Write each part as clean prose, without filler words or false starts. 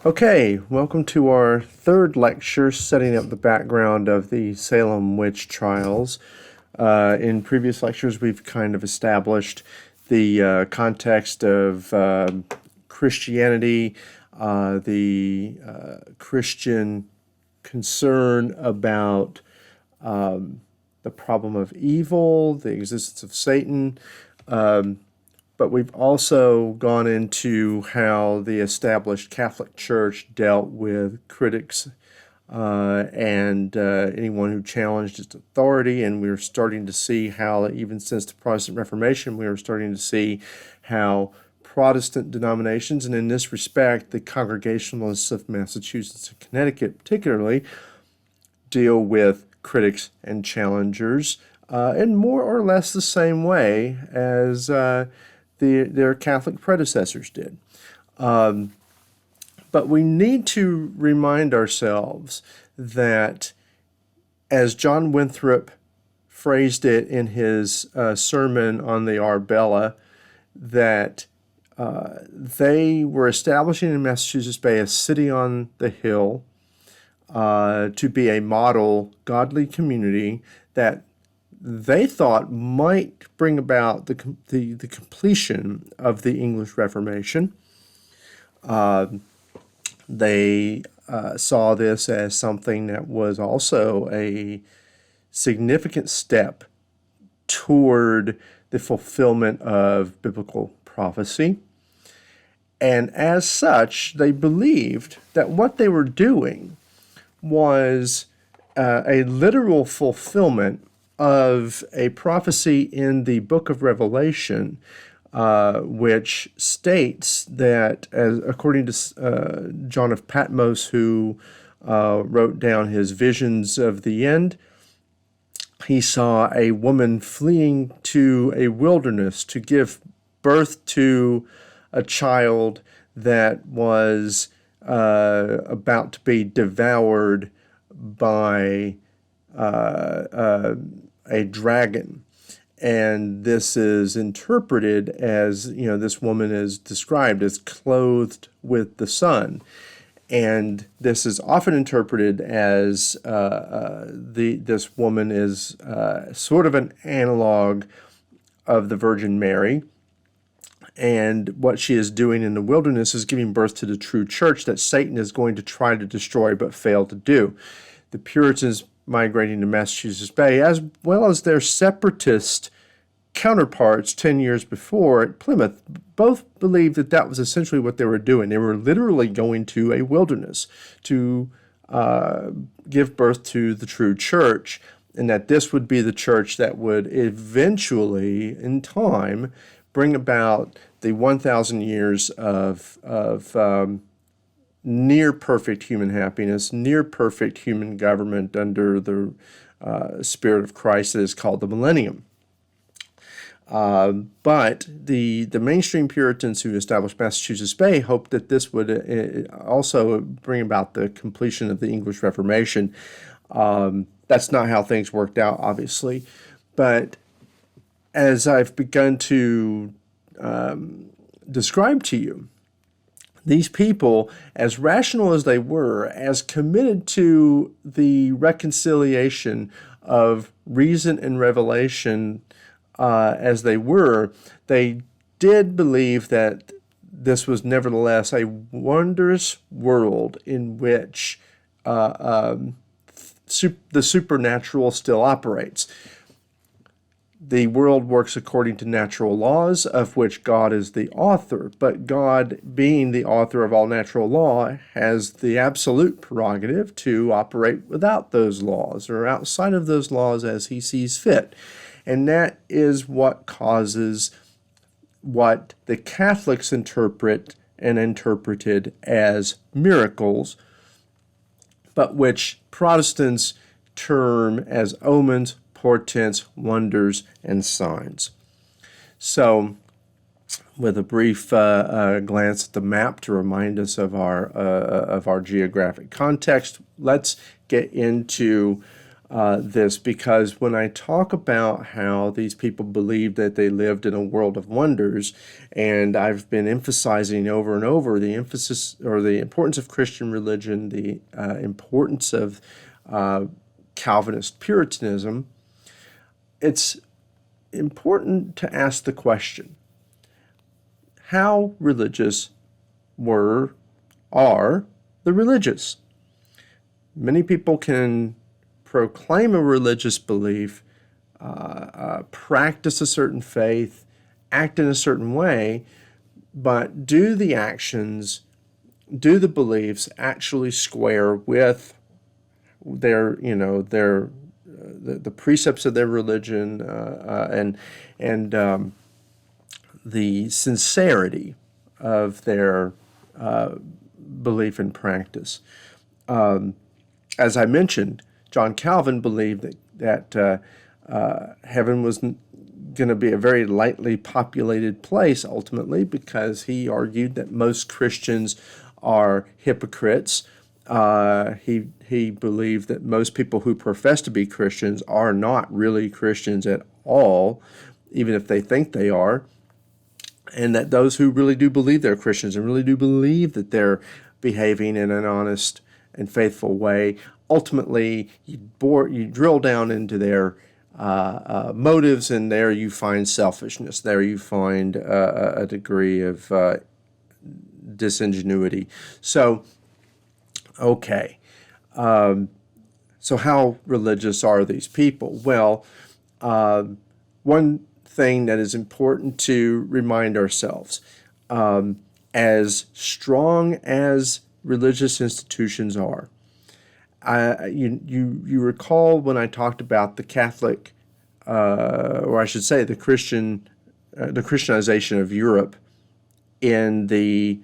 Okay, welcome to our third lecture setting up the background of the Salem witch trials. In previous lectures, we've kind of established the context of Christianity, the Christian concern about the problem of evil, the existence of Satan. But we've also gone into how the established Catholic Church dealt with critics and anyone who challenged its authority. And we're starting to see how, even since the Protestant Reformation, we are starting to see how Protestant denominations, and in this respect, the Congregationalists of Massachusetts and Connecticut particularly, deal with critics and challengers in more or less the same way as their Catholic predecessors did. But we need to remind ourselves that, as John Winthrop phrased it in his sermon on the Arbella, that they were establishing in Massachusetts Bay a city on the hill to be a model godly community that they thought might bring about the completion of the English Reformation. They saw this as something that was also a significant step toward the fulfillment of biblical prophecy. And as such, they believed that what they were doing was a literal fulfillment of a prophecy in the book of Revelation, which states that, according to John of Patmos, who wrote down his visions of the end, he saw a woman fleeing to a wilderness to give birth to a child that was about to be devoured by a dragon. And this is interpreted as, this woman is described as clothed with the sun. And this is often interpreted as this woman is sort of an analog of the Virgin Mary. And what she is doing in the wilderness is giving birth to the true church that Satan is going to try to destroy but fail to do. The Puritans migrating to Massachusetts Bay, as well as their separatist counterparts 10 years before at Plymouth, both believed that that was essentially what they were doing. They were literally going to a wilderness to give birth to the true church, and that this would be the church that would eventually, in time, bring about the 1,000 years of near perfect human happiness, near perfect human government under the Spirit of Christ that is called the millennium. But the mainstream Puritans who established Massachusetts Bay hoped that this would also bring about the completion of the English Reformation. That's not how things worked out, obviously. But as I've begun to describe to you, these people, as rational as they were, as committed to the reconciliation of reason and revelation as they were, they did believe that this was nevertheless a wondrous world in which the supernatural still operates. The world works according to natural laws, of which God is the author, but God, being the author of all natural law, has the absolute prerogative to operate without those laws or outside of those laws as he sees fit. And that is what causes what the Catholics interpret and interpreted as miracles, but which Protestants term as omens, portents, wonders, and signs. So, with a brief glance at the map to remind us of our geographic context, let's get into this, because when I talk about how these people believed that they lived in a world of wonders, and I've been emphasizing over and over the emphasis or the importance of Christian religion, the importance of Calvinist Puritanism, it's important to ask the question, how religious are the religious? Many people can proclaim a religious belief, practice a certain faith, act in a certain way, but do the actions, do the beliefs actually square with their, the precepts of their religion, and the sincerity of their belief and practice. As I mentioned, John Calvin believed that heaven was going to be a very lightly populated place ultimately, because he argued that most Christians are hypocrites. He believed that most people who profess to be Christians are not really Christians at all, even if they think they are, and that those who really do believe they're Christians and really do believe that they're behaving in an honest and faithful way, ultimately you drill down into their motives, and there you find selfishness. There you find a degree of disingenuity. So, okay. So how religious are these people? Well, one thing that is important to remind ourselves, as strong as religious institutions are, you recall when I talked about the Catholic, or I should say the Christianization of Europe in the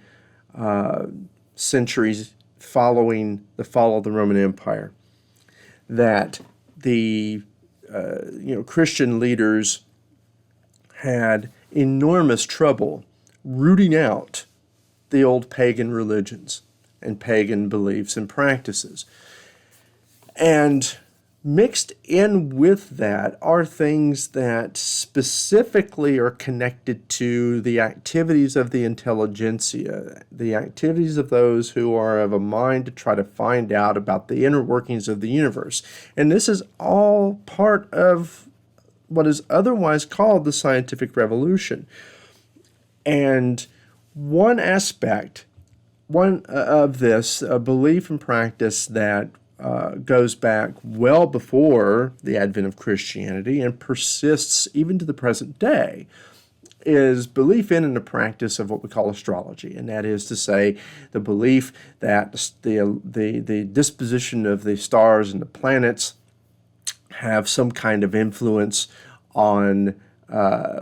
centuries following the fall of the Roman Empire, that the Christian leaders had enormous trouble rooting out the old pagan religions and pagan beliefs and practices. And mixed in with that are things that specifically are connected to the activities of the intelligentsia, the activities of those who are of a mind to try to find out about the inner workings of the universe. And this is all part of what is otherwise called the scientific revolution. And one aspect, of this belief and practice that goes back well before the advent of Christianity and persists even to the present day, is belief in and the practice of what we call astrology, and that is to say, the belief that the disposition of the stars and the planets have some kind of influence on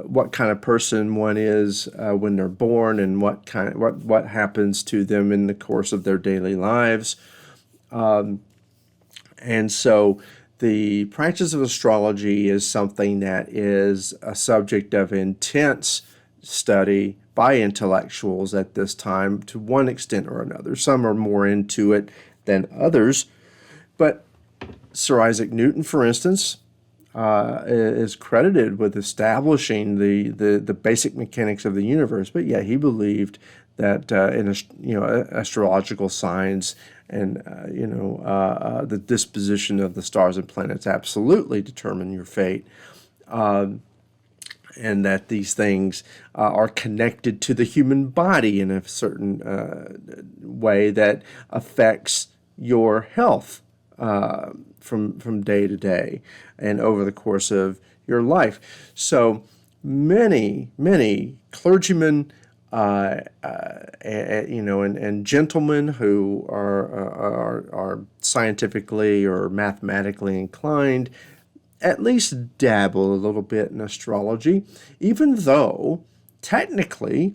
what kind of person one is when they're born, and what happens to them in the course of their daily lives. And so the practice of astrology is something that is a subject of intense study by intellectuals at this time to one extent or another. Some are more into it than others. But Sir Isaac Newton, for instance, is credited with establishing the basic mechanics of the universe. But yeah, he believed that astrological signs and the disposition of the stars and planets absolutely determine your fate, and that these things are connected to the human body in a certain way that affects your health from day to day and over the course of your life. So many clergymen, and gentlemen who are scientifically or mathematically inclined, at least dabble a little bit in astrology, even though technically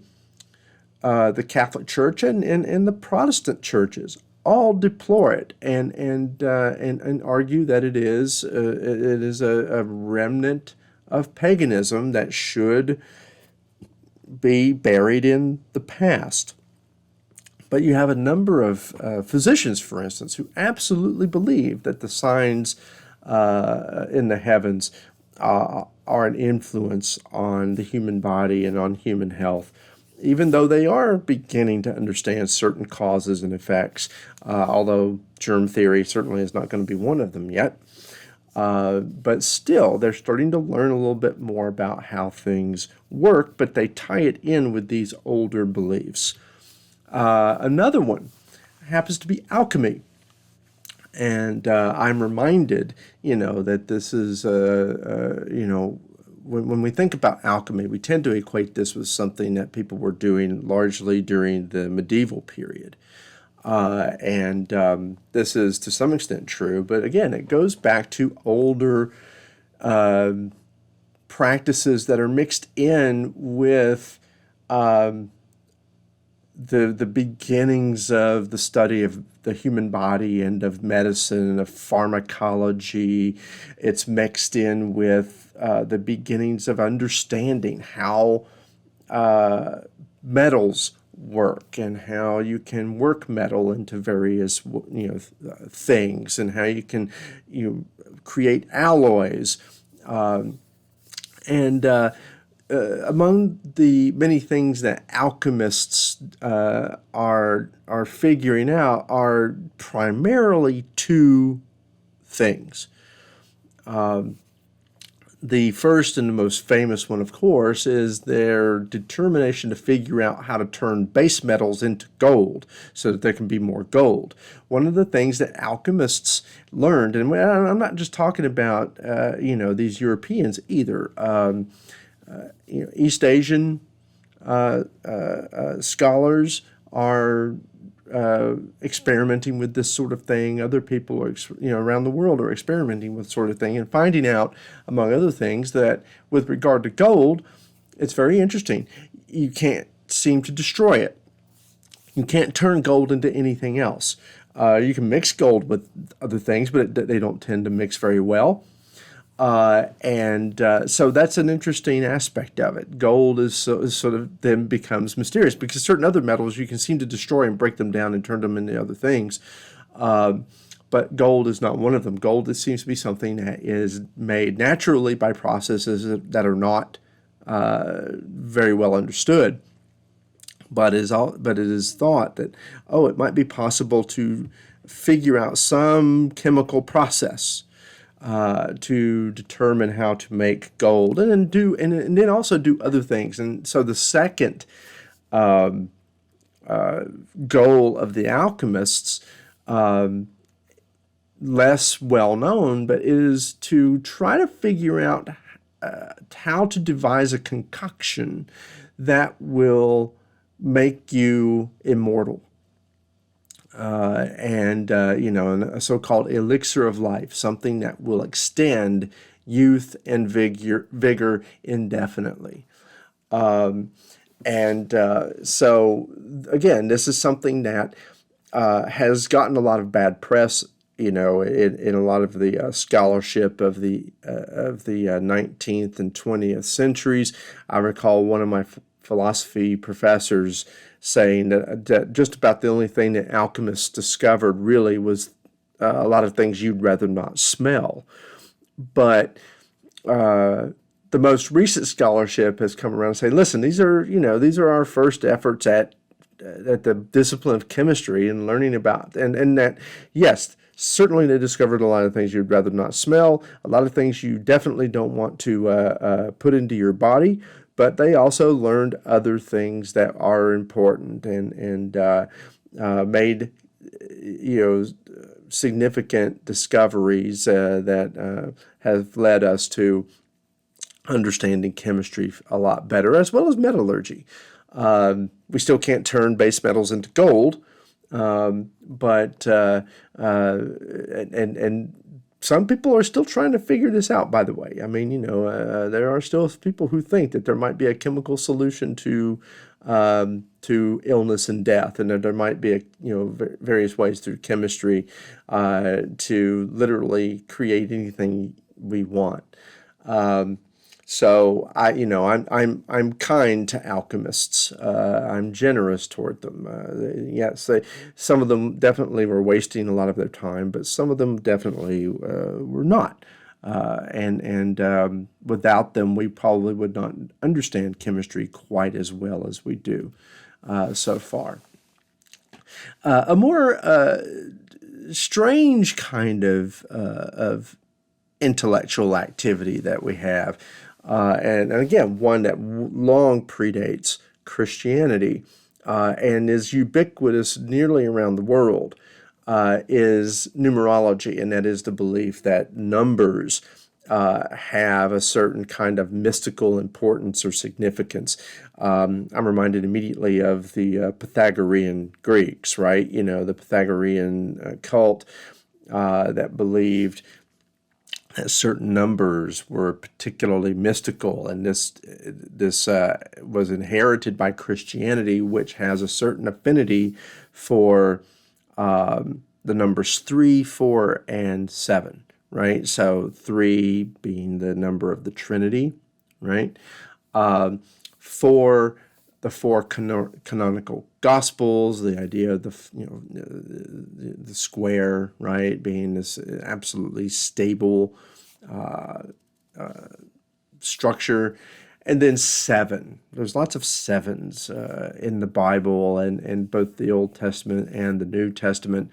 the Catholic Church and the Protestant churches all deplore it and argue that it is a remnant of paganism that should be buried in the past. But you have a number of physicians, for instance, who absolutely believe that the signs in the heavens are an influence on the human body and on human health, even though they are beginning to understand certain causes and effects, although germ theory certainly is not going to be one of them yet. But still, they're starting to learn a little bit more about how things work, but they tie it in with these older beliefs. Another one happens to be alchemy. And I'm reminded, that this is, when we think about alchemy, we tend to equate this with something that people were doing largely during the medieval period. And this is to some extent true, but again, it goes back to older practices that are mixed in with the beginnings of the study of the human body and of medicine and of pharmacology. It's mixed in with the beginnings of understanding how metals work and how you can work metal into various things, and how you can create alloys. And among the many things that alchemists are figuring out are primarily two things. The first and the most famous one, of course, is their determination to figure out how to turn base metals into gold so that there can be more gold. One of the things that alchemists learned, and I'm not just talking about these Europeans either. East Asian scholars are experimenting with this sort of thing. Other people are, around the world are experimenting with sort of thing and finding out, among other things, that with regard to gold, it's very interesting. You can't seem to destroy it. You can't turn gold into anything else. You can mix gold with other things, but they don't tend to mix very well. So that's an interesting aspect of it. Gold is sort of then becomes mysterious because certain other metals you can seem to destroy and break them down and turn them into other things. But gold is not one of them. Gold seems to be something that is made naturally by processes that are not very well understood. But it is thought that, it might be possible to figure out some chemical process to determine how to make gold, and then also do other things. And so the second goal of the alchemists, less well known, but is to try to figure out how to devise a concoction that will make you immortal. And a so-called elixir of life, something that will extend youth and vigor indefinitely. So again, this is something that has gotten a lot of bad press, in a lot of the scholarship of the 19th and 20th centuries. I recall one of my philosophy professors saying that just about the only thing that alchemists discovered really was a lot of things you'd rather not smell. But the most recent scholarship has come around and say, listen, these are our first efforts at the discipline of chemistry and learning about, and that, yes, certainly they discovered a lot of things you'd rather not smell, a lot of things you definitely don't want to put into your body, but they also learned other things that are important and made significant discoveries that have led us to understanding chemistry a lot better, as well as metallurgy. We still can't turn base metals into gold, but some people are still trying to figure this out, by the way. I mean, there are still people who think that there might be a chemical solution to illness and death, and that there might be various ways through chemistry to literally create anything we want. So I'm kind to alchemists. I'm generous toward them. Yes, some of them definitely were wasting a lot of their time, but some of them definitely were not. And without them, we probably would not understand chemistry quite as well as we do so far. A more strange kind of intellectual activity that we have, and again, one that long predates Christianity and is ubiquitous nearly around the world, is numerology, and that is the belief that numbers have a certain kind of mystical importance or significance. I'm reminded immediately of the Pythagorean Greeks, right? The Pythagorean cult that believed that certain numbers were particularly mystical, and this was inherited by Christianity, which has a certain affinity for the numbers 3, 4, and 7, right? So 3 being the number of the Trinity, right? 4, the four canonical Gospels, the idea of the square, right, being this absolutely stable structure. And then 7. There's lots of 7s in the Bible and in both the Old Testament and the New Testament.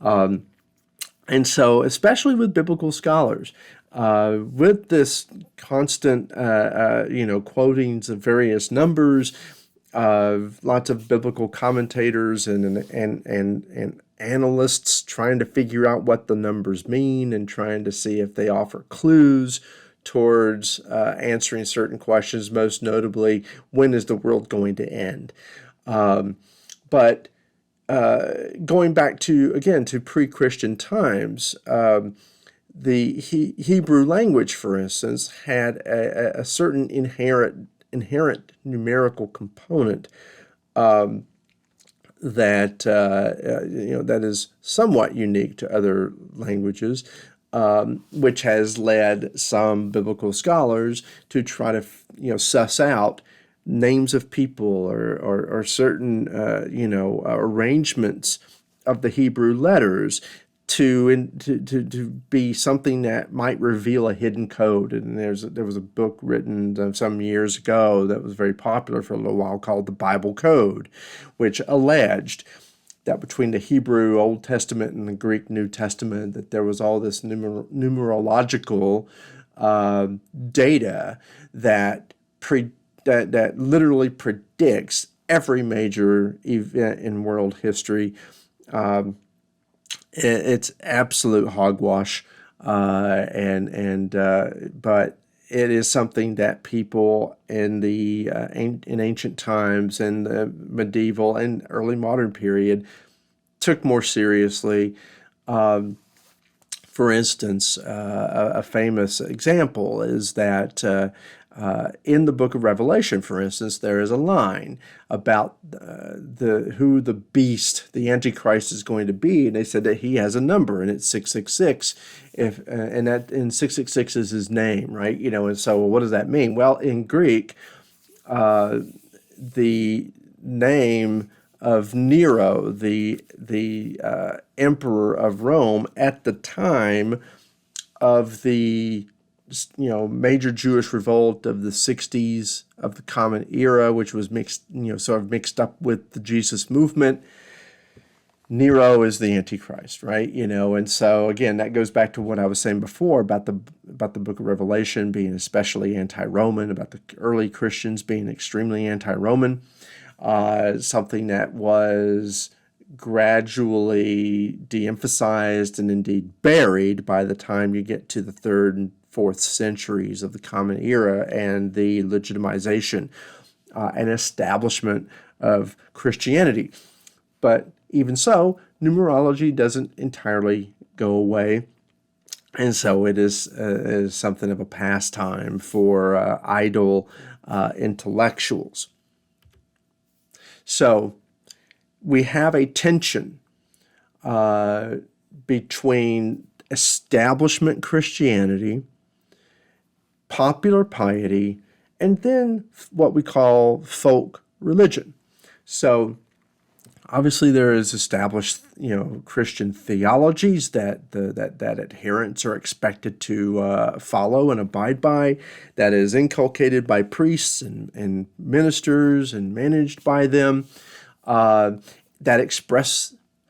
And so, especially with biblical scholars, with this constant, quotings of various numbers, lots of biblical commentators and analysts trying to figure out what the numbers mean and trying to see if they offer clues towards answering certain questions, most notably, when is the world going to end? But going back to pre-Christian times, the Hebrew language, for instance, had a certain inherent numerical component that that is somewhat unique to other languages, which has led some biblical scholars to try to suss out names of people or certain arrangements of the Hebrew letters to be something that might reveal a hidden code. And there was a book written some years ago that was very popular for a little while called the Bible Code, which alleged that between the Hebrew Old Testament and the Greek New Testament, that there was all this numerological data that literally predicts every major event in world history. It's absolute hogwash, but it is something that people in the in ancient times and the medieval and early modern period took more seriously. For instance, a famous example is that in the book of Revelation, for instance, there is a line about who the beast, the Antichrist, is going to be, and they said that he has a number, and it's 666. And 666 is his name, right? And so what does that mean? Well, in Greek, the name of Nero, the emperor of Rome at the time of the major Jewish revolt of the 60s of the Common Era, which was sort of mixed up with the Jesus movement. Nero is the Antichrist, right? And so again, that goes back to what I was saying before about the book of Revelation being especially anti-Roman, about the early Christians being extremely anti-Roman, something that was gradually de-emphasized and indeed buried by the time you get to the 3rd and 4th centuries of the Common Era and the legitimization and establishment of Christianity. But even so, numerology doesn't entirely go away. And so it is something of a pastime for idle intellectuals. So we have a tension between establishment Christianity popular piety, and then what we call folk religion. So obviously, there is established, Christian theologies that adherents are expected to follow and abide by. That is inculcated by priests and ministers and managed by them. That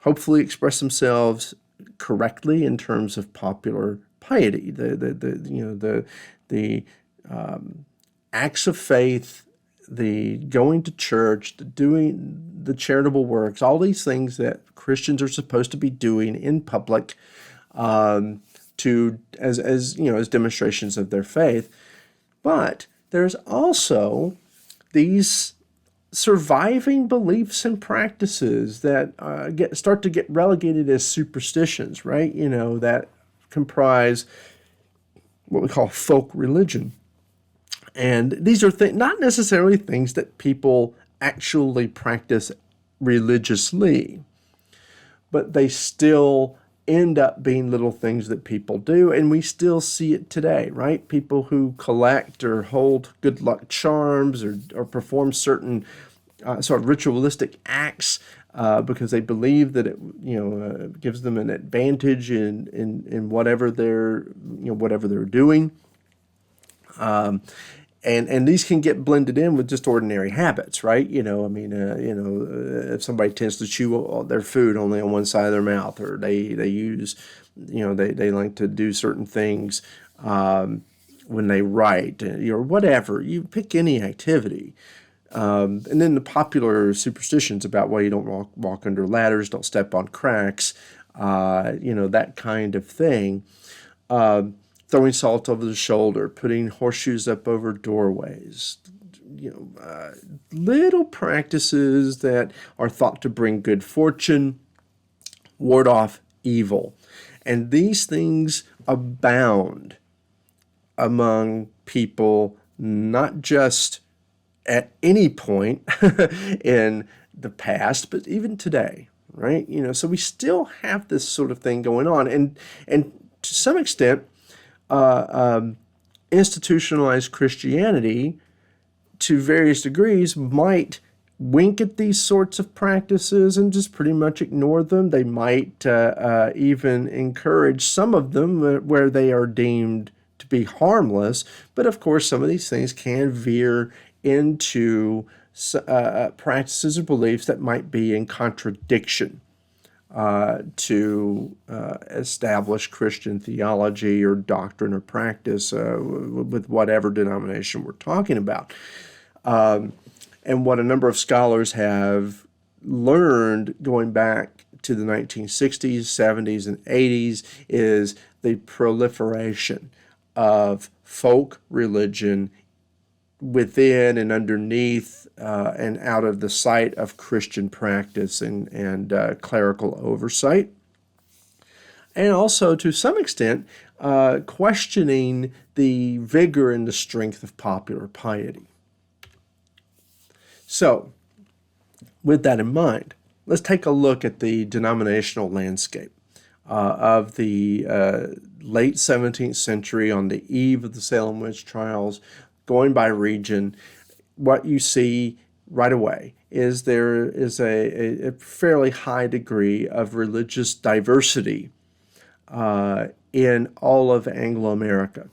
hopefully express themselves correctly in terms of popular piety. The acts of faith, the going to church, the doing the charitable works, all these things that Christians are supposed to be doing in public, as demonstrations of their faith. But there's also these surviving beliefs and practices that start to get relegated as superstitions, right? That comprise what we call folk religion. And these are not necessarily things that people actually practice religiously, but they still end up being little things that people do, and we still see it today, right? People who collect or hold good luck charms or perform certain sort of ritualistic acts because they believe that it gives them an advantage in whatever they're doing. And these can get blended in with just ordinary habits, right? If somebody tends to chew their food only on one side of their mouth, or they use, they like to do certain things when they write, or whatever. You pick any activity. And then the popular superstitions about, well, you don't walk under ladders, don't step on cracks, that kind of thing. Throwing salt over the shoulder, putting horseshoes up over doorways, little practices that are thought to bring good fortune, ward off evil. And these things abound among people, not just at any point in the past, but even today, right? So we still have this sort of thing going on. And to some extent, institutionalized Christianity, to various degrees, might wink at these sorts of practices and just pretty much ignore them. They might even encourage some of them where they are deemed to be harmless. But of course, some of these things can veer into practices or beliefs that might be in contradiction to establish Christian theology or doctrine or practice with whatever denomination we're talking about. And what a number of scholars have learned going back to the 1960s, 70s, and 80s is the proliferation of folk religion within and underneath and out of the sight of Christian practice and clerical oversight. And also, to some extent, questioning the vigor and the strength of popular piety. So, with that in mind, let's take a look at the denominational landscape of the late 17th century on the eve of the Salem witch trials. Going by region, what you see right away is there is a fairly high degree of religious diversity in all of Anglo-America.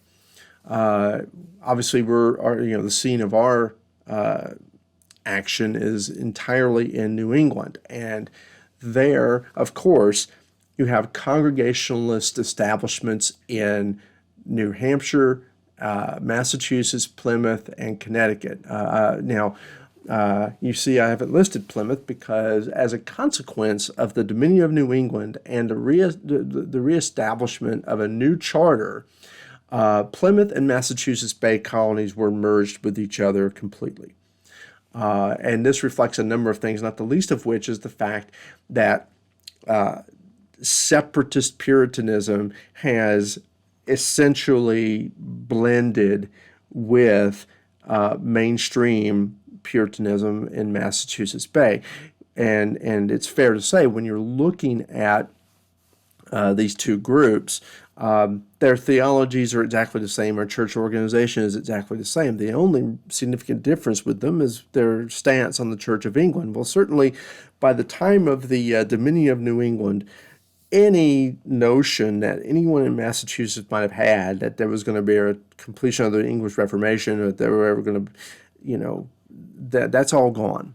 Obviously, the scene of our action is entirely in New England, and there, of course, you have Congregationalist establishments in New Hampshire, Massachusetts, Plymouth, and Connecticut. Now, you see I haven't listed Plymouth because as a consequence of the Dominion of New England and the reestablishment of a new charter, Plymouth and Massachusetts Bay colonies were merged with each other completely. And this reflects a number of things, not the least of which is the fact that separatist Puritanism has essentially blended with mainstream Puritanism in Massachusetts Bay. And it's fair to say when you're looking at these two groups, Their theologies are exactly the same. Our church organization is exactly the same. The only significant difference with them is their stance on the Church of England. Well, certainly by the time of the Dominion of New England, any notion that anyone in Massachusetts might have had that there was going to be a completion of the English Reformation, or that they were ever going to, that's all gone.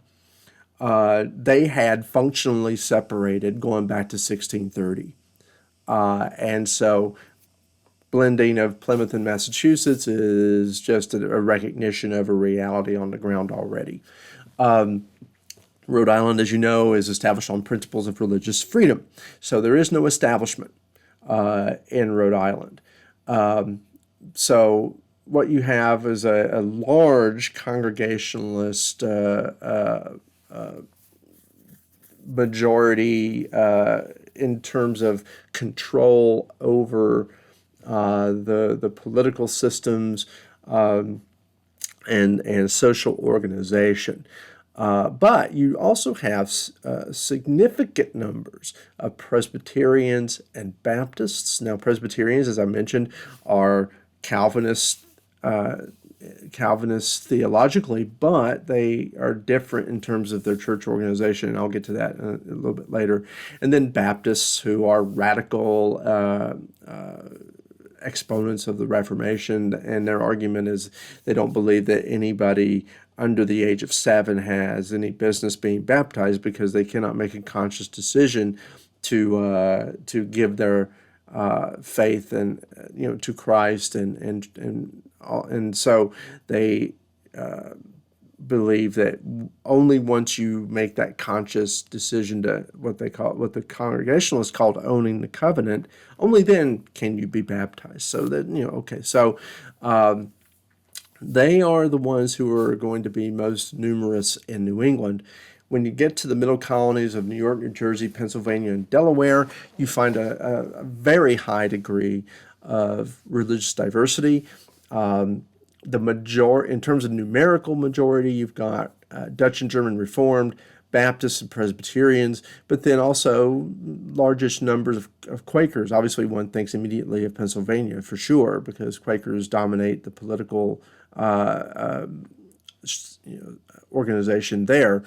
They had functionally separated going back to 1630. And so blending of Plymouth and Massachusetts is just a recognition of a reality on the ground already. Rhode Island, as you know, is established on principles of religious freedom. So there is no establishment in Rhode Island. So what you have is a large Congregationalist majority in terms of control over the political systems and social organization. But you also have significant numbers of Presbyterians and Baptists. Now, Presbyterians, as I mentioned, are Calvinists theologically, but they are different in terms of their church organization, and I'll get to that a little bit later. And then Baptists, who are radical exponents of the Reformation, and their argument is they don't believe that anybody under the age of 7 has any business being baptized, because they cannot make a conscious decision to give their faith and to Christ, and so they believe that only once you make that conscious decision to what the Congregationalists called owning the covenant, only then can you be baptized. So that they are the ones who are going to be most numerous in New England. When you get to the middle colonies of New York, New Jersey, Pennsylvania, and Delaware, you find a very high degree of religious diversity. In terms of numerical majority, you've got Dutch and German Reformed, Baptists and Presbyterians, but then also largest numbers of Quakers. Obviously, one thinks immediately of Pennsylvania for sure, because Quakers dominate the political organization there.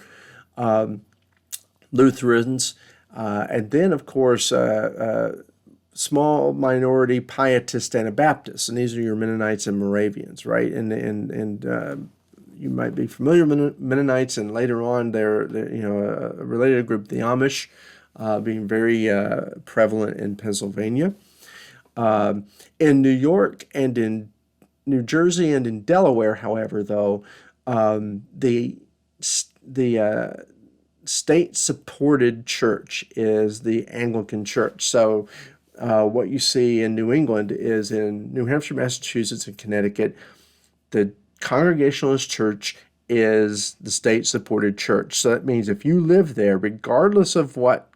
Lutherans, and then, of course, small minority Pietists and Anabaptists, and these are your Mennonites and Moravians, right? And you might be familiar with Mennonites, and later on they're a related group, the Amish, being very prevalent in Pennsylvania. In New York and in New Jersey and in Delaware, however, though, the state-supported church is the Anglican Church. So what you see in New England is in New Hampshire, Massachusetts, and Connecticut, the Congregationalist Church is the state-supported church. So that means if you live there, regardless of what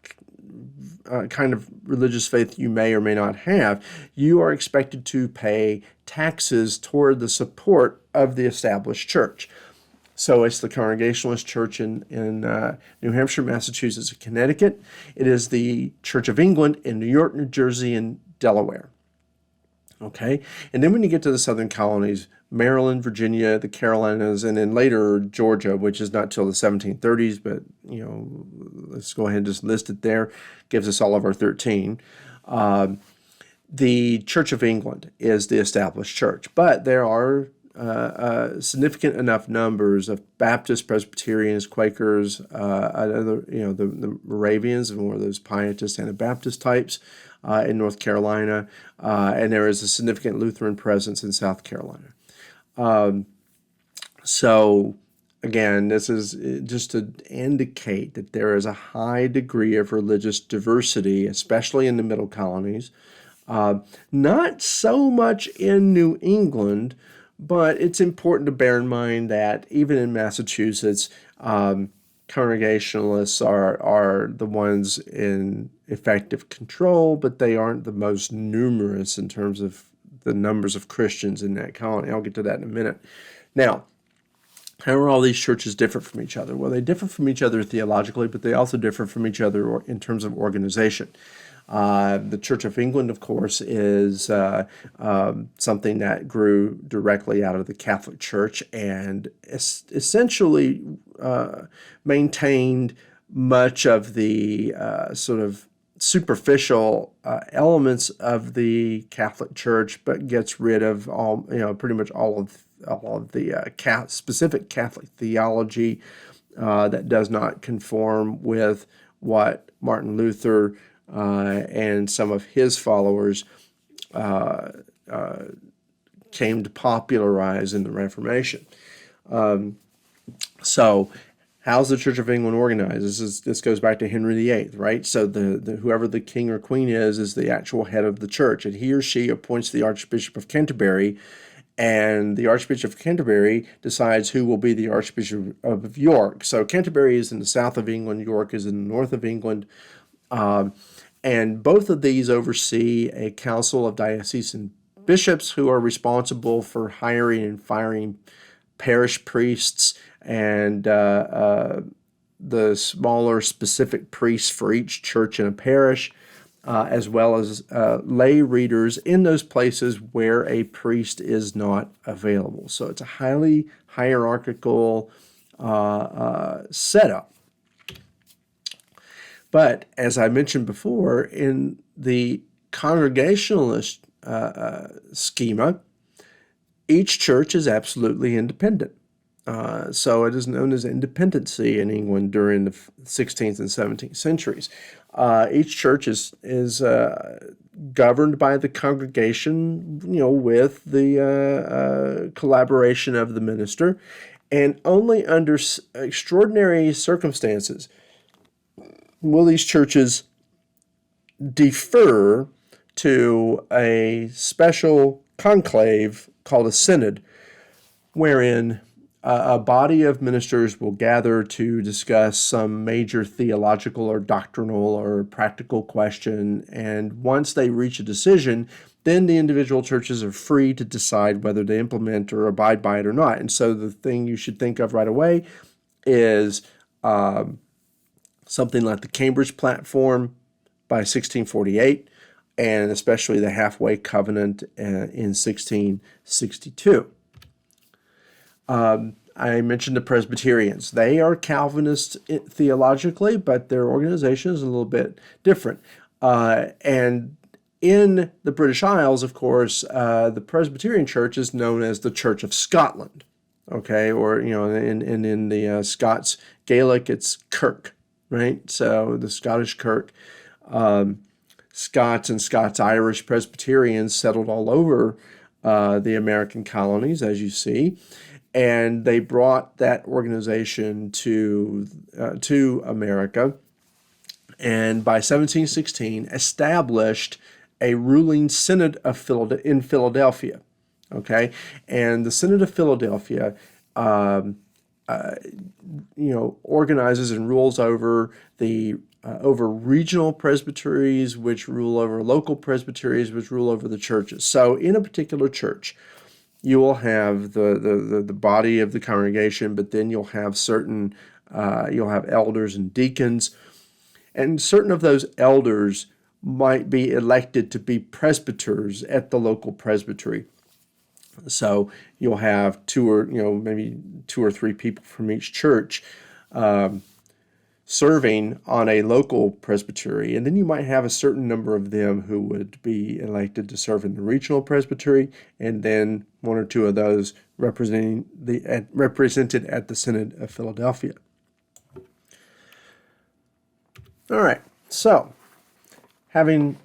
kind of religious faith you may or may not have, you are expected to pay taxes toward the support of the established church. So it's the Congregationalist Church in New Hampshire, Massachusetts, and Connecticut. It is the Church of England in New York, New Jersey, and Delaware. Okay? And then when you get to the southern colonies, Maryland, Virginia, the Carolinas, and then later Georgia, which is not till the 1730s, but let's go ahead and just list it there. Gives us all of our 13. The Church of England is the established church, but there are significant enough numbers of Baptists, Presbyterians, Quakers, the Moravians, and more of those Pietist and Anabaptist types in North Carolina, and there is a significant Lutheran presence in South Carolina. So again, this is just to indicate that there is a high degree of religious diversity, especially in the middle colonies. Not so much in New England, but it's important to bear in mind that even in Massachusetts, Congregationalists are the ones in effective control, but they aren't the most numerous in terms of the numbers of Christians in that colony. I'll get to that in a minute. Now, how are all these churches different from each other? Well, they differ from each other theologically, but they also differ from each other in terms of organization. The Church of England, of course, is something that grew directly out of the Catholic Church and essentially maintained much of the sort of superficial elements of the Catholic Church, but gets rid of all, pretty much all of the specific Catholic theology that does not conform with what Martin Luther and some of his followers came to popularize in the Reformation. So, how's the Church of England organized? This goes back to Henry VIII, right? So the whoever the king or queen is the actual head of the church, and he or she appoints the Archbishop of Canterbury, and the Archbishop of Canterbury decides who will be the Archbishop of York. So Canterbury is in the south of England, York is in the north of England, and both of these oversee a council of diocesan bishops who are responsible for hiring and firing parish priests and the smaller specific priests for each church in a parish, as well as lay readers in those places where a priest is not available. So it's a highly hierarchical setup. But as I mentioned before, in the Congregationalist schema, each church is absolutely independent. So it is known as independency in England during the 16th and 17th centuries. Each church is governed by the congregation, with the collaboration of the minister, and only under extraordinary circumstances will these churches defer to a special conclave called a synod, wherein a body of ministers will gather to discuss some major theological or doctrinal or practical question, and once they reach a decision, then the individual churches are free to decide whether to implement or abide by it or not. And so the thing you should think of right away is something like the Cambridge Platform by 1648, and especially the Halfway Covenant in 1662. I mentioned the Presbyterians. They are Calvinist theologically, but their organization is a little bit different. And in the British Isles, of course, the Presbyterian Church is known as the Church of Scotland. Okay, or in the Scots Gaelic, it's Kirk, right? So the Scottish Kirk. Scots and Scots-Irish Presbyterians settled all over the American colonies, as you see, and they brought that organization to America, and by 1716 established a ruling synod in Philadelphia. Okay, and the Synod of Philadelphia, organizes and rules over over regional presbyteries, which rule over local presbyteries, which rule over the churches. So in a particular church, you will have the body of the congregation, but then you'll have you'll have elders and deacons, and certain of those elders might be elected to be presbyters at the local presbytery. So you'll have maybe two or three people from each church serving on a local presbytery, and then you might have a certain number of them who would be elected to serve in the regional presbytery, and then one or two of those represented at the Synod of Philadelphia. All right, so having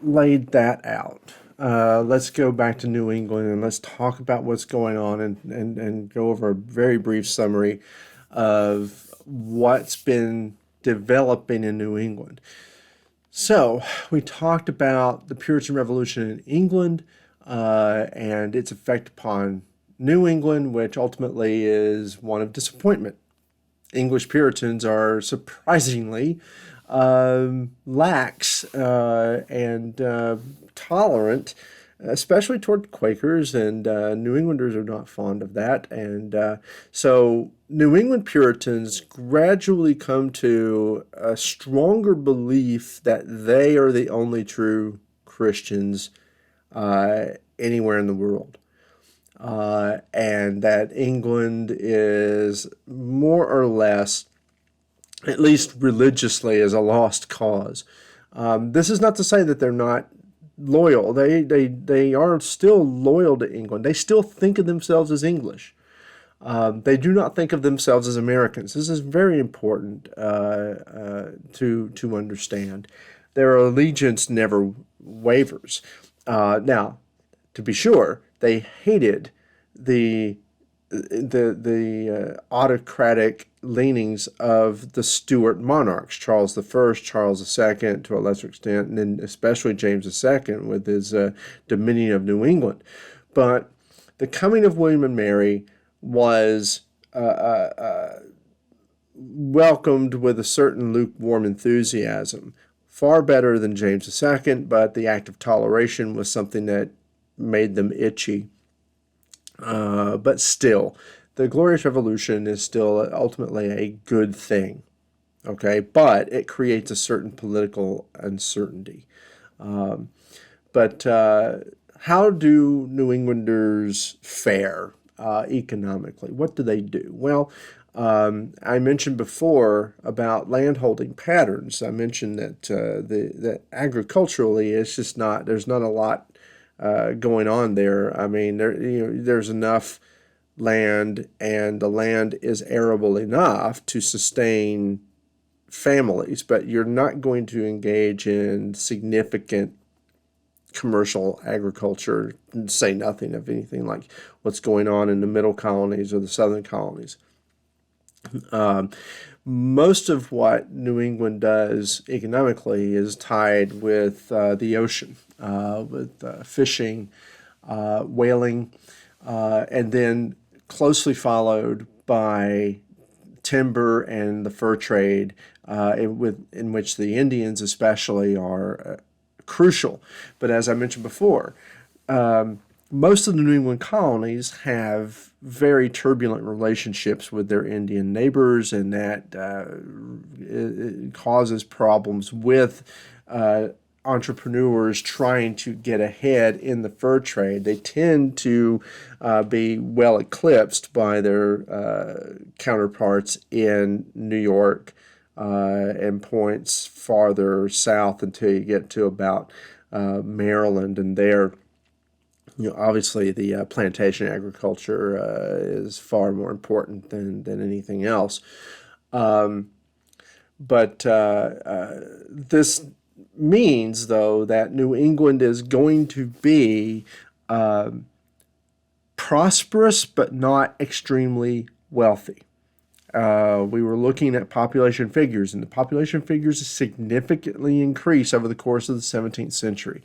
laid that out, let's go back to New England and let's talk about what's going on and go over a very brief summary of what's been developing in New England. So we talked about the Puritan Revolution in England and its effect upon New England, which ultimately is one of disappointment. English Puritans are surprisingly lax and tolerant especially toward Quakers, and New Englanders are not fond of that. And so New England Puritans gradually come to a stronger belief that they are the only true Christians anywhere in the world. And that England is more or less, at least religiously, is a lost cause. This is not to say that they're not loyal. They are still loyal to England. They still think of themselves as English. They do not think of themselves as Americans. This is very important to understand. Their allegiance never wavers. Now, to be sure, they hated the autocratic leanings of the Stuart monarchs, Charles I, Charles II to a lesser extent, and then especially James II with his dominion of New England. But the coming of William and Mary was welcomed with a certain lukewarm enthusiasm. Far better than James II, but the act of toleration was something that made them itchy. But still, the Glorious Revolution is still ultimately a good thing, okay? But it creates a certain political uncertainty. But how do New Englanders fare economically? What do they do? Well, I mentioned before about landholding patterns. I mentioned that that agriculturally, it's just not, there's not a lot going on there. I mean, there's enough land, and the land is arable enough to sustain families, but you're not going to engage in significant commercial agriculture, say nothing of anything like what's going on in the middle colonies or the southern colonies. Most of what New England does economically is tied with the ocean, with fishing, whaling, and then closely followed by timber and the fur trade, in which the Indians especially are crucial. But as I mentioned before, most of the New England colonies have very turbulent relationships with their Indian neighbors, and that it causes problems with entrepreneurs trying to get ahead in the fur trade. They tend to be well eclipsed by their counterparts in New York and points farther south until you get to about Maryland, and there, obviously the plantation agriculture is far more important than anything else. But this means, though, that New England is going to be prosperous but not extremely wealthy. We were looking at population figures, and the population figures significantly increase over the course of the 17th century.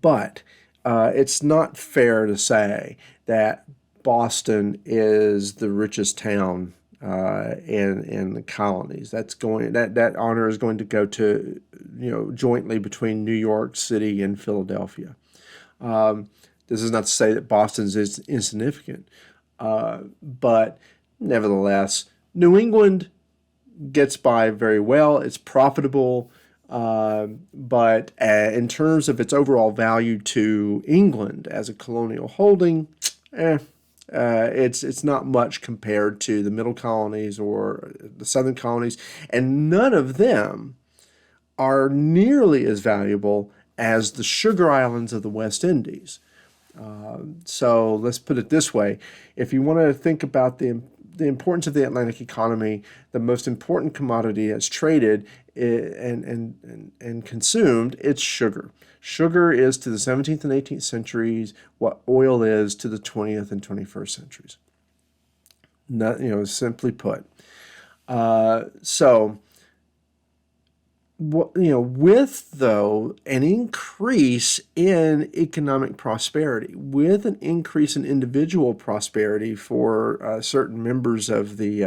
But it's not fair to say that Boston is the richest town in the colonies. That honor is going to go to, jointly between New York City and Philadelphia. This is not to say that Boston's is insignificant, but nevertheless, New England gets by very well. It's profitable. But in terms of its overall value to England as a colonial holding, it's not much compared to the middle colonies or the southern colonies, and none of them are nearly as valuable as the sugar islands of the West Indies. So let's put it this way: if you want to think about the importance of the Atlantic economy, the most important commodity that's traded and consumed, it's sugar. Sugar is to the 17th and 18th centuries what oil is to the 20th and 21st centuries. Not, simply put. With, though, an increase in economic prosperity, with an increase in individual prosperity for certain members of the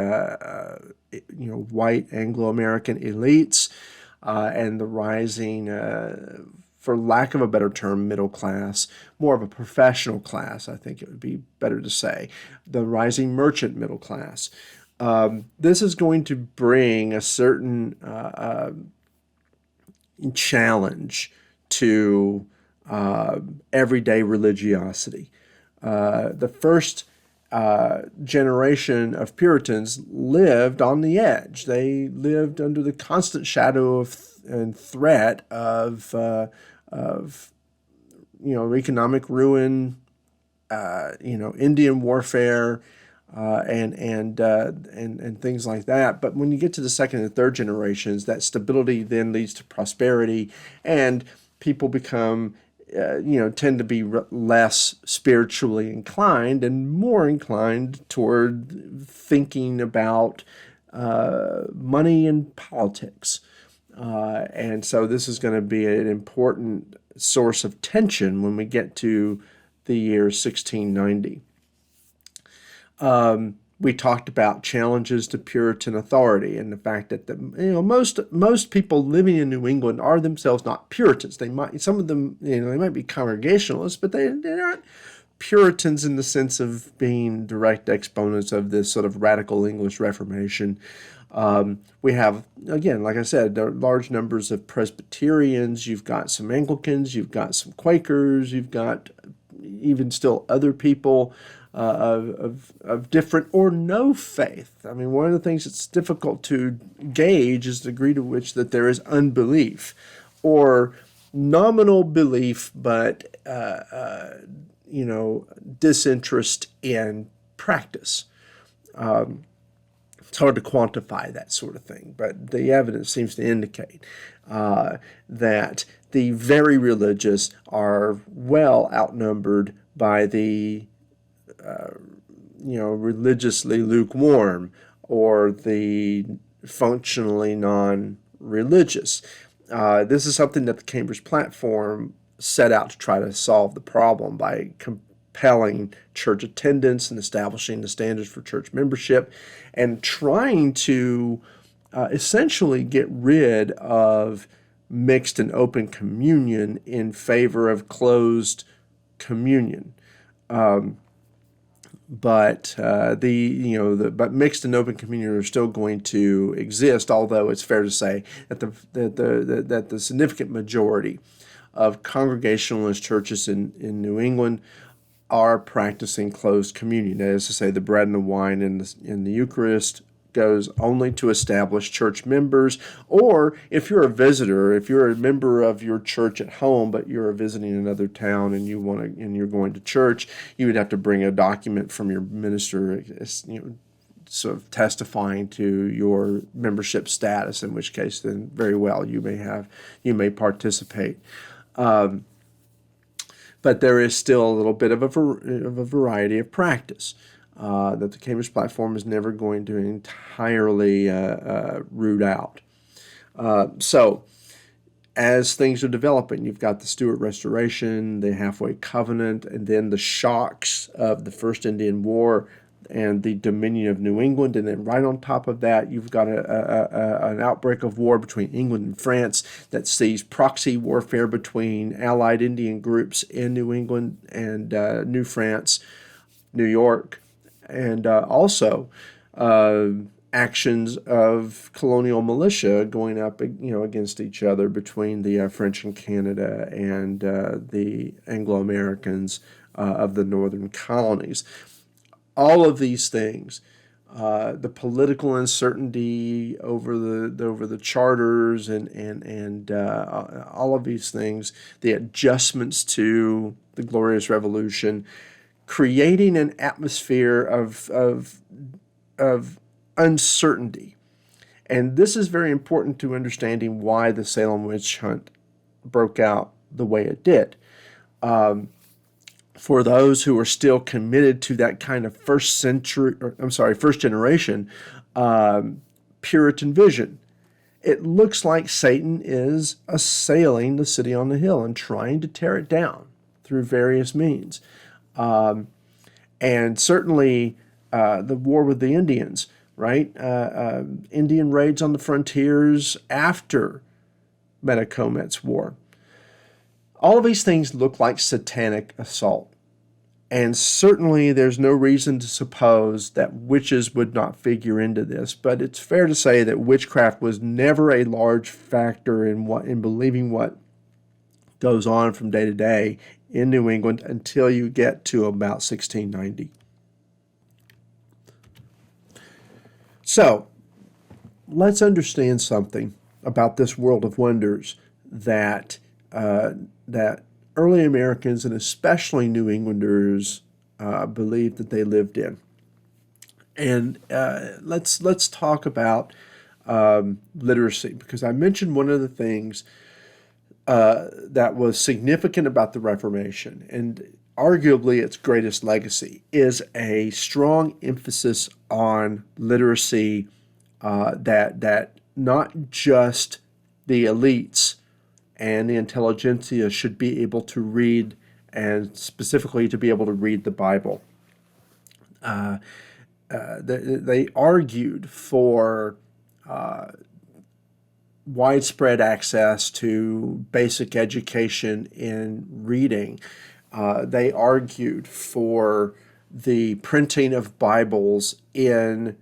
white Anglo-American elites, and the rising for lack of a better term, middle class, more of a professional class, I think it would be better to say, the rising merchant middle class. This is going to bring a certain challenge to everyday religiosity. The first generation of Puritans lived on the edge. They lived under the constant shadow of and threat of economic ruin, Indian warfare, and things like that. But when you get to the second and third generations, that stability then leads to prosperity, and people become tend to be less spiritually inclined and more inclined toward thinking about money and politics. And so this is going to be an important source of tension when we get to the year 1690. We talked about challenges to Puritan authority and the fact that most people living in New England are themselves not Puritans. Some of them they might be Congregationalists, but they aren't Puritans in the sense of being direct exponents of this sort of radical English Reformation. We have, again, like I said, there are large numbers of Presbyterians. You've got some Anglicans. You've got some Quakers. You've got even still other people of different or no faith. I mean, one of the things that's difficult to gauge is the degree to which that there is unbelief or nominal belief, but disinterest in practice. It's hard to quantify that sort of thing, but the evidence seems to indicate that the very religious are well outnumbered by the religiously lukewarm or the functionally non-religious. This is something that the Cambridge Platform set out to try to solve the problem by compelling church attendance and establishing the standards for church membership and trying to essentially get rid of mixed and open communion in favor of closed communion. But mixed and open communion are still going to exist, although it's fair to say that the significant majority of Congregationalist churches in New England are practicing closed communion. That is to say, the bread and the wine in the Eucharist goes only to established church members, or if you're a visitor, if you're a member of your church at home, but you're visiting another town and you're going to church, you would have to bring a document from your minister, sort of testifying to your membership status. In which case, then very well you may participate. But there is still a little bit of a variety of practice that the Cambridge Platform is never going to entirely root out. So as things are developing, you've got the Stuart Restoration, the Halfway Covenant, and then the shocks of the First Indian War and the Dominion of New England. And then right on top of that, you've got an outbreak of war between England and France that sees proxy warfare between allied Indian groups in New England and New France, New York, and also actions of colonial militia going up, against each other between the French in Canada and the Anglo-Americans of the northern colonies. All of these things, the political uncertainty over the charters and all of these things, the adjustments to the Glorious Revolution, creating an atmosphere of uncertainty. And this is very important to understanding why the Salem witch hunt broke out the way it did. For those who are still committed to that kind of first generation Puritan vision, it looks like Satan is assailing the city on the hill and trying to tear it down through various means. And certainly the war with the Indians, right? Indian raids on the frontiers after Metacomet's war. All of these things look like satanic assault. And certainly there's no reason to suppose that witches would not figure into this, but it's fair to say that witchcraft was never a large factor in believing what goes on from day to day in New England until you get to about 1690. So, let's understand something about this world of wonders that early Americans and especially New Englanders believed that they lived in. And let's talk about literacy, because I mentioned one of the things that was significant about the Reformation, and arguably its greatest legacy, is a strong emphasis on literacy, that not just the elites and the intelligentsia should be able to read, and specifically to be able to read the Bible. They argued for widespread access to basic education in reading. They argued for the printing of Bibles in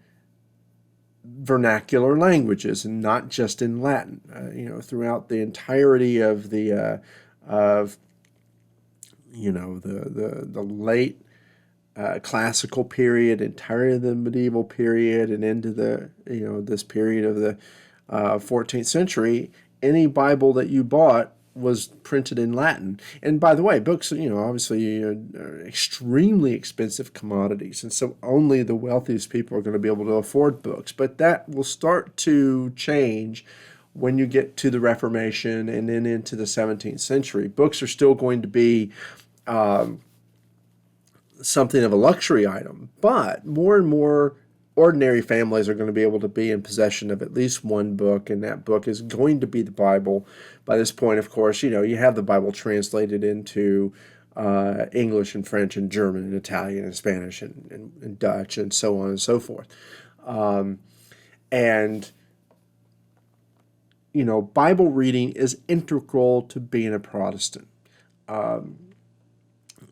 vernacular languages and not just in Latin. Throughout the entirety of the late classical period, entirely the medieval period, and into the this period of the 14th century, any Bible that you bought was printed in Latin. And by the way, books, obviously are extremely expensive commodities, and so only the wealthiest people are going to be able to afford books. But that will start to change when you get to the Reformation and then into the 17th century. Books are still going to be something of a luxury item, but more and more ordinary families are going to be able to be in possession of at least one book, and that book is going to be the Bible. By this point, of course, you have the Bible translated into English and French and German and Italian and Spanish and Dutch and so on and so forth. And Bible reading is integral to being a Protestant.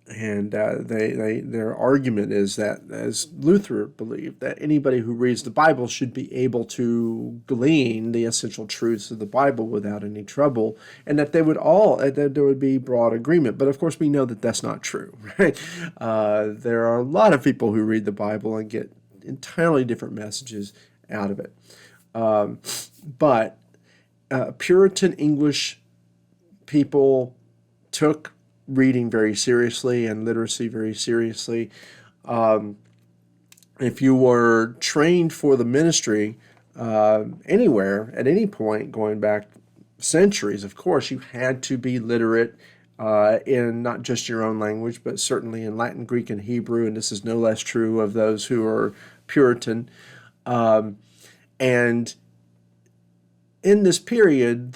And their argument is that, as Luther believed, that anybody who reads the Bible should be able to glean the essential truths of the Bible without any trouble, and that that there would be broad agreement. But of course, we know that that's not true, right? There are a lot of people who read the Bible and get entirely different messages out of it. But Puritan English people took reading very seriously and literacy very seriously. If you were trained for the ministry anywhere at any point going back centuries, of course, you had to be literate in not just your own language, but certainly in Latin, Greek, and Hebrew, and this is no less true of those who are Puritan. And in this period,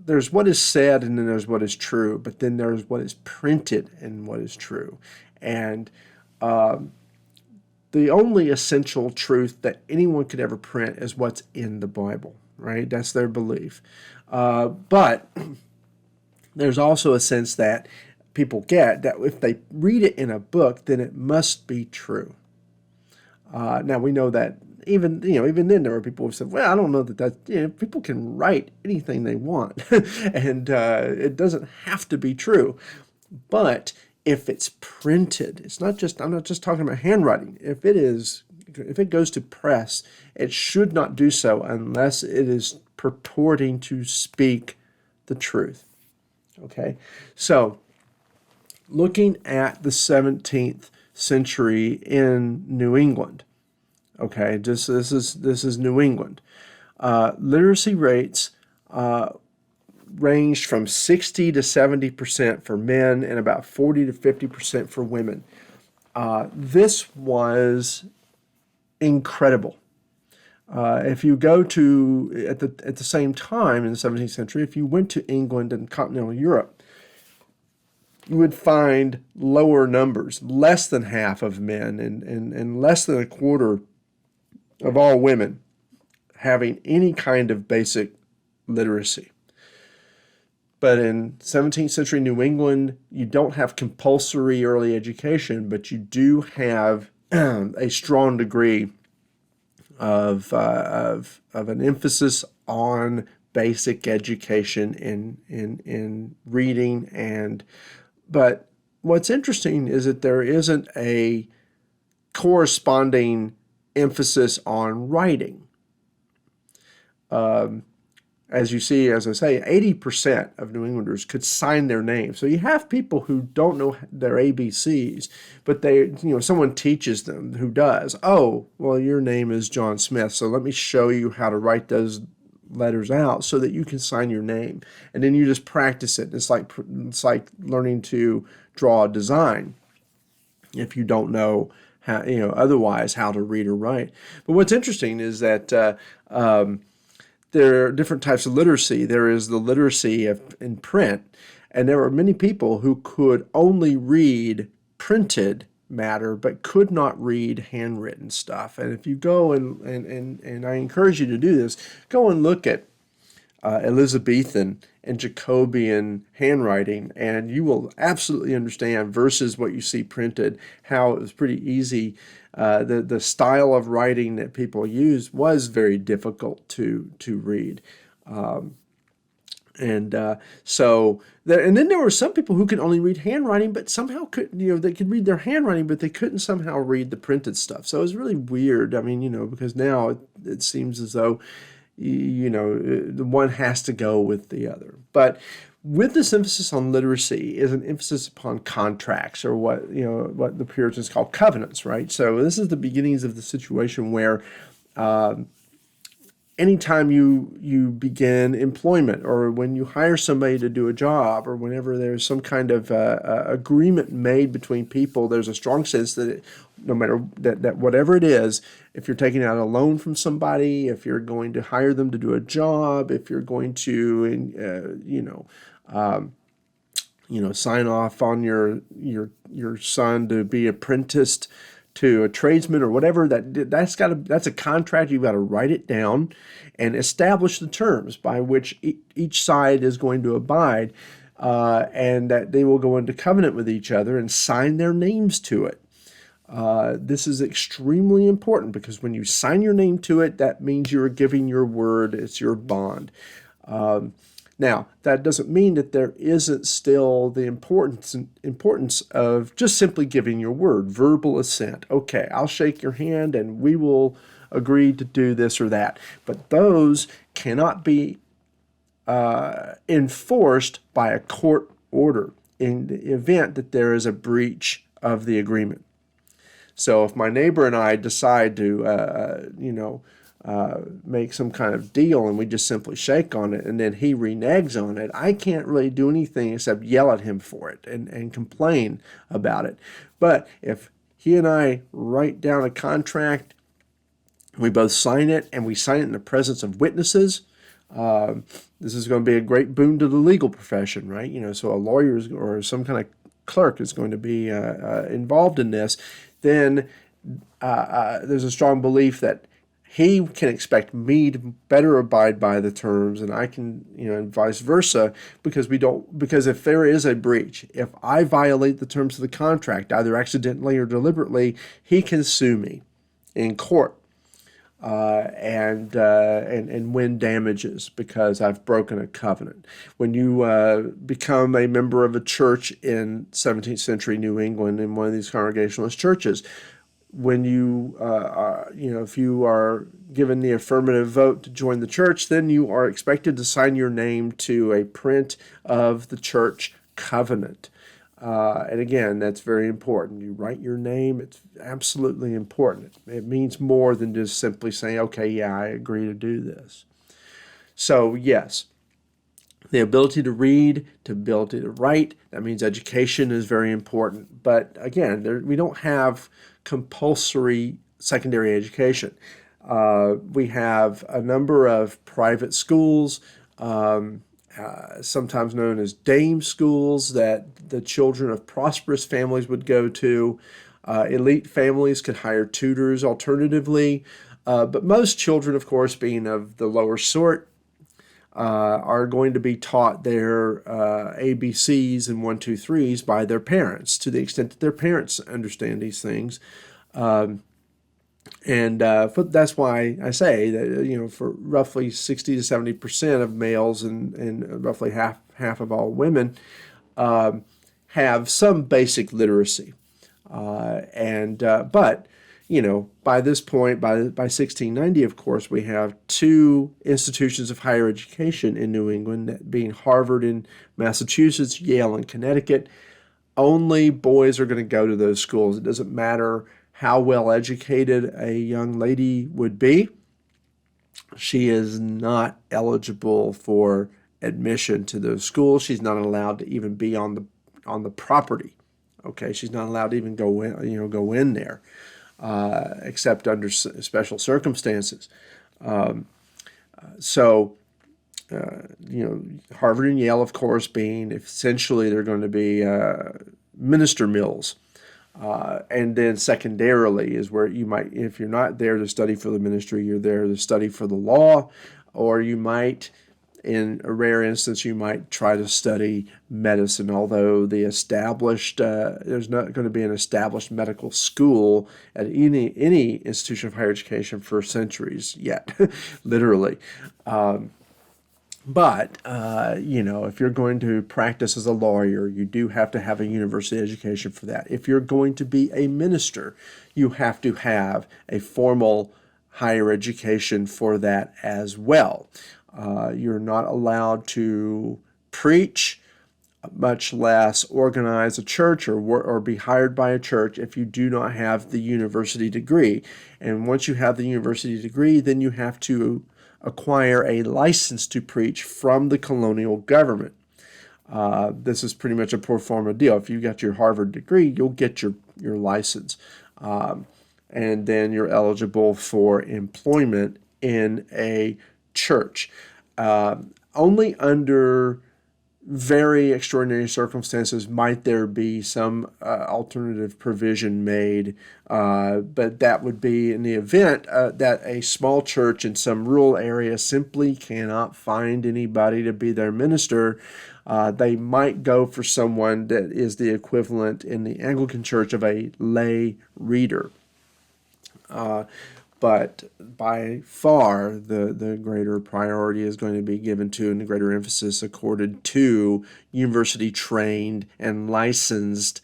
there's what is said and then there's what is true, but then there's what is printed and what is true. And the only essential truth that anyone could ever print is what's in the Bible, right? That's their belief. But there's also a sense that people get that if they read it in a book, then it must be true. Now we know that even then there were people who said, well, I don't know that people can write anything they want and it doesn't have to be true. But if it's printed, I'm not just talking about handwriting. If it goes to press, it should not do so unless it is purporting to speak the truth. Okay, so looking at the 17th century in New England. Okay, this is New England. Literacy rates ranged from 60 to 70% for men and about 40 to 50% for women. This was incredible. If you go to at the same time in the 17th century, if you went to England and continental Europe, you would find lower numbers, less than half of men and less than a quarter of all women having any kind of basic literacy. But in 17th century New England, you don't have compulsory early education, but you do have a strong degree of an emphasis on basic education in reading. But what's interesting is that there isn't a corresponding emphasis on writing. As you see, as I say, 80% of New Englanders could sign their name. So you have people who don't know their ABCs, but someone teaches them who does. Oh, well, your name is John Smith, so let me show you how to write those letters out so that you can sign your name. And then you just practice it. It's like learning to draw a design if you don't know how, otherwise how to read or write. But what's interesting is that there are different types of literacy. There is the literacy in print, and there are many people who could only read printed matter but could not read handwritten stuff. And if you go and I encourage you to do this, go and look at Elizabethan and Jacobean handwriting, and you will absolutely understand versus what you see printed, how it was pretty easy. The style of writing that people used was very difficult to read. And then there were some people who could only read handwriting, but somehow they could read their handwriting, but they couldn't somehow read the printed stuff. So it was really weird. I mean, because now it seems as though the one has to go with the other. But with this emphasis on literacy is an emphasis upon contracts, or what the Puritans call covenants, right? So this is the beginnings of the situation where anytime you begin employment, or when you hire somebody to do a job, or whenever there's some kind of agreement made between people, there's a strong sense that no matter that whatever it is, if you're taking out a loan from somebody, if you're going to hire them to do a job, if you're going to sign off on your son to be apprenticed to a tradesman or whatever, that's a contract. You've got to write it down and establish the terms by which each side is going to abide, and that they will go into covenant with each other and sign their names to it. This is extremely important, because when you sign your name to it, that means you're giving your word. It's your bond. Now, that doesn't mean that there isn't still the importance of just simply giving your word, verbal assent. Okay, I'll shake your hand and we will agree to do this or that. But those cannot be enforced by a court order in the event that there is a breach of the agreement. So if my neighbor and I decide to, make some kind of deal and we just simply shake on it, and then he reneges on it, I can't really do anything except yell at him for it and complain about it. But if he and I write down a contract, we both sign it, and we sign it in the presence of witnesses, this is going to be a great boon to the legal profession, right? So a lawyer or some kind of clerk is going to be involved in this. Then there's a strong belief that he can expect me to better abide by the terms, and I can, and vice versa, because if there is a breach, if I violate the terms of the contract, either accidentally or deliberately, he can sue me in court and win damages because I've broken a covenant. When you become a member of a church in 17th century New England, in one of these Congregationalist churches, when if you are given the affirmative vote to join the church, then you are expected to sign your name to a print of the church covenant. And again, that's very important. You write your name. It's absolutely important. It means more than just simply saying, okay, yeah, I agree to do this. So yes, the ability to read, the ability to write, that means education is very important. But again, we don't have compulsory secondary education. We have a number of private schools, sometimes known as dame schools, that the children of prosperous families would go to. Elite families could hire tutors alternatively. But most children, of course, being of the lower sort, are going to be taught their ABCs and 1, 2, 3s by their parents, to the extent that their parents understand these things. That's why I say that, for roughly 60 to 70% of males and roughly half of all women have some basic literacy. But by this point, by 1690, of course, we have two institutions of higher education in New England, that being Harvard in Massachusetts, Yale in Connecticut. Only boys are going to go to those schools. It doesn't matter how well educated a young lady would be. She is not eligible for admission to those schools. She's not allowed to even be on the property. Okay, she's not allowed to even go in there, except under special circumstances. Harvard and Yale, of course, being essentially they're going to be minister mills. And then secondarily is where you might, if you're not there to study for the ministry, you're there to study for the law, or you might, in a rare instance, you might try to study medicine, although there's not going to be an established medical school at any institution of higher education for centuries yet, literally. But if you're going to practice as a lawyer, you do have to have a university education for that. If you're going to be a minister, you have to have a formal higher education for that as well. You're not allowed to preach, much less organize a church or be hired by a church if you do not have the university degree. And once you have the university degree, then you have to acquire a license to preach from the colonial government. This is pretty much a pro forma deal. If you got your Harvard degree, you'll get your license. And then you're eligible for employment in a church. Only under very extraordinary circumstances might there be some alternative provision made, but that would be in the event that a small church in some rural area simply cannot find anybody to be their minister. They might go for someone that is the equivalent in the Anglican Church of a lay reader. But by far, the greater priority is going to be given to, and the greater emphasis accorded to, university-trained and licensed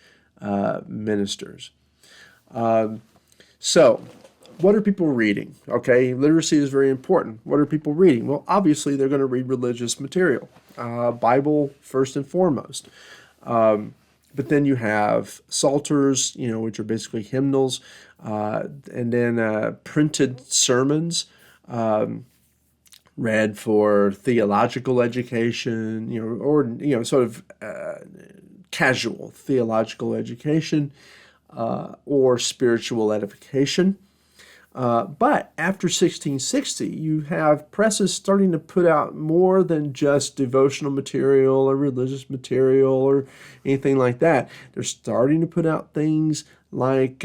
ministers. So, what are people reading? Okay, literacy is very important. What are people reading? Well, obviously, they're going to read religious material. Bible, first and foremost. But then you have psalters, which are basically hymnals, and then printed sermons, read for theological education, or sort of casual theological education, or spiritual edification. But after 1660, you have presses starting to put out more than just devotional material or religious material or anything like that. They're starting to put out things like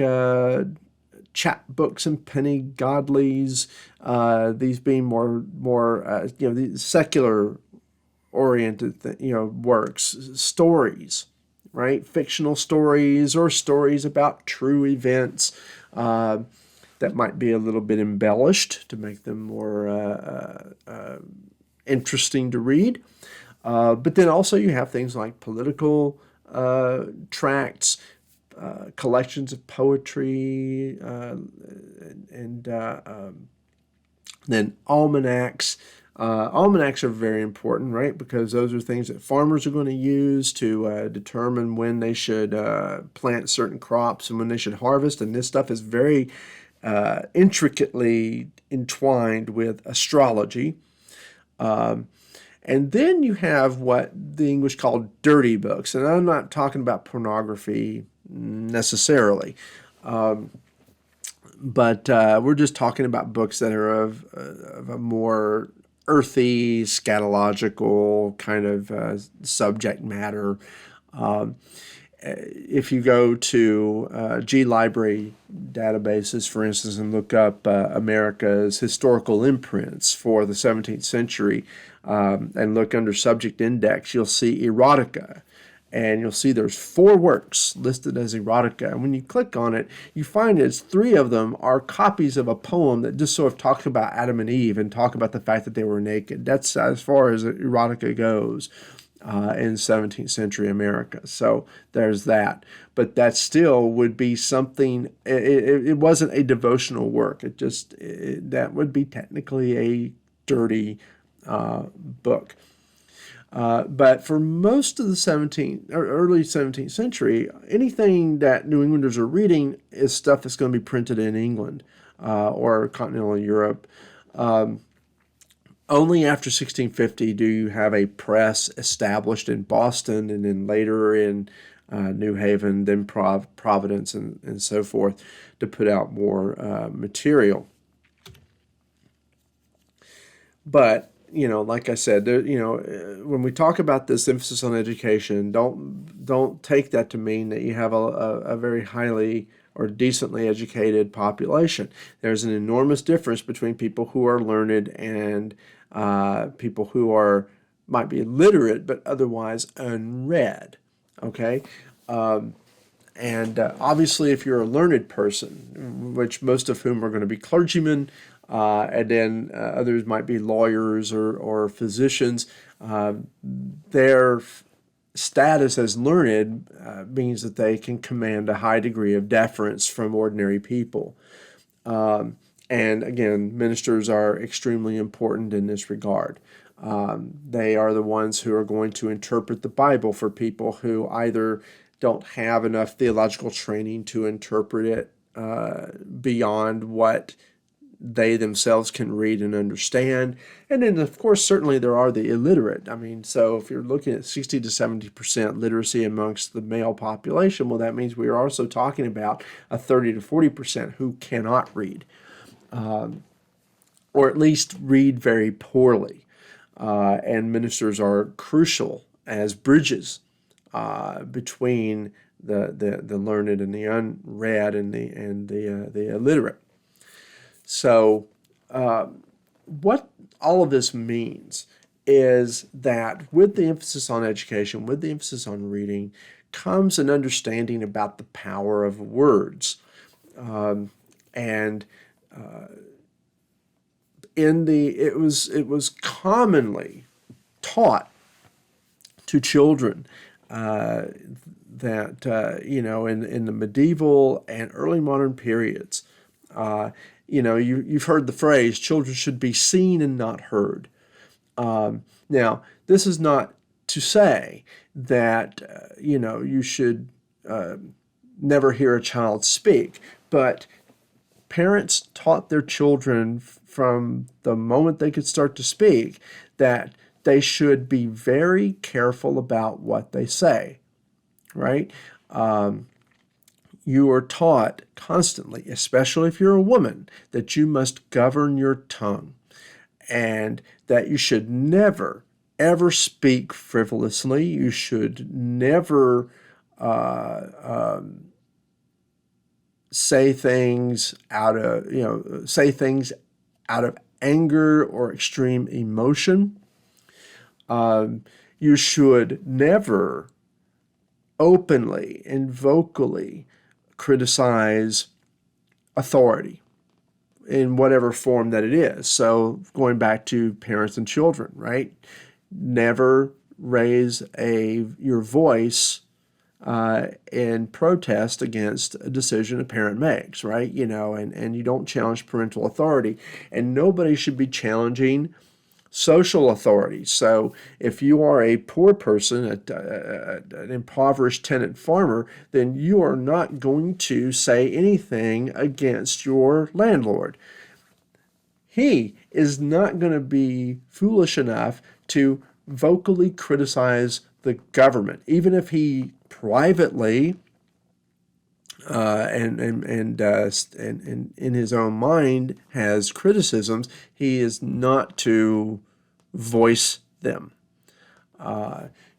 chapbooks and penny godlies, these being more the secular oriented works, stories, right? Fictional stories or stories about true events. That might be a little bit embellished to make them more interesting to read. But then also you have things like political tracts, collections of poetry, and then almanacs. Almanacs are very important, right? Because those are things that farmers are going to use to determine when they should plant certain crops and when they should harvest. And this stuff is very intricately entwined with astrology. And then you have what the English call dirty books. And I'm not talking about pornography necessarily, but we're just talking about books that are of a more earthy, scatological kind of subject matter. if you go to G Library databases, for instance, and look up America's historical imprints for the 17th century, and look under subject index, you'll see erotica. And you'll see there's 4 works listed as erotica. And when you click on it, you find it's 3 of them are copies of a poem that just sort of talks about Adam and Eve and talk about the fact that they were naked. That's as far as erotica goes in 17th century America. So there's that. But that still would be something, it wasn't a devotional work. That would be technically a dirty book. But for most of the 17th or early 17th century, anything that New Englanders are reading is stuff that's going to be printed in England or continental Europe. Only after 1650 do you have a press established in Boston, and then later in New Haven, then Providence, and so forth, to put out more material. But like I said, when we talk about this emphasis on education, don't take that to mean that you have a very highly or decently educated population. There's an enormous difference between people who are learned and people who might be literate but otherwise unread. Okay. And obviously, if you're a learned person, which most of whom are going to be clergymen, and then others might be lawyers or physicians, their status as learned means that they can command a high degree of deference from ordinary people. And again, ministers are extremely important in this regard. They are the ones who are going to interpret the Bible for people who either don't have enough theological training to interpret it beyond what they themselves can read and understand. And then, of course, certainly there are the illiterate. I mean, so if you're looking at 60 to 70% literacy amongst the male population, well, that means we are also talking about a 30 to 40% who cannot read, or at least read very poorly. And ministers are crucial as bridges between the learned and the unread and the illiterate. So what all of this means is that with the emphasis on education, with the emphasis on reading, comes an understanding about the power of words. It was commonly taught to children that in the medieval and early modern periods, you've heard the phrase, children should be seen and not heard. Now, this is not to say that, you should never hear a child speak, but parents taught their children from the moment they could start to speak that they should be very careful about what they say, right? You are taught constantly, especially if you're a woman, that you must govern your tongue and that you should never, ever speak frivolously. You should never say things out of anger or extreme emotion. You should never openly and vocally criticize authority in whatever form that it is. So going back to parents and children, right? Never raise your voice in protest against a decision a parent makes, right? And you don't challenge parental authority. And nobody should be challenging social authority. So if you are a poor person, an impoverished tenant farmer, then you are not going to say anything against your landlord. He is not going to be foolish enough to vocally criticize the government, even if he privately and in his own mind has criticisms. He is not to voice them.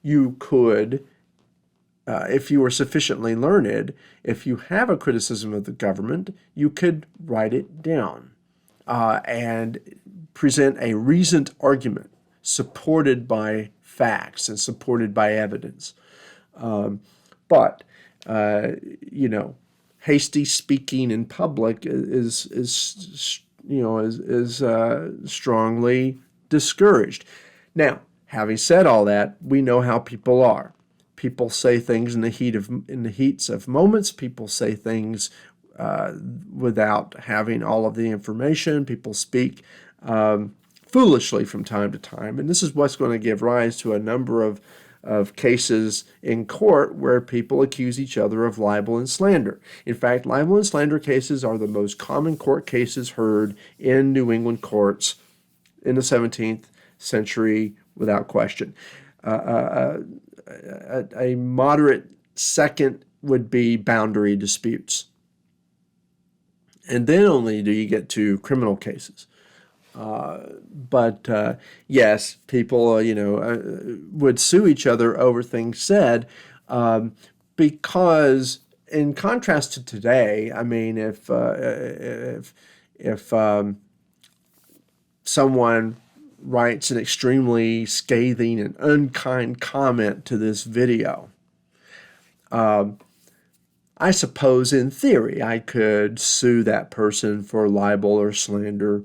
You could if you are sufficiently learned, if you have a criticism of the government, you could write it down and present a reasoned argument supported by facts and supported by evidence. But you know, hasty speaking in public is strongly discouraged. Now, having said all that, we know how people are. People say things in the heats of moments. People say things without having all of the information. People speak foolishly from time to time, and this is what's going to give rise to a number of cases in court where people accuse each other of libel and slander. In fact, libel and slander cases are the most common court cases heard in New England courts in the 17th century, without question. A moderate second would be boundary disputes. And then only do you get to criminal cases. But yes, people, would sue each other over things said because, in contrast to today, I mean, if someone writes an extremely scathing and unkind comment to this video, I suppose in theory I could sue that person for libel or slander.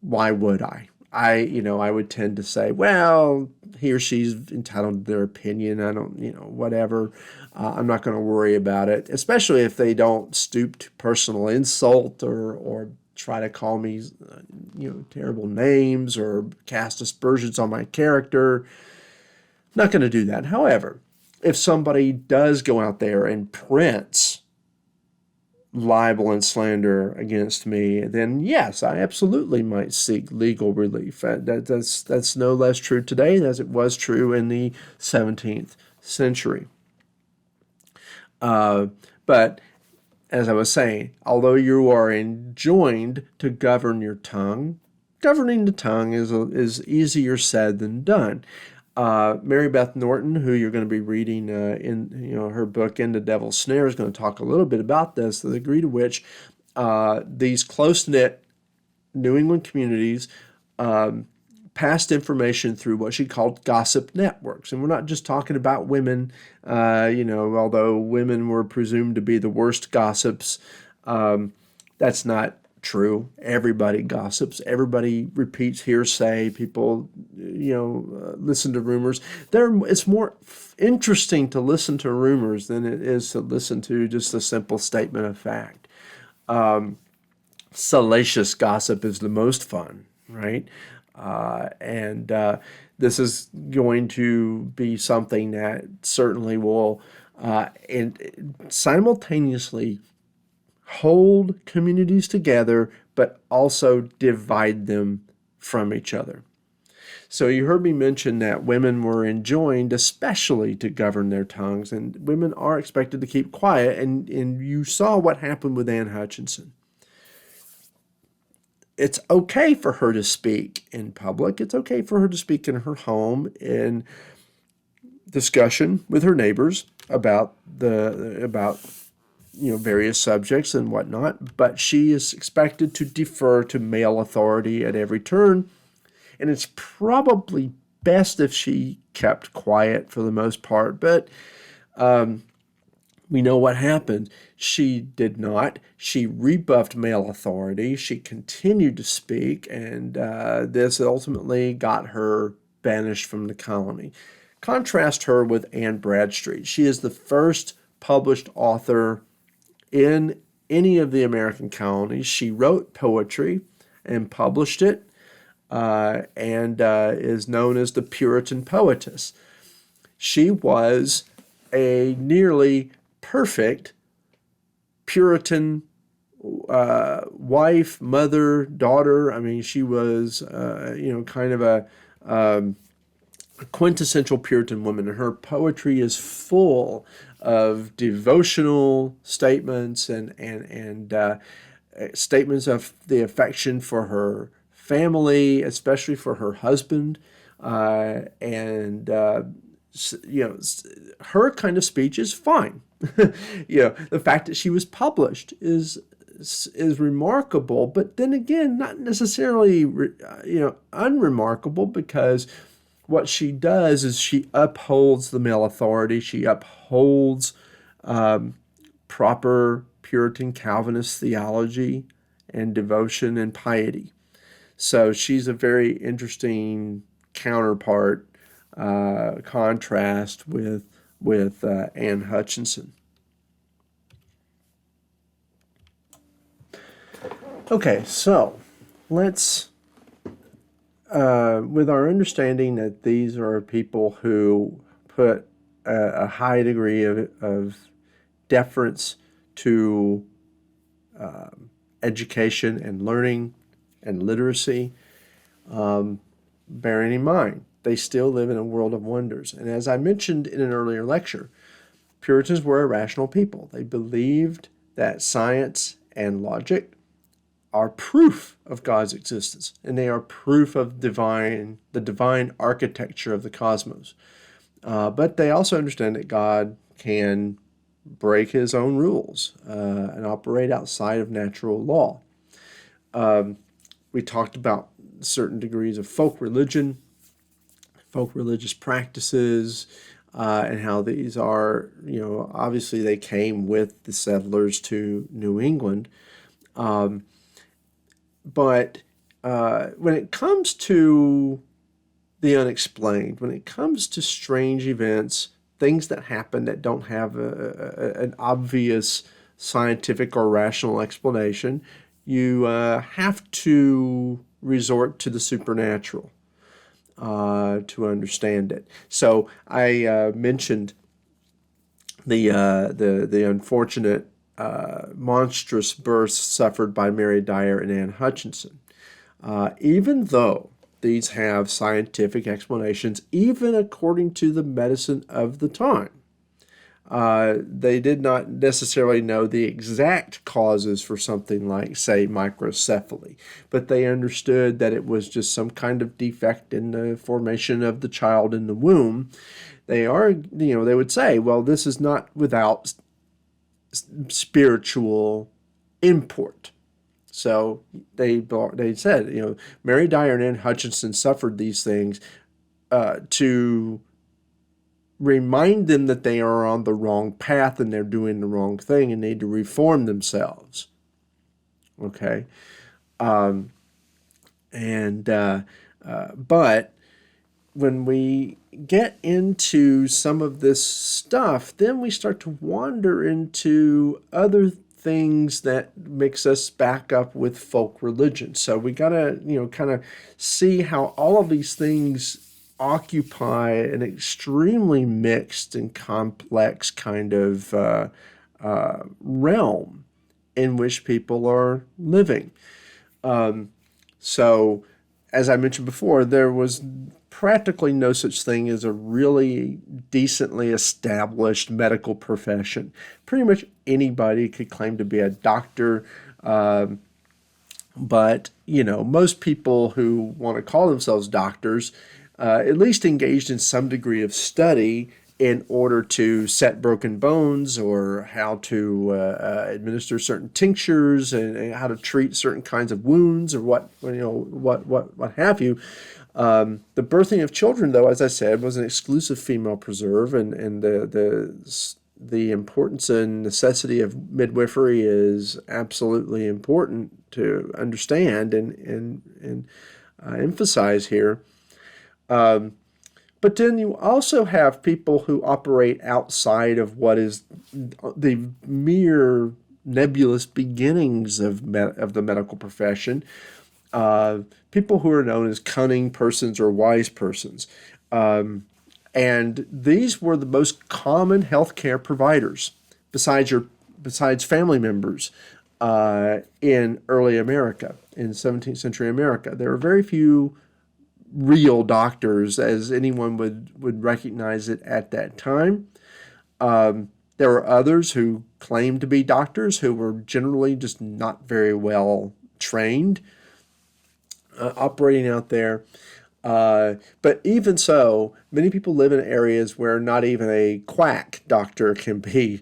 Why would I? I would tend to say, well, he or she's entitled to their opinion. I don't, whatever. I'm not going to worry about it, especially if they don't stoop to personal insult or try to call me, terrible names or cast aspersions on my character. Not going to do that. However, if somebody does go out there and prints libel and slander against me, then yes, I absolutely might seek legal relief. That's no less true today as it was true in the 17th century. But as I was saying, although you are enjoined to govern your tongue, governing the tongue is easier said than done. Mary Beth Norton, who you're going to be reading in her book In the Devil's Snare, is going to talk a little bit about this, the degree to which these close-knit New England communities passed information through what she called gossip networks. And we're not just talking about women, although women were presumed to be the worst gossips. That's not true. Everybody gossips. Everybody repeats hearsay. People, listen to rumors. It's more interesting to listen to rumors than it is to listen to just a simple statement of fact. Salacious gossip is the most fun, right? And this is going to be something that certainly will and simultaneously hold communities together, but also divide them from each other. So you heard me mention that women were enjoined especially to govern their tongues, and women are expected to keep quiet, and you saw what happened with Anne Hutchinson. It's okay for her to speak in public. It's okay for her to speak in her home in discussion with her neighbors about various subjects and whatnot, but she is expected to defer to male authority at every turn, and it's probably best if she kept quiet for the most part, but we know what happened. She did not. She rebuffed male authority. She continued to speak, and this ultimately got her banished from the colony. Contrast her with Anne Bradstreet. She is the first published author in any of the American colonies. She wrote poetry and published it, and is known as the Puritan poetess. She was a nearly perfect Puritan wife, mother, daughter. I mean, she was, kind of a quintessential Puritan woman. Her poetry is full of devotional statements and statements of the affection for her family, especially for her husband, and her kind of speech is fine. The fact that she was published is remarkable, but then again, not necessarily unremarkable, because what she does is she upholds the male authority. She upholds proper Puritan Calvinist theology and devotion and piety. So she's a very interesting counterpart, contrast with Anne Hutchinson. Okay, so let's, with our understanding that these are people who put a high degree of deference to education and learning and literacy, bearing in mind they still live in a world of wonders. And as I mentioned in an earlier lecture, Puritans were a rational people. They believed that science and logic are proof of God's existence, and they are proof of the divine architecture of the cosmos. But they also understand that God can break his own rules and operate outside of natural law. We talked about certain degrees of folk religion, folk religious practices, and how these are, obviously they came with the settlers to New England. But when it comes to the unexplained, when it comes to strange events, things that happen that don't have an obvious scientific or rational explanation, you have to resort to the supernatural to understand it. So I mentioned the unfortunate monstrous births suffered by Mary Dyer and Anne Hutchinson. Even though these have scientific explanations, even according to the medicine of the time, they did not necessarily know the exact causes for something like, say, microcephaly, but they understood that it was just some kind of defect in the formation of the child in the womb. They would say, well, this is not without spiritual import. So they said, Mary Dyer and Anne Hutchinson suffered these things to remind them that they are on the wrong path and they're doing the wrong thing and need to reform themselves. Okay, but when we get into some of this stuff, then we start to wander into other things that mix us back up with folk religion. So we gotta, kind of see how all of these things occupy an extremely mixed and complex kind of realm in which people are living. So, as I mentioned before, there was practically no such thing as a really decently established medical profession. Pretty much anybody could claim to be a doctor, but most people who want to call themselves doctors at least engaged in some degree of study in order to set broken bones, or how to administer certain tinctures, and how to treat certain kinds of wounds, or what have you. The birthing of children, though, as I said, was an exclusive female preserve, and the importance and necessity of midwifery is absolutely important to understand and emphasize here. But then you also have people who operate outside of what is the mere nebulous beginnings of the medical profession. People who are known as cunning persons or wise persons. And these were the most common healthcare providers, besides family members, in early America, in 17th century America. There were very few real doctors, as anyone would recognize it at that time. There were others who claimed to be doctors who were generally just not very well trained, operating out there. But even so, many people live in areas where not even a quack doctor can be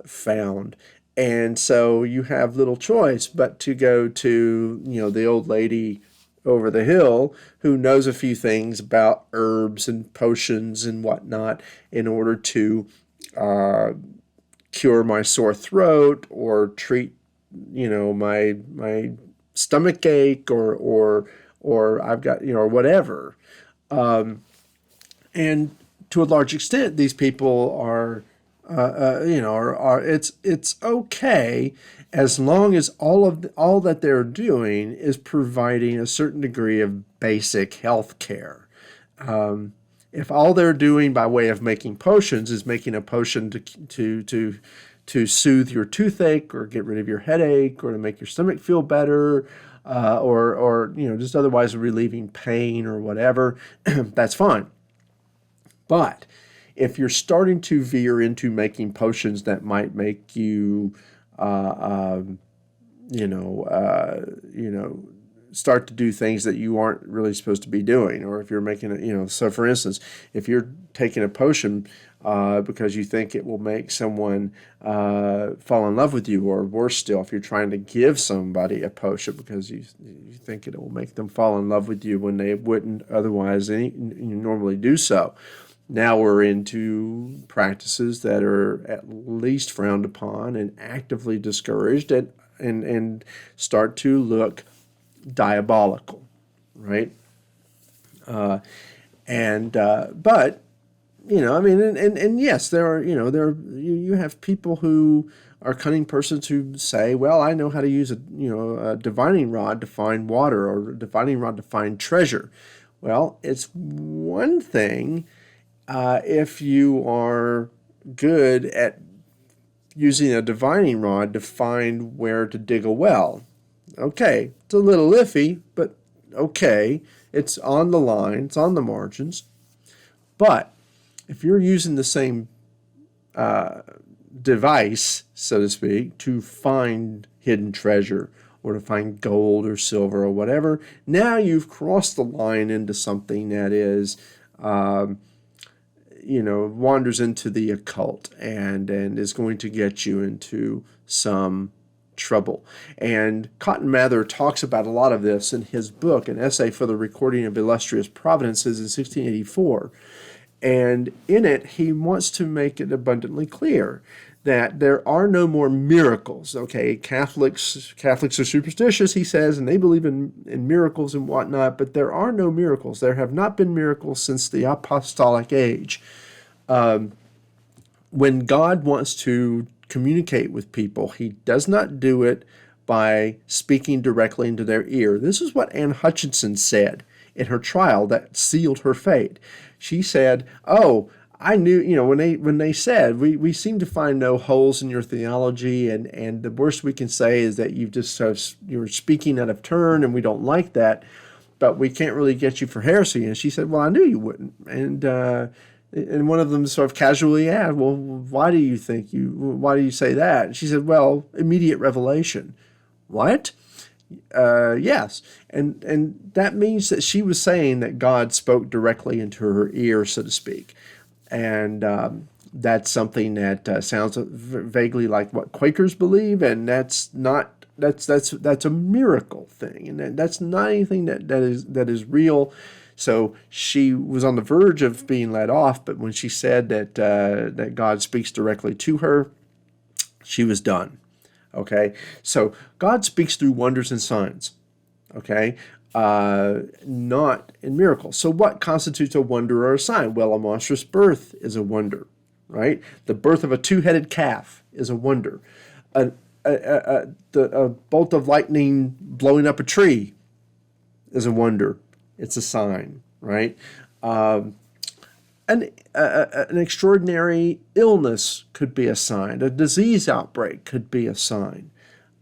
found. And so you have little choice but to go to, the old lady over the hill who knows a few things about herbs and potions and whatnot in order to cure my sore throat or treat, my stomach ache or I've got, or whatever. And to a large extent, these people are, it's okay as long as all that they're doing is providing a certain degree of basic health care. If all they're doing by way of making potions is making a potion to soothe your toothache or get rid of your headache or to make your stomach feel better, or just otherwise relieving pain or whatever, that's fine. But if you're starting to veer into making potions that might make you, you know, uh, you know, start to do things that you aren't really supposed to be doing, or if you're making it, so for instance, if you're taking a potion because you think it will make someone fall in love with you, or worse still, if you're trying to give somebody a potion because you think it will make them fall in love with you when they wouldn't otherwise normally do so. Now we're into practices that are at least frowned upon and actively discouraged, and start to look diabolical, right? And but I mean, and yes, there are, you have people who are cunning persons who say, well, I know how to use a divining rod to find water, or a divining rod to find treasure. Well, it's one thing if you are good at using a divining rod to find where to dig a well. Okay, it's a little iffy, but okay, it's on the line, it's on the margins. But if you're using the same device, so to speak, to find hidden treasure or to find gold or silver or whatever, now you've crossed the line into something that is, wanders into the occult and is going to get you into some trouble. And Cotton Mather talks about a lot of this in his book, An Essay for the Recording of Illustrious Providences in 1684. And in it, he wants to make it abundantly clear that there are no more miracles. Okay, Catholics are superstitious, he says, and they believe in miracles and whatnot, but there are no miracles. There have not been miracles since the apostolic age. When God wants to communicate with people, he does not do it by speaking directly into their ear. This is what Anne Hutchinson said in her trial that sealed her fate. She said, "Oh, I knew, when they said, we seem to find no holes in your theology, and the worst we can say is that you're speaking out of turn, and we don't like that, but we can't really get you for heresy." And she said, "Well, I knew you wouldn't." And one of them sort of casually asked, "Well, why do you say that?" And she said, "Well, immediate revelation." What? Yes. And that means that she was saying that God spoke directly into her ear, so to speak. And that's something that sounds vaguely like what Quakers believe, and that's a miracle thing, and that's not anything that is real. So she was on the verge of being let off, but when she said that God speaks directly to her, she was done. Okay, so God speaks through wonders and signs. Okay, not in miracles. So what constitutes a wonder or a sign? Well, a monstrous birth is a wonder, right? The birth of a two-headed calf is a wonder. A bolt of lightning blowing up a tree is a wonder. It's a sign, right? An extraordinary illness could be a sign. A disease outbreak could be a sign.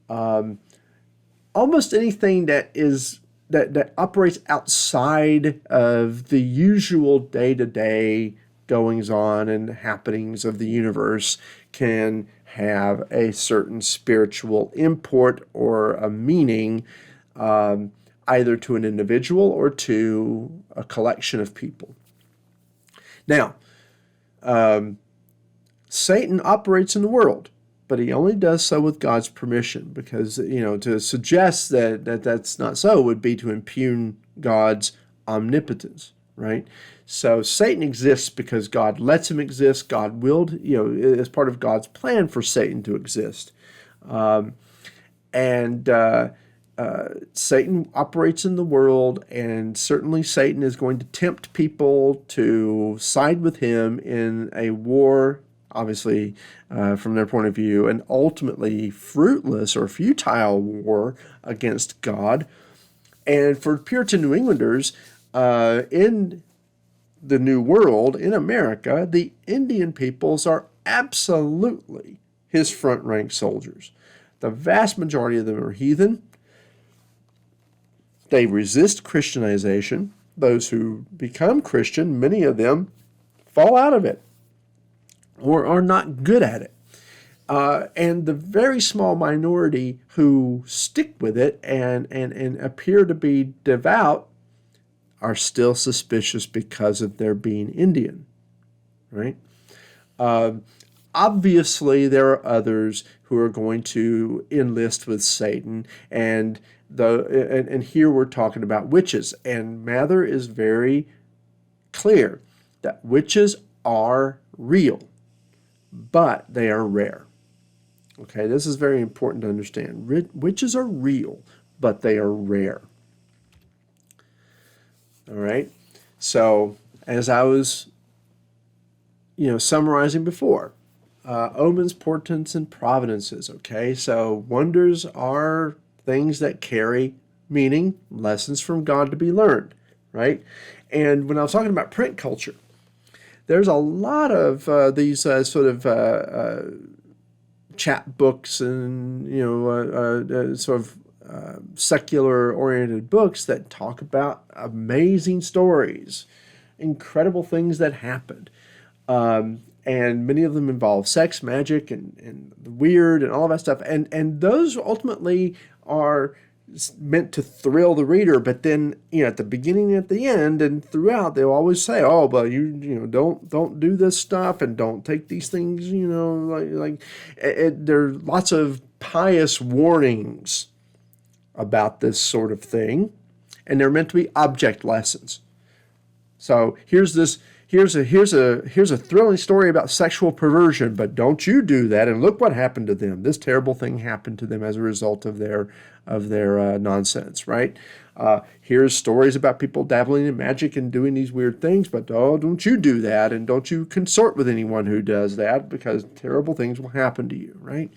Almost anything that operates outside of the usual day-to-day goings on and happenings of the universe can have a certain spiritual import or a meaning. either to an individual or to a collection of people. Now, Satan operates in the world, but he only does so with God's permission, because, to suggest that that's not so would be to impugn God's omnipotence, right? So Satan exists because God lets him exist. God willed, as part of God's plan for Satan to exist. Satan operates in the world, and certainly Satan is going to tempt people to side with him in a war, obviously, from their point of view, an ultimately fruitless or futile war against God. And for Puritan New Englanders, in the New World, in America, the Indian peoples are absolutely his front-rank soldiers. The vast majority of them are heathen. They resist Christianization. Those who become Christian, many of them fall out of it or are not good at it. And the very small minority who stick with it and appear to be devout are still suspicious because of their being Indian, right? Obviously, there are others who are going to enlist with Satan, and here we're talking about witches. And Mather is very clear that witches are real, but they are rare. Okay, this is very important to understand. Witches are real, but they are rare. All right, so as I was, summarizing before, omens, portents, and providences. Okay, so wonders are things that carry meaning, lessons from God to be learned, right? And when I was talking about print culture, there's a lot of these sort of chapbooks and sort of secular-oriented books that talk about amazing stories, incredible things that happened. And many of them involve sex, magic, and the weird and all of that stuff. And those ultimately are meant to thrill the reader, but then at the beginning and at the end and throughout they'll always say, oh, but don't do this stuff and don't take these things, there's lots of pious warnings about this sort of thing, and they're meant to be object lessons. So here's a thrilling story about sexual perversion, but don't you do that, and look what happened to them. This terrible thing happened to them as a result of their nonsense, right? Here's stories about people dabbling in magic and doing these weird things, but don't you do that, and don't you consort with anyone who does that, because terrible things will happen to you, right?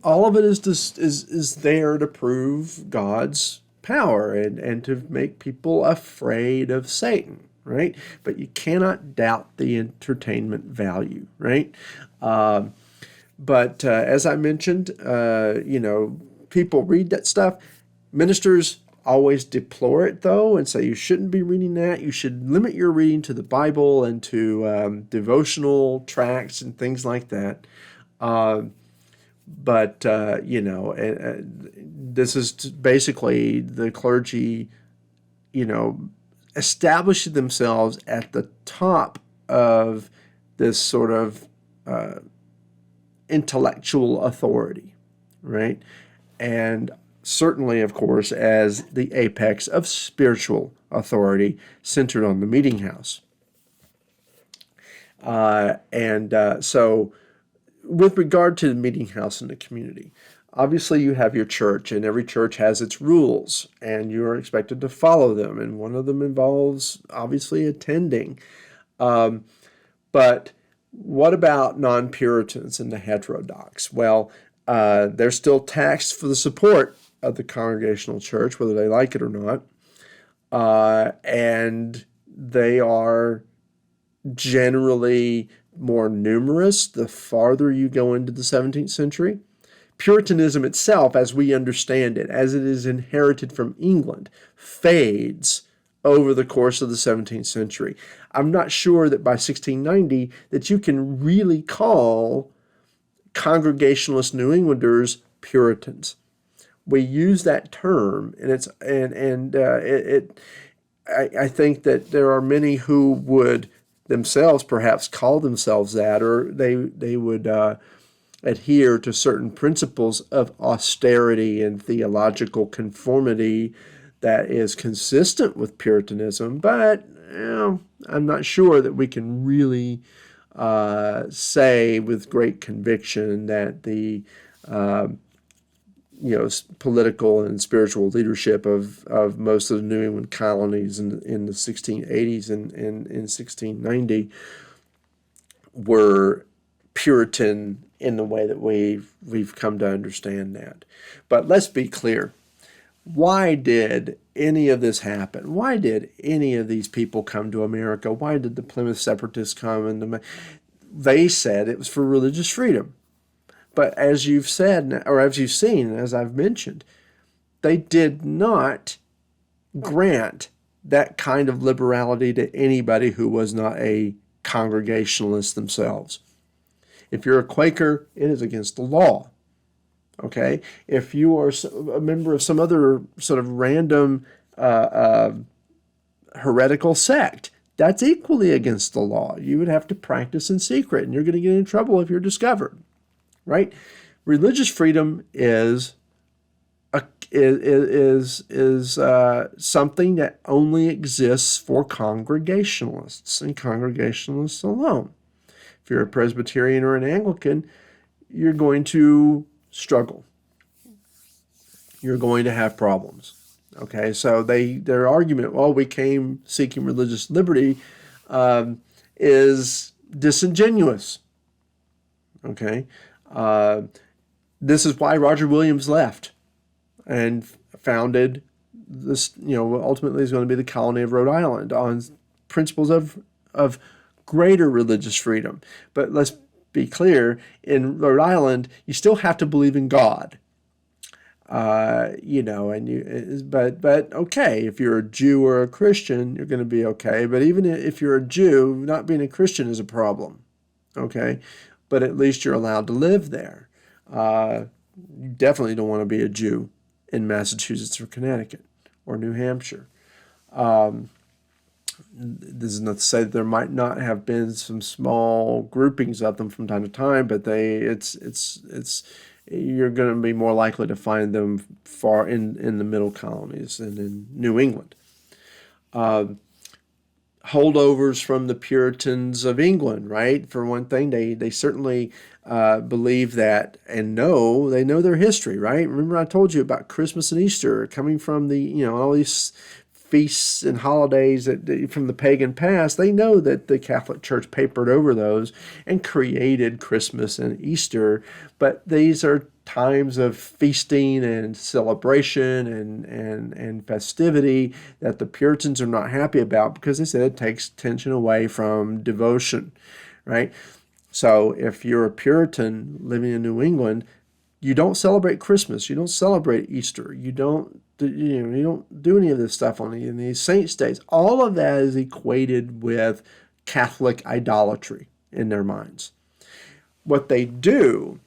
All of it is there to prove God's power and to make people afraid of Satan, right? But you cannot doubt the entertainment value, right? But as I mentioned, people read that stuff. Ministers always deplore it, though, and say you shouldn't be reading that. You should limit your reading to the Bible and to devotional tracts and things like that. But this is basically the clergy, establishing themselves at the top of this sort of intellectual authority, right? And certainly, of course, as the apex of spiritual authority centered on the meeting house. So with regard to the meeting house and the community, obviously you have your church, and every church has its rules, and you are expected to follow them. And one of them involves, obviously, attending. But what about non-Puritans and the heterodox? Well, they're still taxed for the support of the Congregational Church, whether they like it or not. And they are generally more numerous the farther you go into the 17th century. Puritanism itself, as we understand it, as it is inherited from England, fades over the course of the 17th century. I'm not sure that by 1690 that you can really call Congregationalist New Englanders Puritans. we use that term, and I think that there are many who would themselves perhaps call themselves that, or they would adhere to certain principles of austerity and theological conformity that is consistent with Puritanism, but I'm not sure that we can really say with great conviction that the political and spiritual leadership of most of the New England colonies in the 1680s and in 1690 were Puritan in the way that we've come to understand that. But let's be clear. Why did any of this happen? Why did any of these people come to America? Why did the Plymouth Separatists come? They said it was for religious freedom. But as you've said, or as you've seen, as I've mentioned, they did not grant that kind of liberality to anybody who was not a Congregationalist themselves. If you're a Quaker, it is against the law. Okay? If you are a member of some other sort of random heretical sect, that's equally against the law. You would have to practice in secret, and you're going to get in trouble if you're discovered. Right? Religious freedom is something that only exists for Congregationalists and Congregationalists alone. If you're a Presbyterian or an Anglican, you're going to struggle. You're going to have problems. Okay, so their argument, well, we came seeking religious liberty, is disingenuous. Okay. This is why Roger Williams left and founded this, ultimately is going to be the colony of Rhode Island on principles of greater religious freedom. But let's be clear, in Rhode Island, you still have to believe in God. But okay, if you're a Jew or a Christian, you're going to be okay. But even if you're a Jew, not being a Christian is a problem. Okay. But at least you're allowed to live there. You definitely don't want to be a Jew in Massachusetts or Connecticut or New Hampshire. This is not to say that there might not have been some small groupings of them from time to time, but you're going to be more likely to find them far in the middle colonies and in New England. Holdovers from the Puritans of England, right? For one thing, they certainly believe that and they know their history, right? Remember I told you about Christmas and Easter coming from the, all these feasts and holidays from the pagan past. They know that the Catholic Church papered over those and created Christmas and Easter, but these are times of feasting and celebration and festivity that the Puritans are not happy about because they said it takes attention away from devotion, right? So if you're a Puritan living in New England, you don't celebrate Christmas, you don't celebrate Easter, you don't do any of this stuff in these saints' days. All of that is equated with Catholic idolatry in their minds. What they do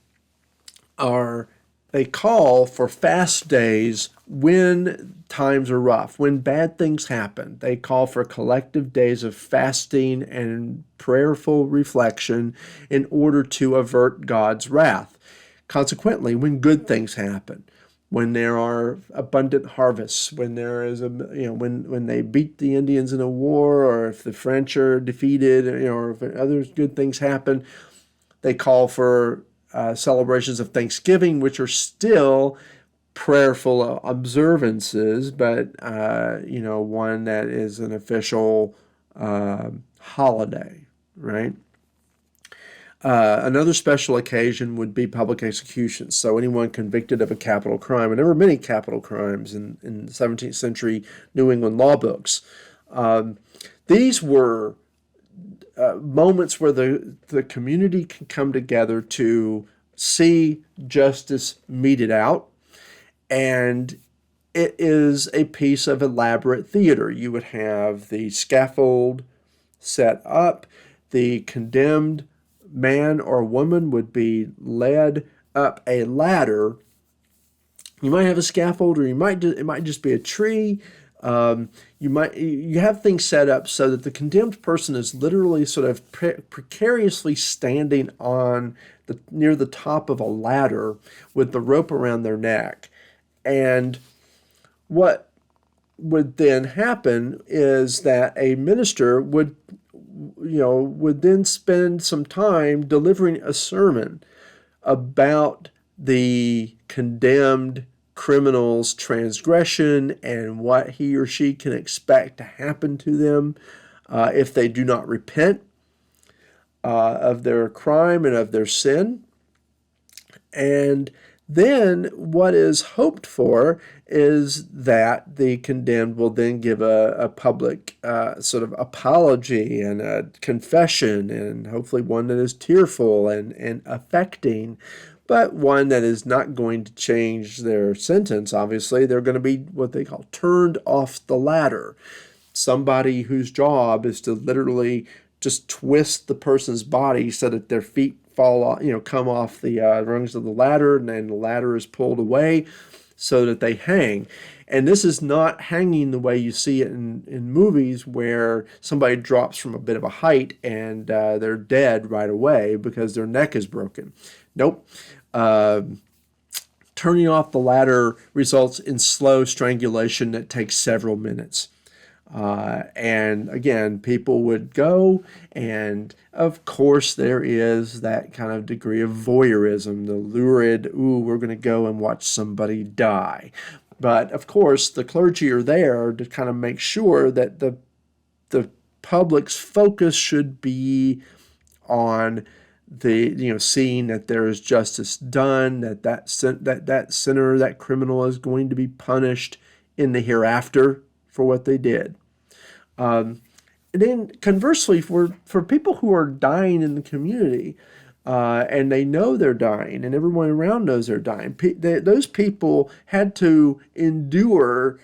are they call for fast days when times are rough, when bad things happen. They call for collective days of fasting and prayerful reflection in order to avert God's wrath. Consequently, when good things happen, when there are abundant harvests, when there is when they beat the Indians in a war, or if the French are defeated, or if other good things happen, they call for celebrations of Thanksgiving, which are still prayerful observances, but one that is an official holiday, right? Another special occasion would be public executions. So anyone convicted of a capital crime, and there were many capital crimes in the 17th century New England law books. These were moments where the community can come together to see justice meted out, and it is a piece of elaborate theater. You would have the scaffold set up, the condemned man or woman would be led up a ladder You might have a scaffold, or it might just be a tree. You have things set up so that the condemned person is literally sort of precariously standing on near the top of a ladder with the rope around their neck. And what would then happen is that a minister would then spend some time delivering a sermon about the condemned criminal's transgression and what he or she can expect to happen to them if they do not repent of their crime and of their sin. And then what is hoped for is that the condemned will then give a public sort of apology and a confession, and hopefully one that is tearful and affecting, but one that is not going to change their sentence. Obviously, they're going to be what they call turned off the ladder. Somebody whose job is to literally just twist the person's body so that their feet fall off, come off the rungs of the ladder, and then the ladder is pulled away so that they hang. And this is not hanging the way you see it in movies, where somebody drops from a bit of a height and they're dead right away because their neck is broken. Nope. Turning off the ladder results in slow strangulation that takes several minutes. And again, people would go, and of course there is that kind of degree of voyeurism, the lurid, we're going to go and watch somebody die. But of course, the clergy are there to kind of make sure that the public's focus should be on the seeing that there is justice done, that sinner, that criminal is going to be punished in the hereafter for what they did. And then conversely, for people who are dying in the community, and they know they're dying, and everyone around knows they're dying, those people had to endure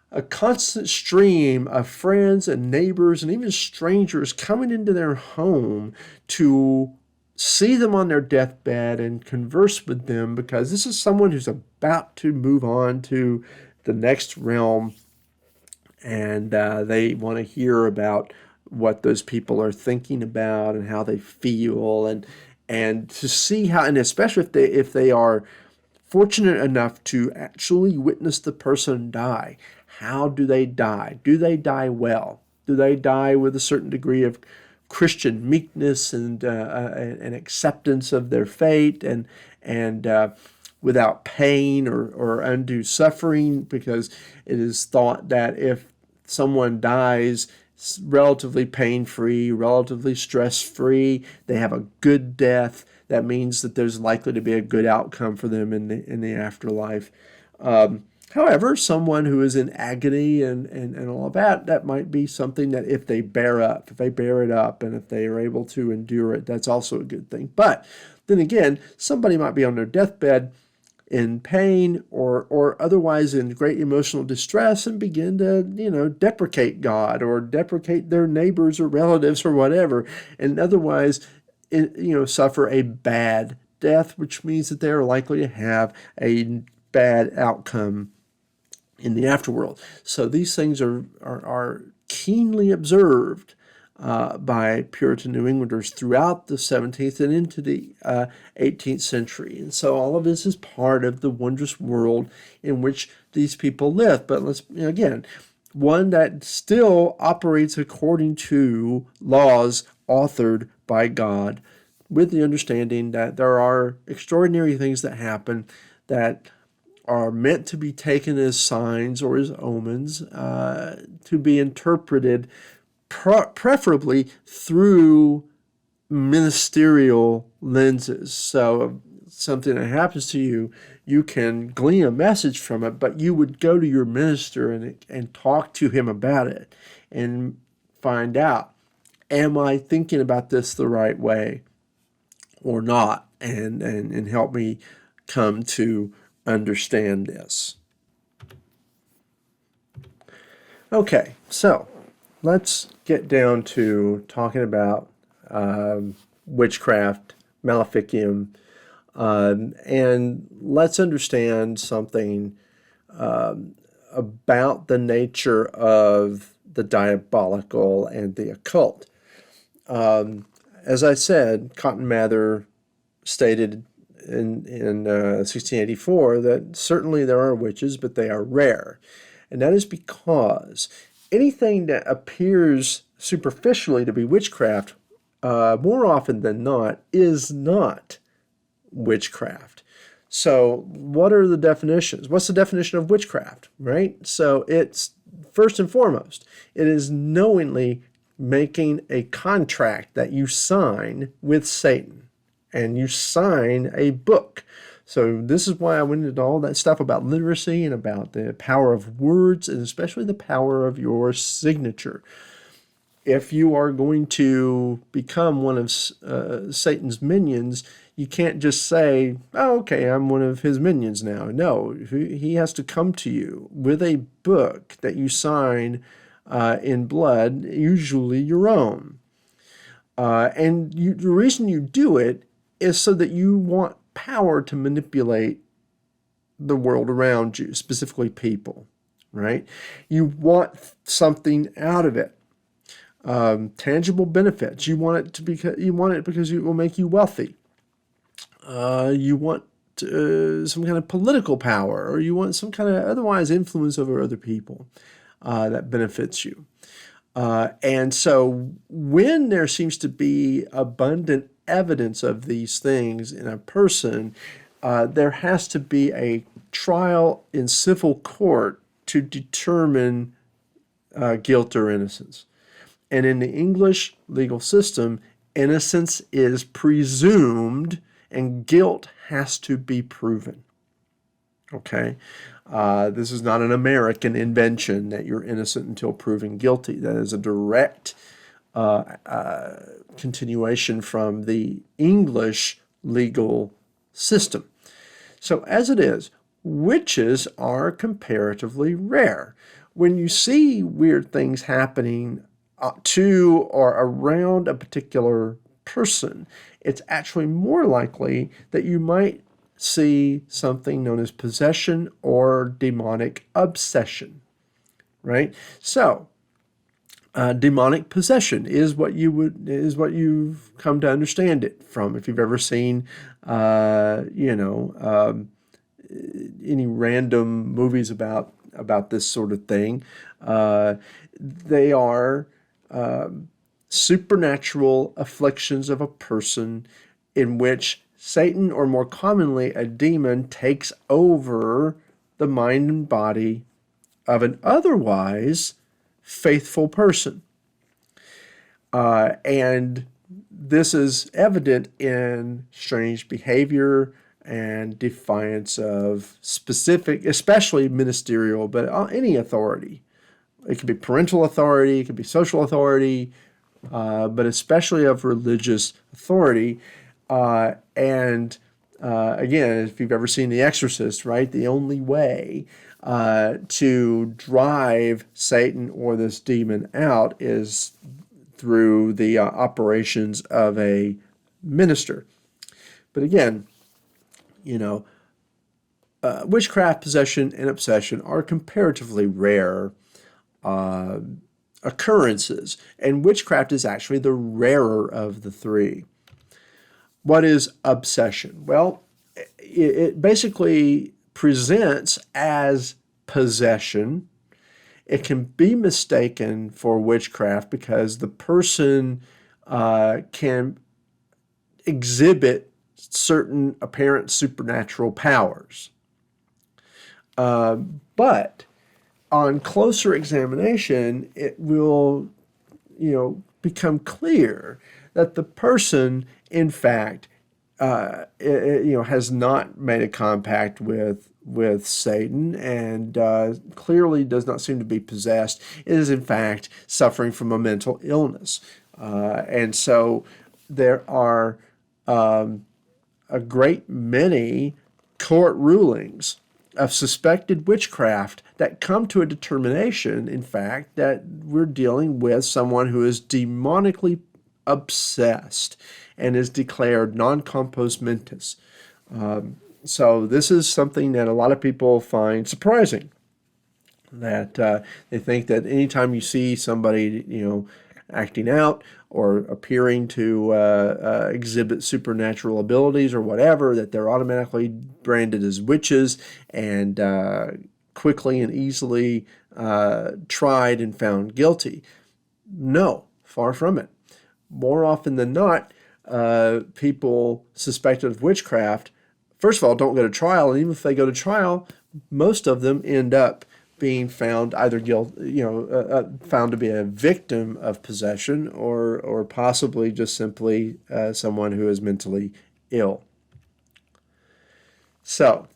a constant stream of friends and neighbors and even strangers coming into their home to see them on their deathbed and converse with them, because this is someone who's about to move on to the next realm, and they want to hear about what those people are thinking about and how they feel, and to see how, and especially if they are fortunate enough to actually witness the person die. How do they die? Do they die well? Do they die with a certain degree of Christian meekness and acceptance of their fate, and without pain or undue suffering? Because it is thought that if someone dies relatively pain-free, relatively stress-free, they have a good death, that means that there's likely to be a good outcome for them in the afterlife. However, someone who is in agony and all of that might be something that if they bear it up, and if they are able to endure it, that's also a good thing. But then again, somebody might be on their deathbed in pain or otherwise in great emotional distress, and begin to, deprecate God or deprecate their neighbors or relatives or whatever, and otherwise, suffer a bad death, which means that they are likely to have a bad outcome in the afterworld. So these things are keenly observed by Puritan New Englanders throughout the 17th and into the 18th century. And so all of this is part of the wondrous world in which these people live. But let's, again, one that still operates according to laws authored by God, with the understanding that there are extraordinary things that happen that are meant to be taken as signs or as omens, to be interpreted preferably through ministerial lenses. So if something that happens to you, you can glean a message from it, but you would go to your minister and talk to him about it and find out, am I thinking about this the right way or not? And help me come to understand this. Okay, so let's get down to talking about witchcraft, maleficium, And let's understand something about the nature of the diabolical and the occult. As I said, Cotton Mather stated in 1684 that certainly there are witches, but they are rare. And that is because anything that appears superficially to be witchcraft, more often than not, is not witchcraft. So what are the definitions? What's the definition of witchcraft, right? So it's, first and foremost, it is knowingly making a contract that you sign with Satan, and you sign a book. So this is why I went into all that stuff about literacy and about the power of words, and especially the power of your signature. If you are going to become one of Satan's minions, you can't just say, oh, okay, I'm one of his minions now. No, he has to come to you with a book that you sign in blood, usually your own. The reason you do it is so that you want power to manipulate the world around you, specifically people, right? You want something out of it. Tangible benefits. You want it because it will make you wealthy. You want some kind of political power, or you want some kind of otherwise influence over other people that benefits you. And so when there seems to be abundant evidence of these things in a person, there has to be a trial in civil court to determine guilt or innocence. And in the English legal system, innocence is presumed and guilt has to be proven. Okay? This is not an American invention that you're innocent until proven guilty. That is a direct continuation from the English legal system. So as it is, witches are comparatively rare. When you see weird things happening to or around a particular person, it's actually more likely that you might see something known as possession or demonic obsession, right? So, demonic possession is what you've come to understand it from. If you've ever seen, any random movies about this sort of thing, they are supernatural afflictions of a person in which Satan, or more commonly a demon, takes over the mind and body of an otherwise faithful person. And this is evident in strange behavior and defiance of specific, especially ministerial, but any authority. It could be parental authority, it could be social authority, but especially of religious authority. Again, if you've ever seen The Exorcist, right, the only way to drive Satan or this demon out is through the operations of a minister. But again, witchcraft, possession, and obsession are comparatively rare occurrences, and witchcraft is actually the rarer of the three. What is obsession? Well, it basically presents as possession. It can be mistaken for witchcraft because the person can exhibit certain apparent supernatural powers. But on closer examination, it will, become clear that the person, in fact, has not made a compact with Satan, and clearly does not seem to be possessed. It is, in fact, suffering from a mental illness. And so there are a great many court rulings of suspected witchcraft that come to a determination, in fact, that we're dealing with someone who is demonically obsessed and is declared non compos mentis. So this is something that a lot of people find surprising, that they think that anytime you see somebody, acting out or appearing to exhibit supernatural abilities or whatever, that they're automatically branded as witches and quickly and easily tried and found guilty. No, far from it. More often than not, people suspected of witchcraft, first of all, don't go to trial, and even if they go to trial, most of them end up being found either found to be a victim of possession, or possibly just simply someone who is mentally ill. So,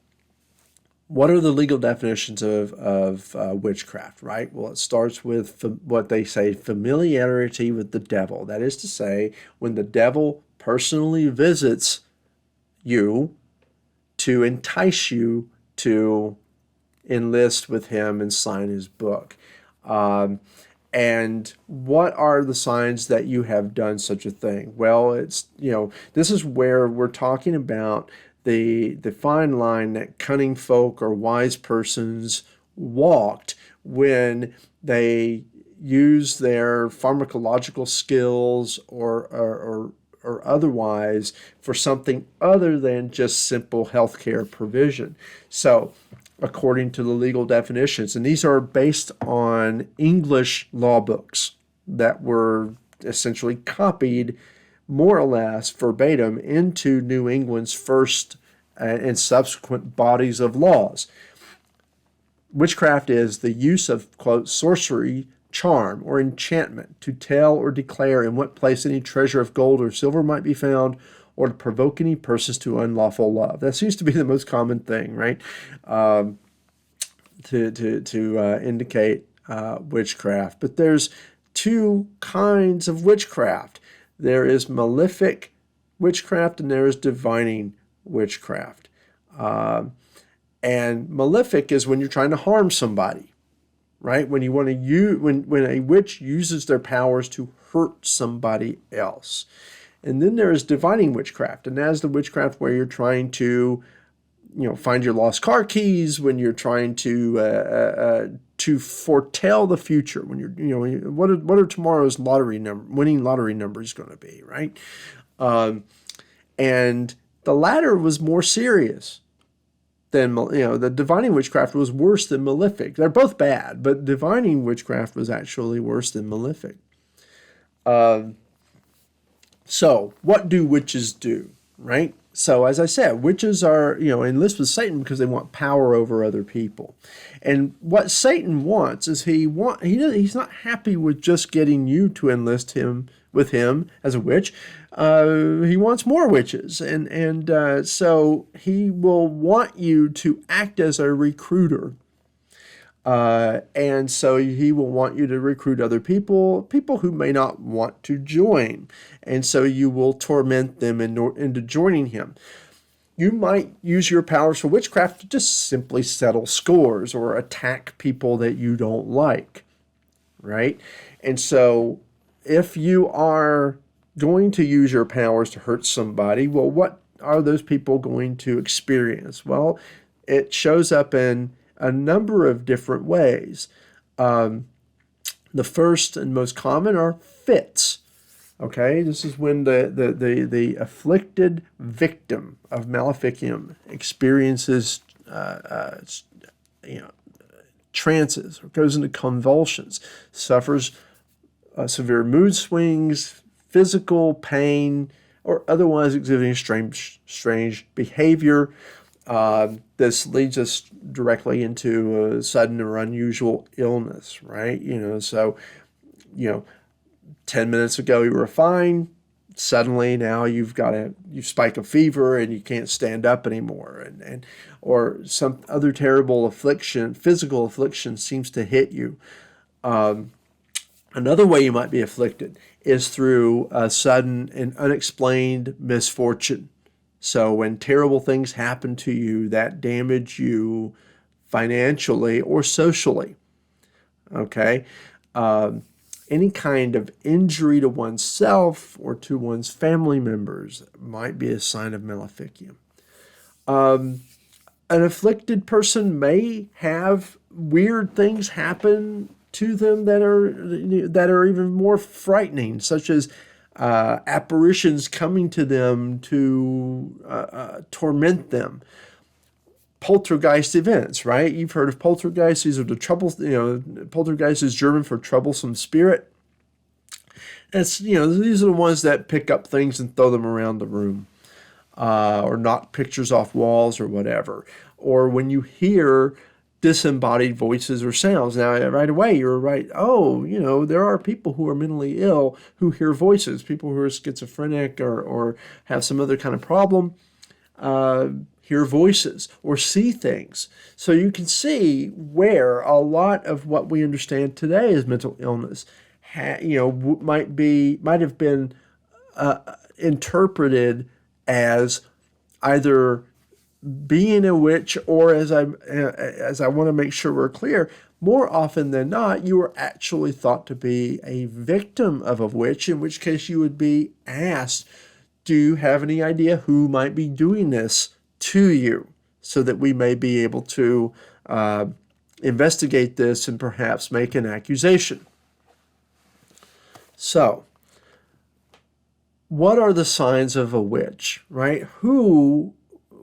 what are the legal definitions of witchcraft, right? Well, it starts with what they say, familiarity with the devil. That is to say, when the devil personally visits you to entice you to enlist with him and sign his book. And what are the signs that you have done such a thing? Well, this is where we're talking about the fine line that cunning folk or wise persons walked when they use their pharmacological skills or otherwise for something other than just simple healthcare provision. So, according to the legal definitions, and these are based on English law books that were essentially copied more or less verbatim into New England's first and subsequent bodies of laws. Witchcraft is the use of, quote, sorcery, charm, or enchantment to tell or declare in what place any treasure of gold or silver might be found, or to provoke any persons to unlawful love. That seems to be the most common thing, right? To indicate witchcraft. But there's two kinds of witchcraft. There is malefic witchcraft and there is divining witchcraft. And malefic is when you're trying to harm somebody, right? When you want to when a witch uses their powers to hurt somebody else. And then there is divining witchcraft, and that is the witchcraft where you're trying to, find your lost car keys, when you're trying to foretell the future, when you're, what are tomorrow's winning lottery numbers going to be, right? And the latter was more serious than, the divining witchcraft was worse than malefic. They're both bad, but divining witchcraft was actually worse than malefic. So, what do witches do, right? So, as I said, witches are, enlist with Satan because they want power over other people. And what Satan wants is he's not happy with just getting you to enlist with him as a witch. He wants more witches. And so he will want you to act as a recruiter. And so he will want you to recruit other people who may not want to join. And so you will torment them into joining him. You might use your powers for witchcraft to just simply settle scores or attack people that you don't like, right? And so if you are going to use your powers to hurt somebody, well, what are those people going to experience? Well, it shows up in a number of different ways. The first and most common are fits. Okay, this is when the afflicted victim of maleficium experiences trances or goes into convulsions, suffers severe mood swings, physical pain, or otherwise exhibiting strange behavior. This leads us directly into a sudden or unusual illness, right? 10 minutes ago you were fine. Suddenly now you spike a fever and you can't stand up anymore, or some other terrible affliction, physical affliction seems to hit you. Another way you might be afflicted is through a sudden and unexplained misfortune. So when terrible things happen to you that damage you financially or socially, okay? Any kind of injury to oneself or to one's family members might be a sign of maleficium. An afflicted person may have weird things happen to them that are even more frightening, such as apparitions coming to them to torment them. Poltergeist events, right? You've heard of poltergeist. These are the trouble. Poltergeist is German for troublesome spirit. These are the ones that pick up things and throw them around the room, or knock pictures off walls or whatever. Or when you hear disembodied voices or sounds. Now, right away, you're right. Oh, there are people who are mentally ill who hear voices, people who are schizophrenic or have some other kind of problem, hear voices or see things. So you can see where a lot of what we understand today as mental illness, might have been interpreted as either being a witch, or as I want to make sure we're clear, more often than not, you are actually thought to be a victim of a witch, in which case you would be asked, do you have any idea who might be doing this to you, so that we may be able to investigate this and perhaps make an accusation. So, what are the signs of a witch, right? Who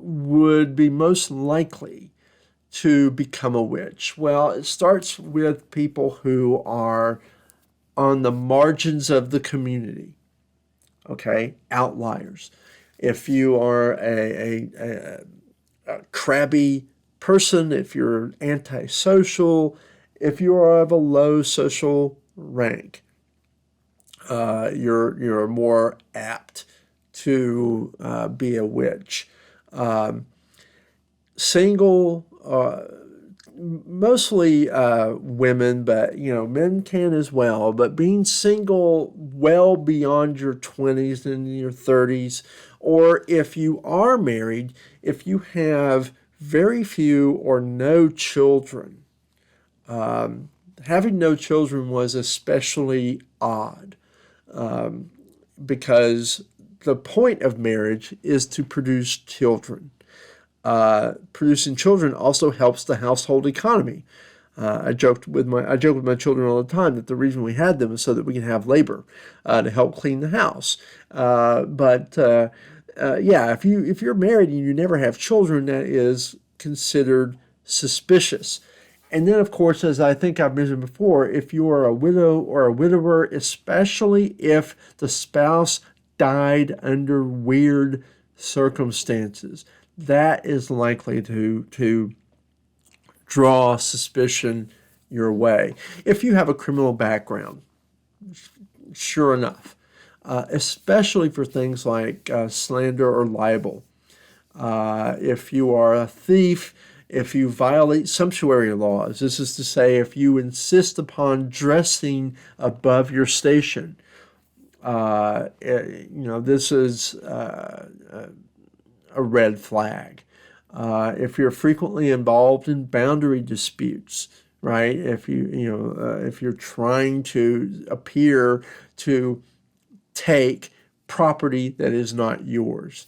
would be most likely to become a witch? Well, it starts with people who are on the margins of the community, okay? Outliers. If you are a crabby person, if you're antisocial, if you are of a low social rank, you're more apt to be a witch. Single, mostly women, but men can as well. But being single well beyond your 20s and your 30s, or if you are married, if you have very few or no children. Having no children was especially odd, because the point of marriage is to produce children. Producing children also helps the household economy. I joke with my children all the time that the reason we had them is so that we can have labor to help clean the house. If you're married and you never have children, that is considered suspicious. And then, of course, as I think I've mentioned before, if you are a widow or a widower, especially if the spouse died under weird circumstances, that is likely to draw suspicion your way. If you have a criminal background, sure enough, especially for things like slander or libel. If you are a thief, if you violate sumptuary laws, this is to say, if you insist upon dressing above your station, this is a red flag. If you're frequently involved in boundary disputes, right? If you're trying to appear to take property that is not yours.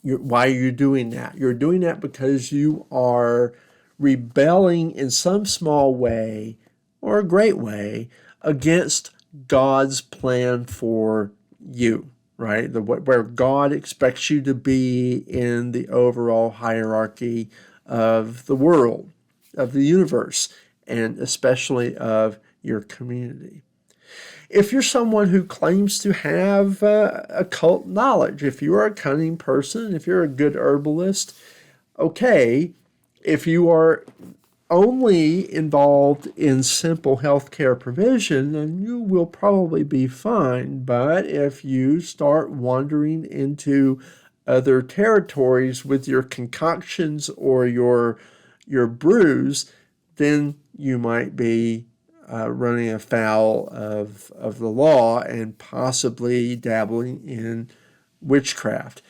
Why are you doing that? You're doing that because you are rebelling in some small way or a great way against God's plan for you, right? Where God expects you to be in the overall hierarchy of the world, of the universe, and especially of your community. If you're someone who claims to have occult knowledge, if you're a cunning person, if you're a good herbalist, okay. If you are only involved in simple healthcare provision, then you will probably be fine. But if you start wandering into other territories with your concoctions or your brews, then you might be running afoul of the law and possibly dabbling in witchcraft.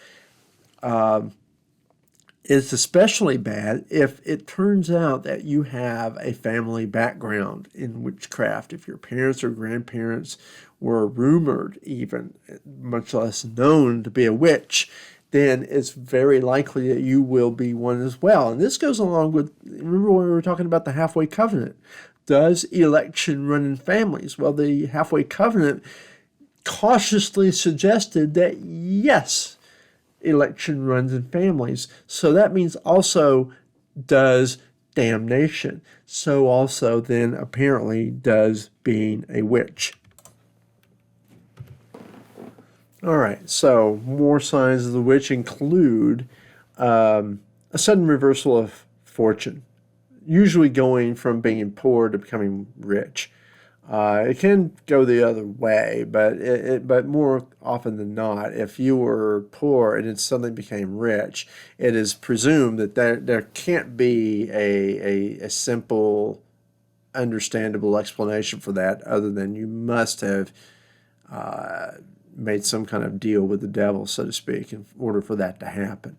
It's especially bad if it turns out that you have a family background in witchcraft. If your parents or grandparents were rumored, even much less known, to be a witch, then it's very likely that you will be one as well. And this goes along with, remember when we were talking about the halfway covenant? Does election run in families? Well, the halfway covenant cautiously suggested that yes, election runs in families. So that means also does damnation. So also then apparently does being a witch. All right, so more signs of the witch include a sudden reversal of fortune, usually going from being poor to becoming rich. It can go the other way, but more often than not, if you were poor and then suddenly became rich, it is presumed that there can't be a simple, understandable explanation for that other than you must have made some kind of deal with the devil, so to speak, in order for that to happen.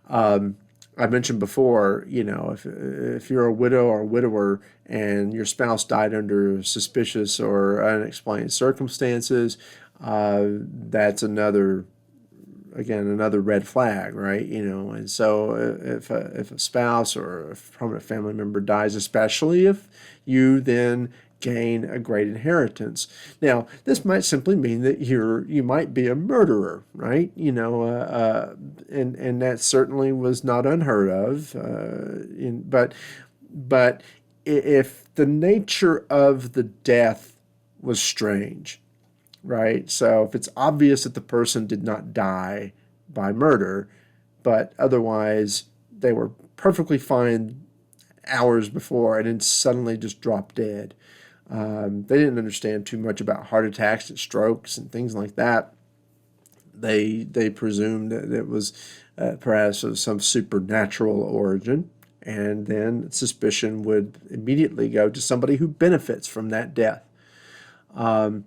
I mentioned before, if you're a widow or a widower and your spouse died under suspicious or unexplained circumstances, that's another red flag, right? And so if a spouse or a prominent family member dies, especially if you then gain a great inheritance. Now, this might simply mean that you might be a murderer, right? And that certainly was not unheard of. But if the nature of the death was strange, right? So if it's obvious that the person did not die by murder, but otherwise they were perfectly fine hours before and then suddenly just dropped dead. They didn't understand too much about heart attacks and strokes and things like that. They presumed that it was perhaps of some supernatural origin, and then suspicion would immediately go to somebody who benefits from that death. And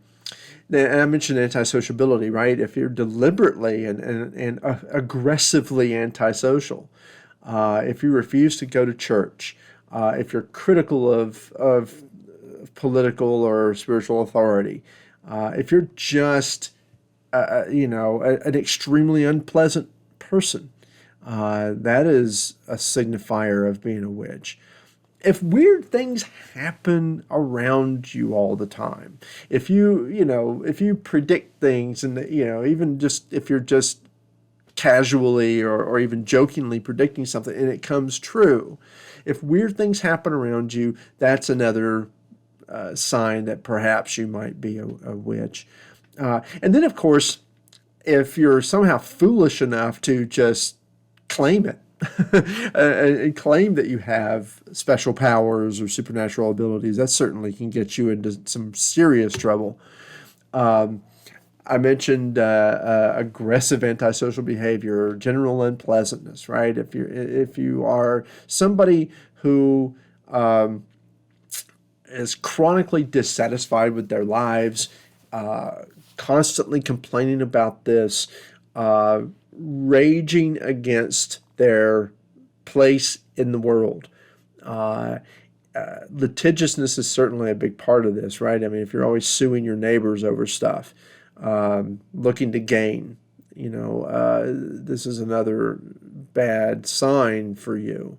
I mentioned antisociability, right? If you're deliberately and aggressively antisocial, if you refuse to go to church, if you're critical of political or spiritual authority, if you're just, an extremely unpleasant person, that is a signifier of being a witch. If weird things happen around you all the time, if you predict things and, even just if you're just casually or even jokingly predicting something and it comes true, if weird things happen around you, that's another sign that perhaps you might be a witch. And then, of course, if you're somehow foolish enough to just claim it, and claim that you have special powers or supernatural abilities, that certainly can get you into some serious trouble. I mentioned aggressive antisocial behavior, general unpleasantness, right? If you are somebody who is chronically dissatisfied with their lives, constantly complaining about this, raging against their place in the world. Litigiousness is certainly a big part of this, right? I mean, if you're always suing your neighbors over stuff, looking to gain, this is another bad sign for you.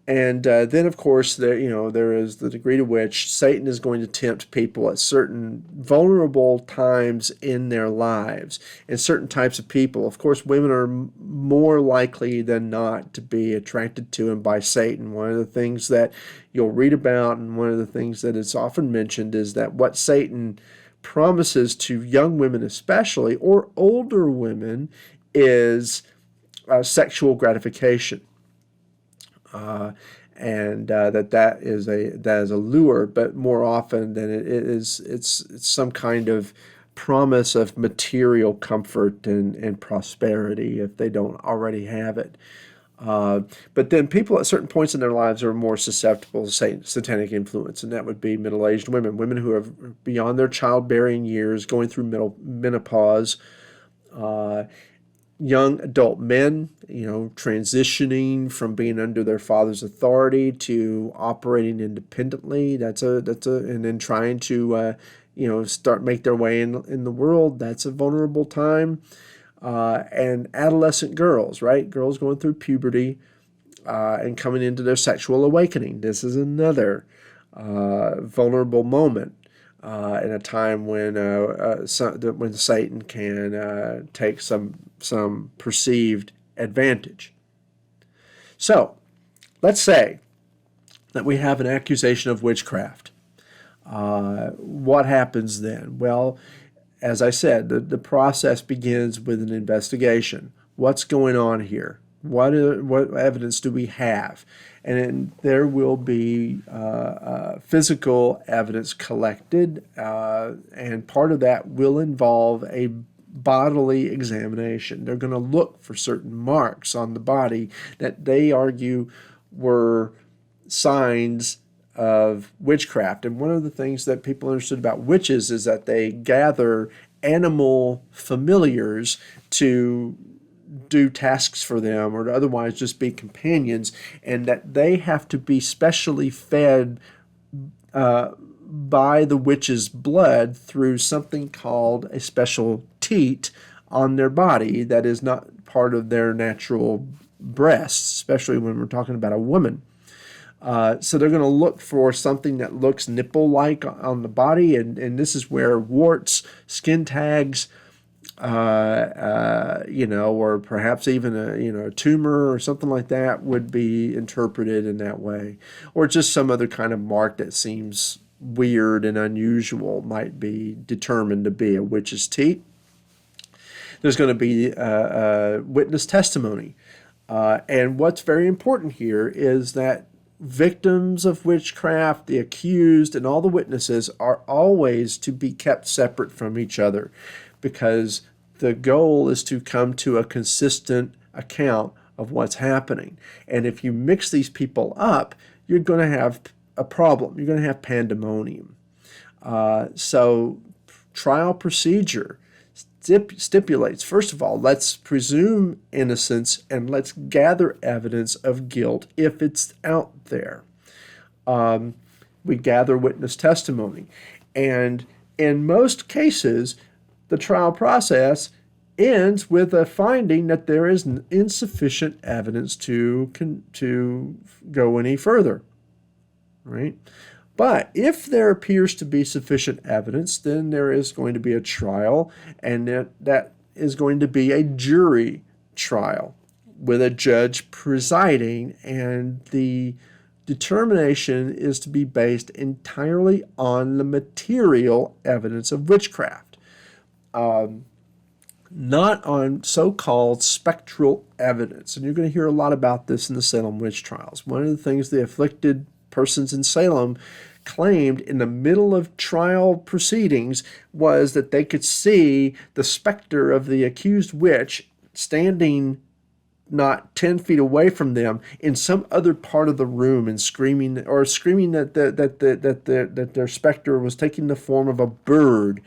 And then, of course, there is the degree to which Satan is going to tempt people at certain vulnerable times in their lives and certain types of people. Of course, women are more likely than not to be attracted to him by Satan. One of the things that you'll read about and one of the things that is often mentioned is that what Satan promises to young women especially, or older women, is sexual gratification. And that is a lure, but more often than it's some kind of promise of material comfort and prosperity if they don't already have it. But then people at certain points in their lives are more susceptible to satanic influence, and that would be middle-aged women who are beyond their childbearing years, going through menopause. Young adult men, transitioning from being under their father's authority to operating independently. And then trying to, make their way in the world. That's a vulnerable time. and adolescent girls, right? Girls going through puberty and coming into their sexual awakening. This is another vulnerable moment in a time when when Satan can take some perceived advantage. So, let's say that we have an accusation of witchcraft. What happens then? Well, as I said, the process begins with an investigation. What's going on here? What evidence do we have? And there will be physical evidence collected, and part of that will involve a bodily examination. They're going to look for certain marks on the body that they argue were signs of witchcraft. And one of the things that people understood about witches is that they gather animal familiars to do tasks for them or to otherwise just be companions, and that they have to be specially fed by the witch's blood through something called a special teat on their body that is not part of their natural breasts, especially when we're talking about a woman. So they're going to look for something that looks nipple-like on the body, and this is where warts, skin tags, or perhaps even a tumor or something like that would be interpreted in that way, or just some other kind of mark that seems weird and unusual might be determined to be a witch's teat. There's going to be witness testimony, and what's very important here is that victims of witchcraft, the accused, and all the witnesses are always to be kept separate from each other, because the goal is to come to a consistent account of what's happening. And if you mix these people up, you're going to have a problem. You're going to have pandemonium. So trial procedure stipulates, first of all, let's presume innocence and let's gather evidence of guilt if it's out there. We gather witness testimony. And in most cases, the trial process ends with a finding that there is insufficient evidence to go any further, right? But if there appears to be sufficient evidence, then there is going to be a trial, and that is going to be a jury trial with a judge presiding, and the determination is to be based entirely on the material evidence of witchcraft. Not on so-called spectral evidence. And you're going to hear a lot about this in the Salem witch trials. One of the things the afflicted persons in Salem claimed in the middle of trial proceedings was that they could see the specter of the accused witch standing not 10 feet away from them in some other part of the room and screaming that their specter was taking the form of a bird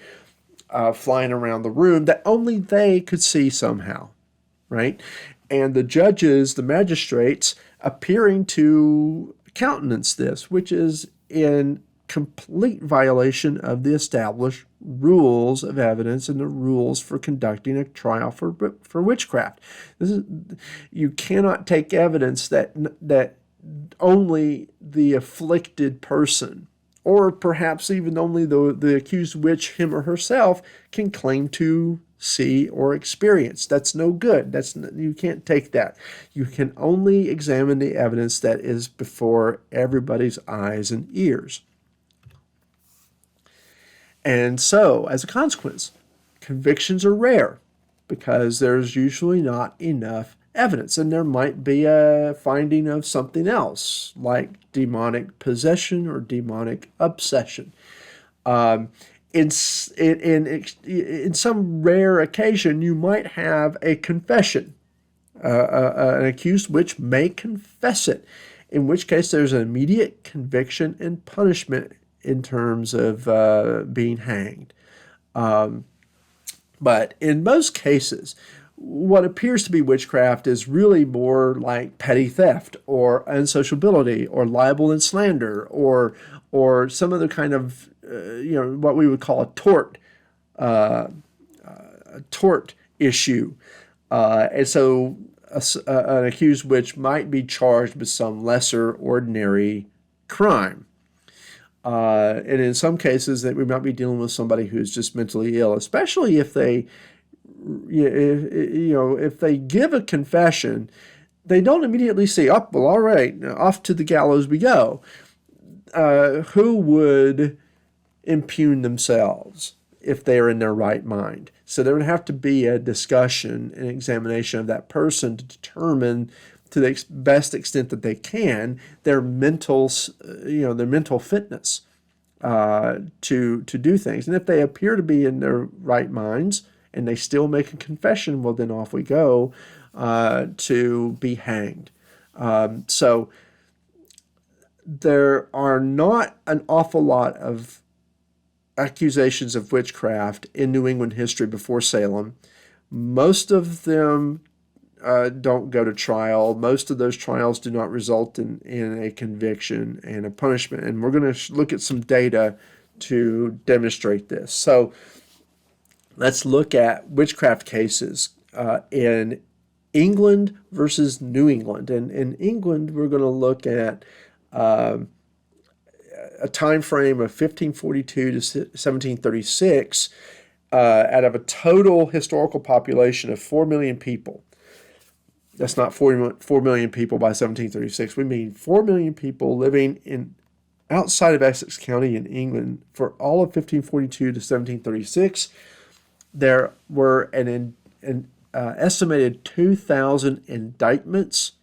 flying around the room that only they could see somehow, right? And the judges, the magistrates, appearing to countenance this, which is in complete violation of the established rules of evidence and the rules for conducting a trial for witchcraft. You cannot take evidence that only the afflicted person, or perhaps even only the accused witch, him or herself, can claim to see or experience. That's no good. You can't take that. You can only examine the evidence that is before everybody's eyes and ears. And so, as a consequence, convictions are rare because there's usually not enough evidence, and there might be a finding of something else, like demonic possession or demonic obsession. In some rare occasion, you might have a confession. An accused witch may confess it, in which case there's an immediate conviction and punishment in terms of being hanged. But in most cases, what appears to be witchcraft is really more like petty theft or unsociability or libel and slander or some other kind of what we would call a tort issue. And so an accused witch might be charged with some lesser ordinary crime. And in some cases, that we might be dealing with somebody who's just mentally ill, especially if they, if they give a confession, they don't immediately say, "Oh, well, all right, off to the gallows we go." Who would impugn themselves if they're in their right mind? So there would have to be a discussion and examination of that person to determine, to the best extent that they can, their mental, their mental fitness to do things. And if they appear to be in their right minds and they still make a confession, well, then off we go to be hanged. So there are not an awful lot of accusations of witchcraft in New England history before Salem. Most of them don't go to trial. Most of those trials do not result in a conviction and a punishment. And we're going to look at some data to demonstrate this. So let's look at witchcraft cases in England versus New England. And in England, we're going to look at a time frame of 1542 to 1736 out of a total historical population of 4 million people. That's not 4 million people by 1736. We mean 4 million people living outside of Essex County in England for all of 1542 to 1736. There were an estimated 2,000 indictments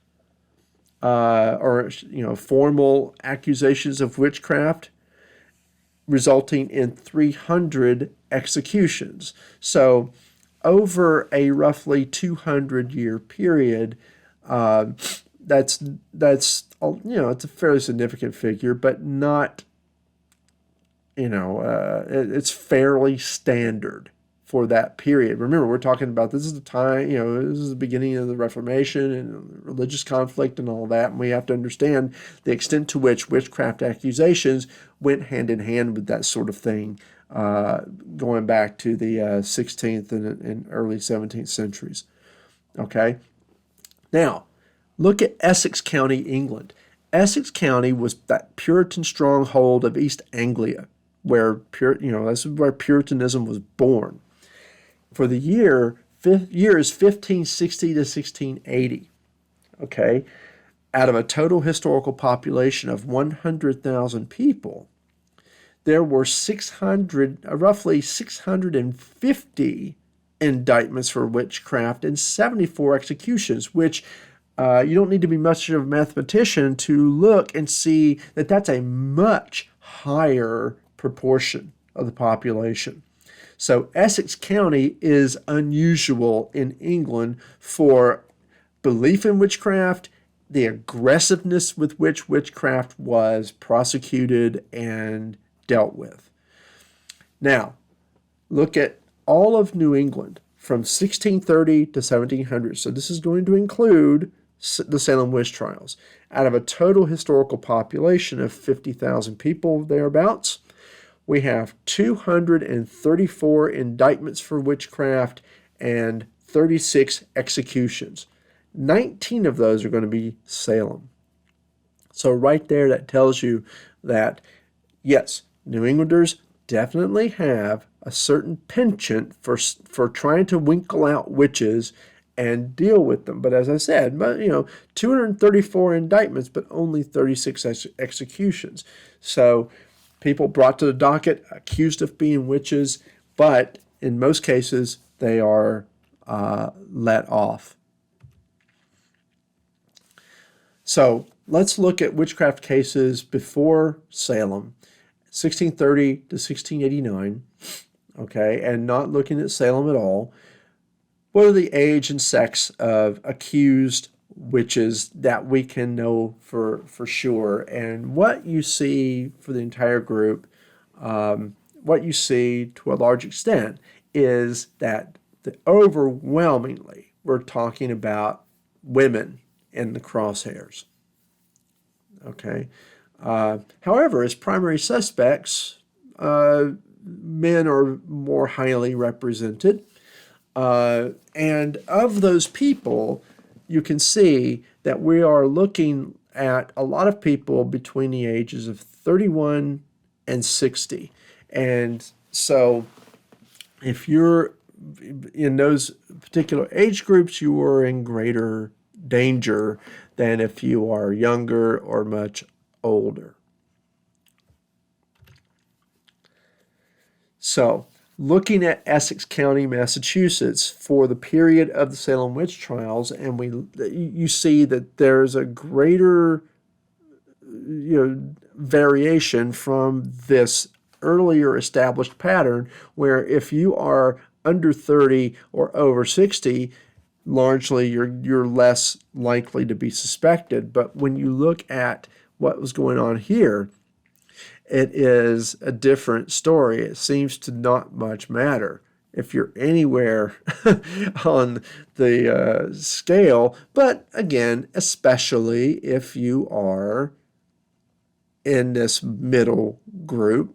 or formal accusations of witchcraft, resulting in 300 executions. So over a roughly 200-year period, that's it's a fairly significant figure, but not, it's fairly standard for that period. Remember, we're talking about, this is the time, this is the beginning of the Reformation and religious conflict and all that, and we have to understand the extent to which witchcraft accusations went hand in hand with that sort of thing, going back to the 16th and early 17th centuries. Okay? Now, look at Essex County, England. Essex County was that Puritan stronghold of East Anglia, where this is where Puritanism was born. For the years 1560 to 1680, okay, out of a total historical population of 100,000 people, there were roughly 650 indictments for witchcraft and 74 executions, which you don't need to be much of a mathematician to look and see that that's a much higher proportion of the population. So Essex County is unusual in England for belief in witchcraft, the aggressiveness with which witchcraft was prosecuted and dealt with. Now, look at all of New England from 1630 to 1700. So this is going to include the Salem witch trials. Out of a total historical population of 50,000 people thereabouts, we have 234 indictments for witchcraft and 36 executions. 19 of those are going to be Salem. So right there, that tells you that, yes, New Englanders definitely have a certain penchant for trying to winkle out witches and deal with them. But as I said, 234 indictments, but only 36 executions. So people brought to the docket accused of being witches, but in most cases, they are let off. So let's look at witchcraft cases before Salem, 1630 to 1689, okay, and not looking at Salem at all. What are the age and sex of accused witches that we can know for sure? And what you see for the entire group, what you see to a large extent, is that overwhelmingly we're talking about women in the crosshairs. Okay. However, as primary suspects, men are more highly represented. And of those people, you can see that we are looking at a lot of people between the ages of 31 and 60. And so if you're in those particular age groups, you are in greater danger than if you are younger or much older. So, looking at Essex County, Massachusetts, for the period of the Salem witch trials, and you see that there's a greater variation from this earlier established pattern, where if you are under 30 or over 60, largely you're less likely to be suspected. But when you look at what was going on here, it is a different story. It seems to not much matter if you're anywhere on the scale, but again, especially if you are in this middle group,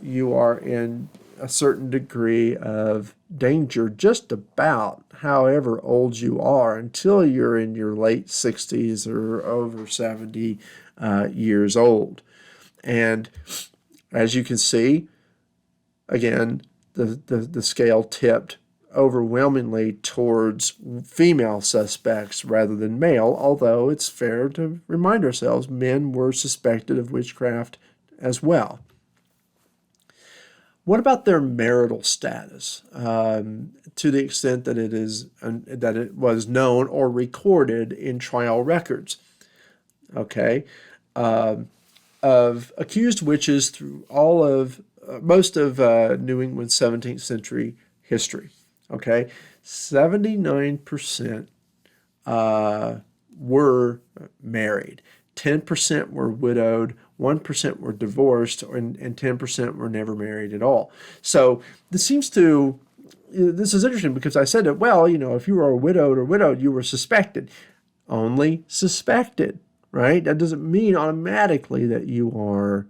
you are in a certain degree of danger just about however old you are until you're in your late 60s or over 70 years old. And as you can see, again, the scale tipped overwhelmingly towards female suspects rather than male, although it's fair to remind ourselves men were suspected of witchcraft as well. What about their marital status? To the extent that it was known or recorded in trial records. Okay. Of accused witches through most of New England 17th century history. Okay, 79% were married, 10% were widowed, 1% were divorced, and 10% were never married at all. So this is interesting because I said that, well, if you were widowed, you were suspected. Only suspected. Right? That doesn't mean automatically that you are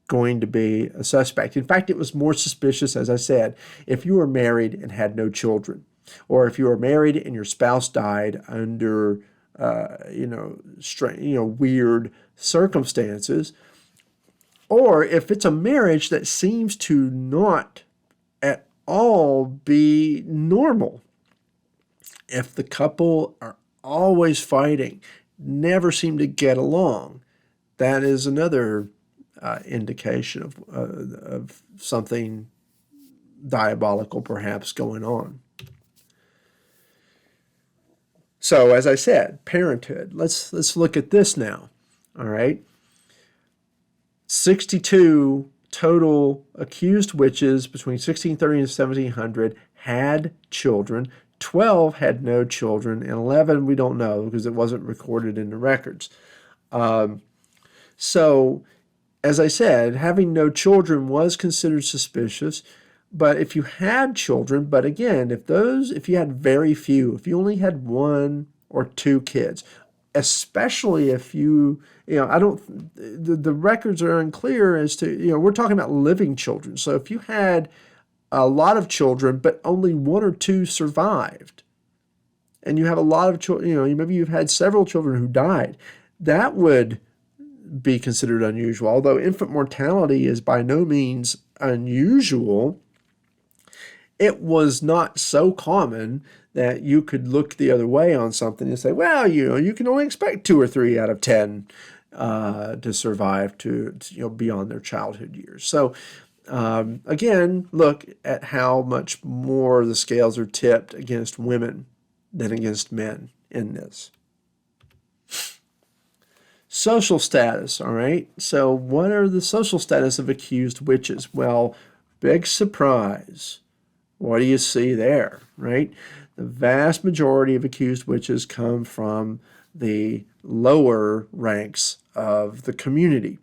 going to be a suspect. In fact, it was more suspicious, as I said, if you were married and had no children, or if you were married and your spouse died under, weird circumstances, or if it's a marriage that seems to not at all be normal. If the couple are always fighting, never seem to get along, that is another indication of something diabolical perhaps going on. So, as I said, parenthood. Let's look at this now. All right. 62 total accused witches between 1630 and 1700 had children. 12 had no children, and 11 we don't know because it wasn't recorded in the records. So, as I said, having no children was considered suspicious. But if you had children, but again, if you had very few, if you only had one or two kids, especially if the records are unclear as to, we're talking about living children. So if you had a lot of children, but only one or two survived, and you have a lot of children, maybe you've had several children who died, that would be considered unusual. Although infant mortality is by no means unusual, it was not so common that you could look the other way on something and say, well, you can only expect 2 or 3 out of 10 to survive to beyond their childhood years. So again, look at how much more the scales are tipped against women than against men in this. Social status, all right? So what are the social status of accused witches? Well, big surprise. What do you see there, right? The vast majority of accused witches come from the lower ranks of the community.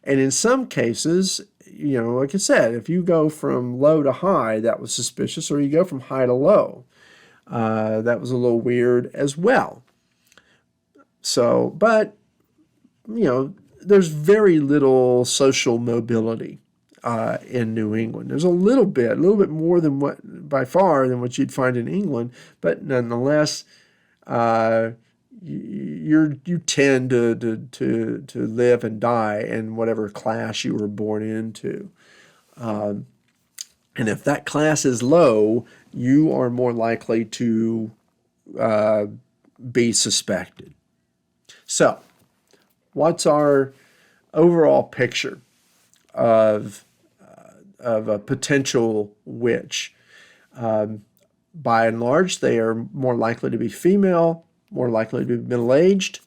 And in some cases, like I said, if you go from low to high, that was suspicious, or you go from high to low, that was a little weird as well. So, but, there's very little social mobility in New England. There's a little bit more than by far than what you'd find in England, but nonetheless, you tend to live and die in whatever class you were born into. And if that class is low, you are more likely to be suspected. So, what's our overall picture of a potential witch? By and large, they are more likely to be female, more likely to be middle-aged,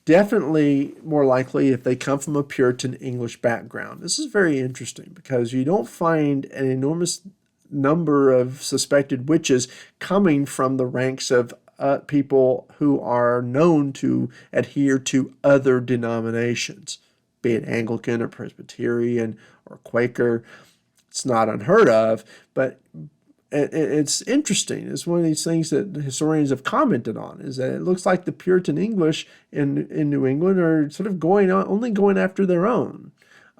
definitely more likely if they come from a Puritan English background. This is very interesting because you don't find an enormous number of suspected witches coming from the ranks of people who are known to adhere to other denominations, be it Anglican or Presbyterian or Quaker. It's not unheard of, but it's interesting. It's one of these things that historians have commented on, is that it looks like the Puritan English in New England are sort of only going after their own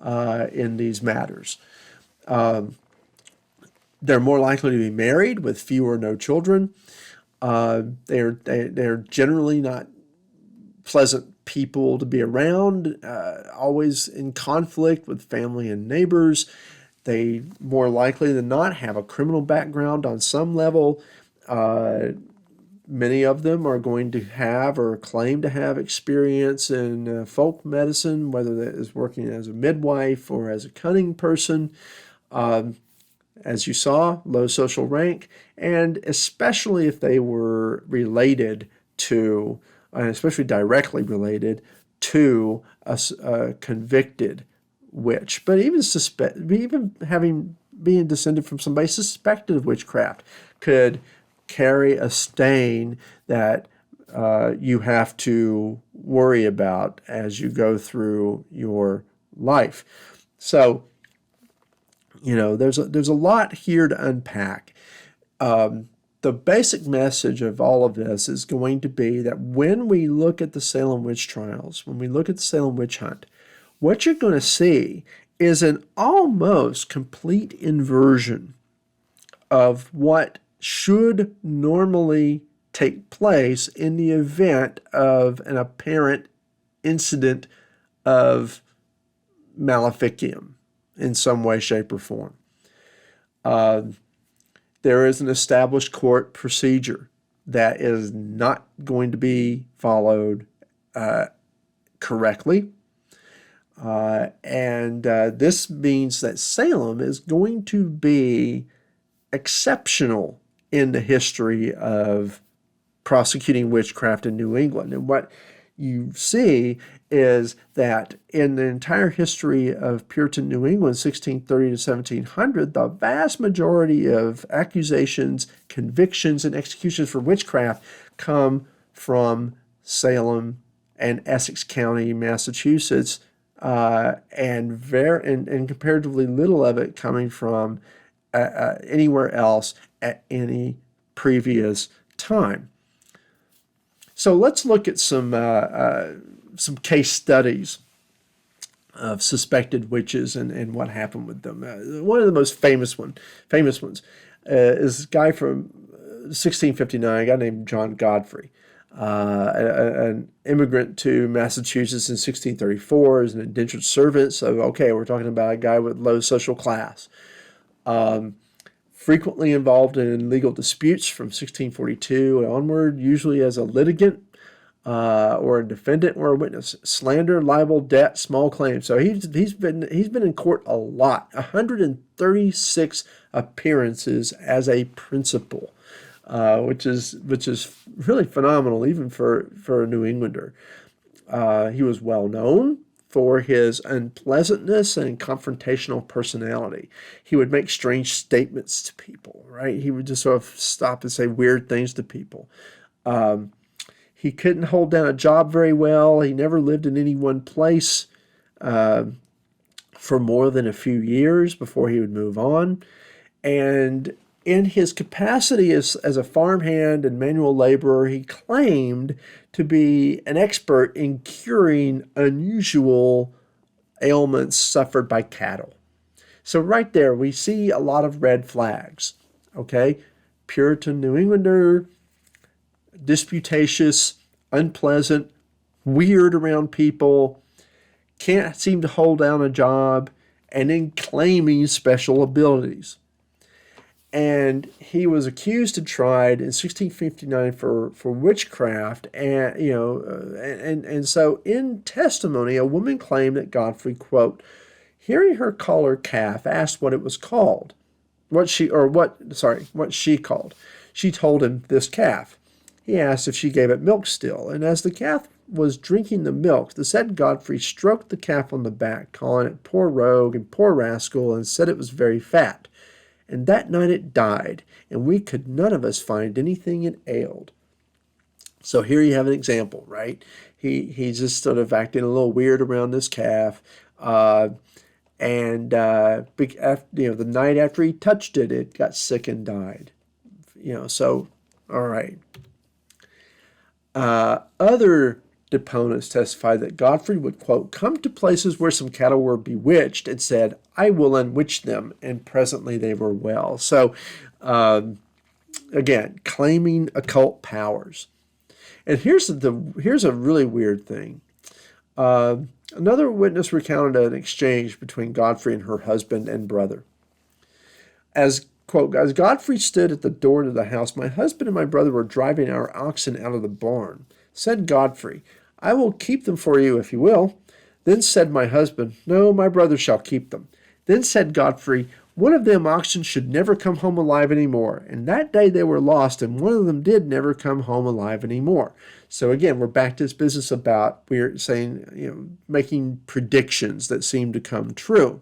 in these matters. They're more likely to be married with few or no children. They're generally not pleasant people to be around, always in conflict with family and neighbors. They more likely than not have a criminal background on some level. Many of them are going to have or claim to have experience in folk medicine, whether that is working as a midwife or as a cunning person. As you saw, low social rank, and especially if they were related to, and especially directly related to a convicted witch. But even being descended from somebody suspected of witchcraft could carry a stain that you have to worry about as you go through your life. So, there's a lot here to unpack. The basic message of all of this is going to be that when we look at the Salem witch trials, when we look at the Salem witch hunt, what you're going to see is an almost complete inversion of what should normally take place in the event of an apparent incident of maleficium in some way, shape, or form. There is an established court procedure that is not going to be followed correctly. And this means that Salem is going to be exceptional in the history of prosecuting witchcraft in New England. And what you see is that in the entire history of Puritan New England, 1630 to 1700, the vast majority of accusations, convictions, and executions for witchcraft come from Salem and Essex County, Massachusetts, and comparatively little of it coming from anywhere else at any previous time. So let's look at some case studies of suspected witches and what happened with them. One of the most famous ones is a guy from 1659, a guy named John Godfrey, an immigrant to Massachusetts in 1634 as an indentured servant. So, okay, we're talking about a guy with low social class. Frequently involved in legal disputes from 1642 onward, usually as a litigant or a defendant or a witness. Slander, libel, debt, small claims. So he's been in court a lot. 136 appearances as a principal, which is really phenomenal even for a New Englander. He was well known for his unpleasantness and confrontational personality. He would make strange statements to people, right? He would just sort of stop and say weird things to people. He couldn't hold down a job very well. He never lived in any one place for more than a few years before he would move on. And in his capacity as a farmhand and manual laborer, he claimed to be an expert in curing unusual ailments suffered by cattle. So right there, we see a lot of red flags. Okay, Puritan New Englander, disputatious, unpleasant, weird around people, can't seem to hold down a job, and then claiming special abilities. And he was accused and tried in 1659 for witchcraft, and and so in testimony, a woman claimed that Godfrey, quote, hearing her call her calf, asked what it was called, what she called. She told him this calf. He asked if she gave it milk still, and as the calf was drinking the milk, the said Godfrey stroked the calf on the back, calling it poor rogue and poor rascal, and said it was very fat. And that night it died, and we could none of us find anything it ailed. So here you have an example, right? He's just sort of acting a little weird around this calf, and the night after he touched it, it got sick and died. So all right. Other deponents testified that Godfrey would, quote, come to places where some cattle were bewitched and said, I will unwitch them, and presently they were well. So, again, claiming occult powers. And here's a really weird thing. Another witness recounted an exchange between Godfrey and her husband and brother. As, quote, as Godfrey stood at the door to the house, my husband and my brother were driving our oxen out of the barn. Said Godfrey, I will keep them for you if you will. Then said my husband, no, my brother shall keep them. Then said Godfrey, one of them oxen should never come home alive any more. And that day they were lost, and one of them did never come home alive any more. So again, we're back to this business about, we're saying, making predictions that seem to come true.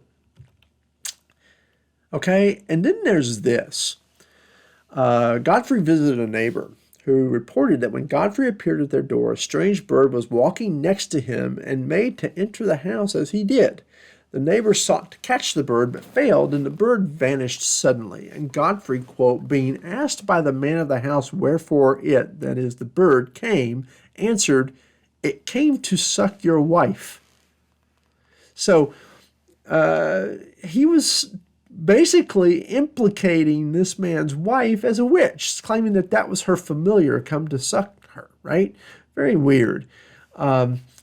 Okay, and then there's this. Godfrey visited a neighbor who reported that when Godfrey appeared at their door, a strange bird was walking next to him and made to enter the house as he did. The neighbor sought to catch the bird, but failed, and the bird vanished suddenly. And Godfrey, quote, being asked by the man of the house wherefore it, that is, the bird, came, answered, it came to suck your wife. So he was basically implicating this man's wife as a witch, claiming that that was her familiar come to suck her, right? Very weird.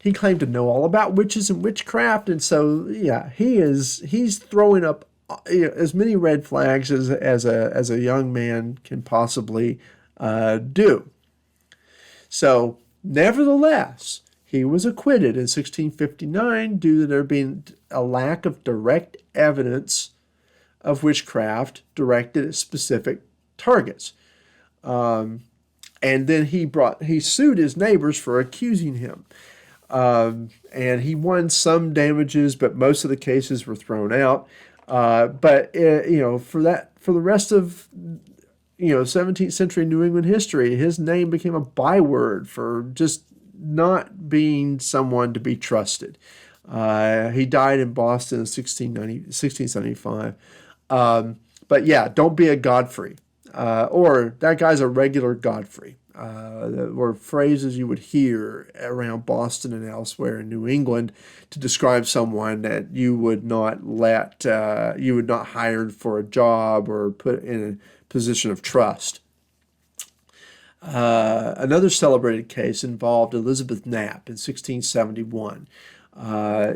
He claimed to know all about witches and witchcraft, and so yeah, he's throwing up as many red flags as a young man can possibly do. So nevertheless, he was acquitted in 1659 due to there being a lack of direct evidence of witchcraft directed at specific targets. And then he sued his neighbors for accusing him. And he won some damages, but most of the cases were thrown out. But for the rest of 17th century New England history, his name became a byword for just not being someone to be trusted. He died in Boston in 1675. But yeah, don't be a Godfrey, or that guy's a regular Godfrey. Were phrases you would hear around Boston and elsewhere in New England to describe someone that you would not hire for a job or put in a position of trust. Another celebrated case involved Elizabeth Knapp in 1671.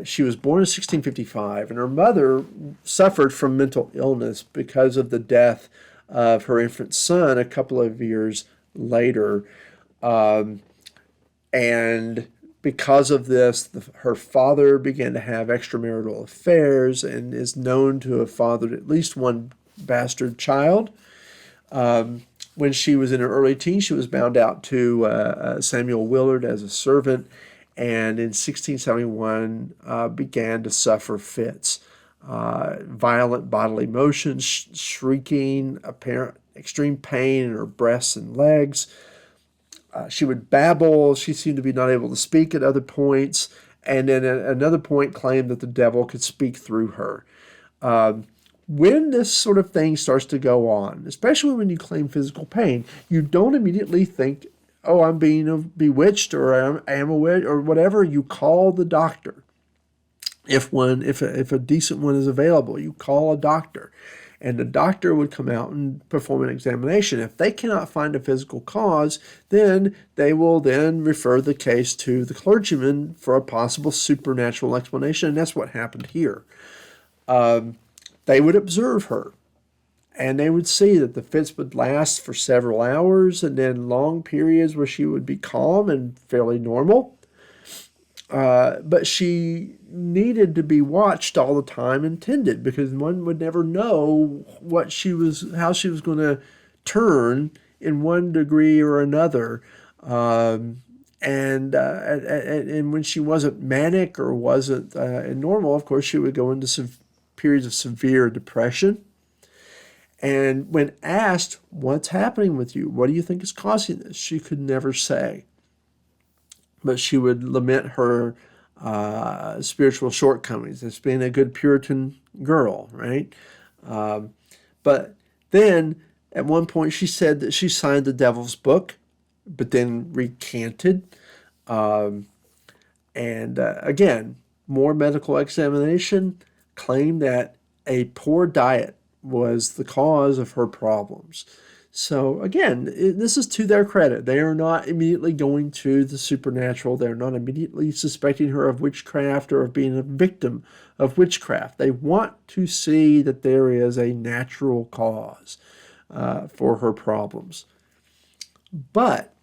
She was born in 1655, and her mother suffered from mental illness because of the death of her infant son a couple of years later. And because of this, her father began to have extramarital affairs and is known to have fathered at least one bastard child. When she was in her early teens, she was bound out to Samuel Willard as a servant, and in 1671 began to suffer fits, violent bodily motions, shrieking, apparent extreme pain in her breasts and legs. She would babble. She seemed to be not able to speak at other points, and then at another point claimed that the devil could speak through her. When this sort of thing starts to go on, especially when you claim physical pain, you don't immediately think, oh, I'm being bewitched, or I am a witch, or whatever. You call the doctor. if a decent one is available, you call a doctor, and the doctor would come out and perform an examination. If they cannot find a physical cause, then they will then refer the case to the clergyman for a possible supernatural explanation, and that's what happened here. They would observe her, and they would see that the fits would last for several hours, and then long periods where she would be calm and fairly normal. But she needed to be watched all the time and tended, because one would never know how she was going to turn in one degree or another. And when she wasn't manic or wasn't normal, of course, she would go into some periods of severe depression. And when asked, "What's happening with you? What do you think is causing this?" she could never say. But she would lament her spiritual shortcomings as being a good Puritan girl, right? But then at one point she said that she signed the devil's book, but then recanted. Again, more medical examination claimed that a poor diet was the cause of her problems. So again, this is to their credit. They are not immediately going to the supernatural. They're not immediately suspecting her of witchcraft or of being a victim of witchcraft. They want to see that there is a natural cause for her problems. But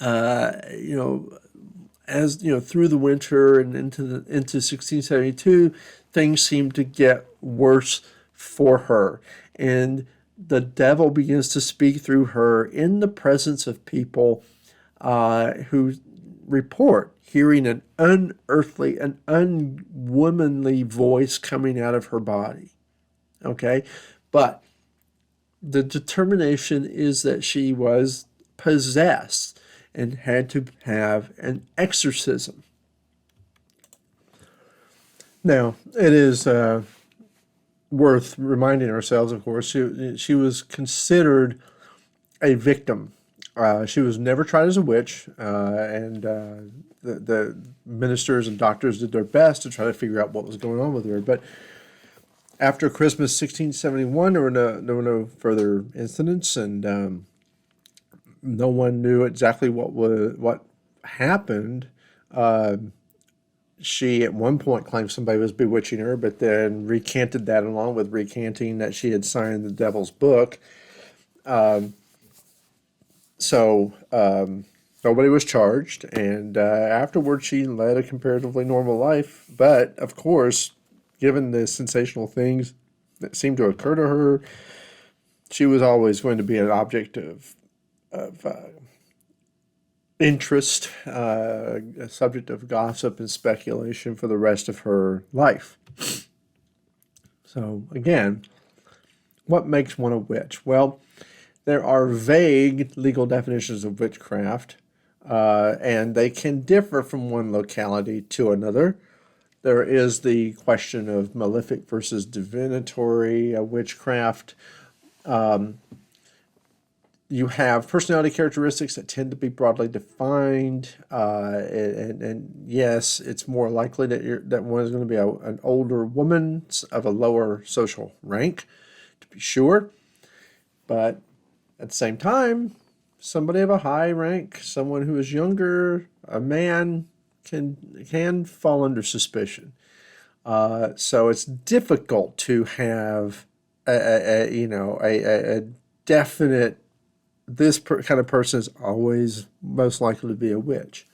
as through the winter and into 1672, things seem to get worse for her, and the devil begins to speak through her in the presence of people who report hearing an unearthly, an unwomanly voice coming out of her body. Okay? But the determination is that she was possessed and had to have an exorcism. Now, it is worth reminding ourselves, of course, she was considered a victim. She was never tried as a witch, and the ministers and doctors did their best to try to figure out what was going on with her. But after Christmas 1671, there were no further incidents, and no one knew exactly what happened. She at one point claimed somebody was bewitching her, but then recanted that, along with recanting that she had signed the devil's book. So nobody was charged, and afterwards she led a comparatively normal life. But of course, given the sensational things that seemed to occur to her, she was always going to be an object of interest, a subject of gossip and speculation for the rest of her life. So again, what makes one a witch? Well, there are vague legal definitions of witchcraft, and they can differ from one locality to another. There is the question of malefic versus divinatory witchcraft. You have personality characteristics that tend to be broadly defined, and yes, it's more likely that one is going to be an older woman of a lower social rank, to be sure. But at the same time, somebody of a high rank, someone who is younger, a man, can fall under suspicion. So it's difficult to have a definite, this kind of person is always most likely to be a witch.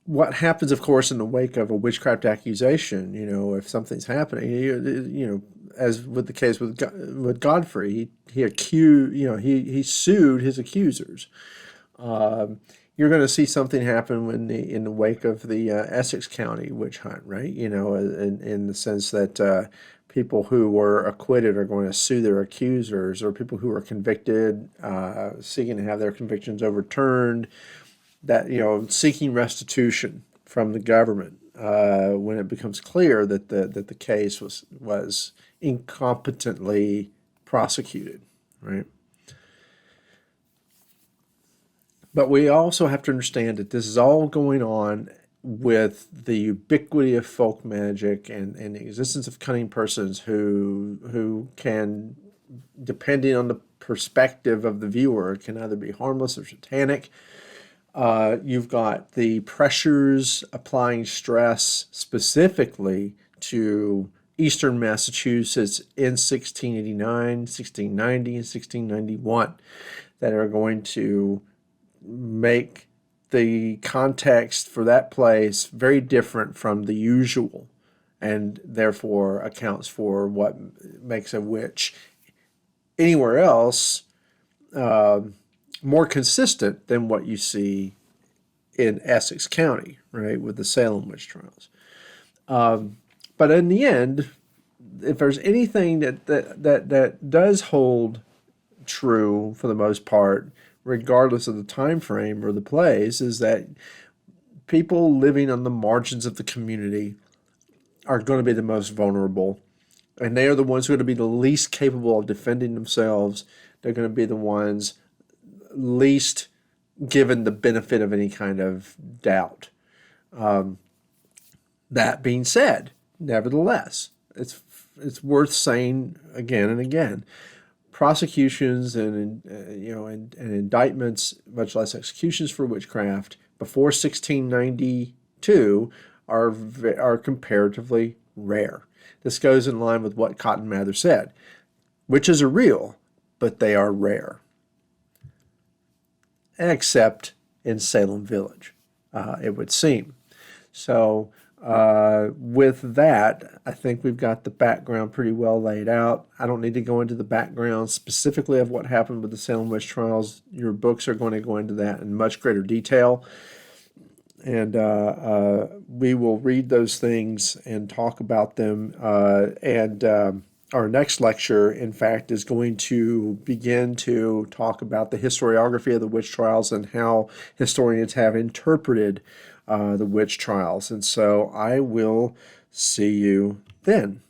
What happens, of course, in the wake of a witchcraft accusation, if something's happening, as with the case with Godfrey, he sued his accusers. You're going to see something happen in the wake of the Essex County witch hunt, right? In the sense that people who were acquitted are going to sue their accusers, or people who are convicted seeking to have their convictions overturned, that seeking restitution from the government when it becomes clear that the case was incompetently prosecuted, right? But we also have to understand that this is all going on with the ubiquity of folk magic and the existence of cunning persons who can, depending on the perspective of the viewer, can either be harmless or satanic. You've got the pressures applying stress specifically to Eastern Massachusetts in 1689, 1690, and 1691 that are going to make the context for that place very different from the usual, and therefore accounts for what makes a witch anywhere else more consistent than what you see in Essex County, right, with the Salem witch trials. But in the end, if there's anything that does hold true for the most part, regardless of the time frame or the place, is that people living on the margins of the community are going to be the most vulnerable, and they are the ones who are going to be the least capable of defending themselves. They're going to be the ones least given the benefit of any kind of doubt. That being said, nevertheless, it's worth saying again and again, prosecutions and indictments, much less executions for witchcraft, before 1692 are comparatively rare. This goes in line with what Cotton Mather said. Witches are real, but they are rare. Except in Salem Village, it would seem. So with that, I think we've got the background pretty well laid out. I don't need to go into the background specifically of what happened with the Salem witch trials. Your books are going to go into that in much greater detail. And we will read those things and talk about them. Our next lecture, in fact, is going to begin to talk about the historiography of the witch trials and how historians have interpreted the witch trials. And so I will see you then.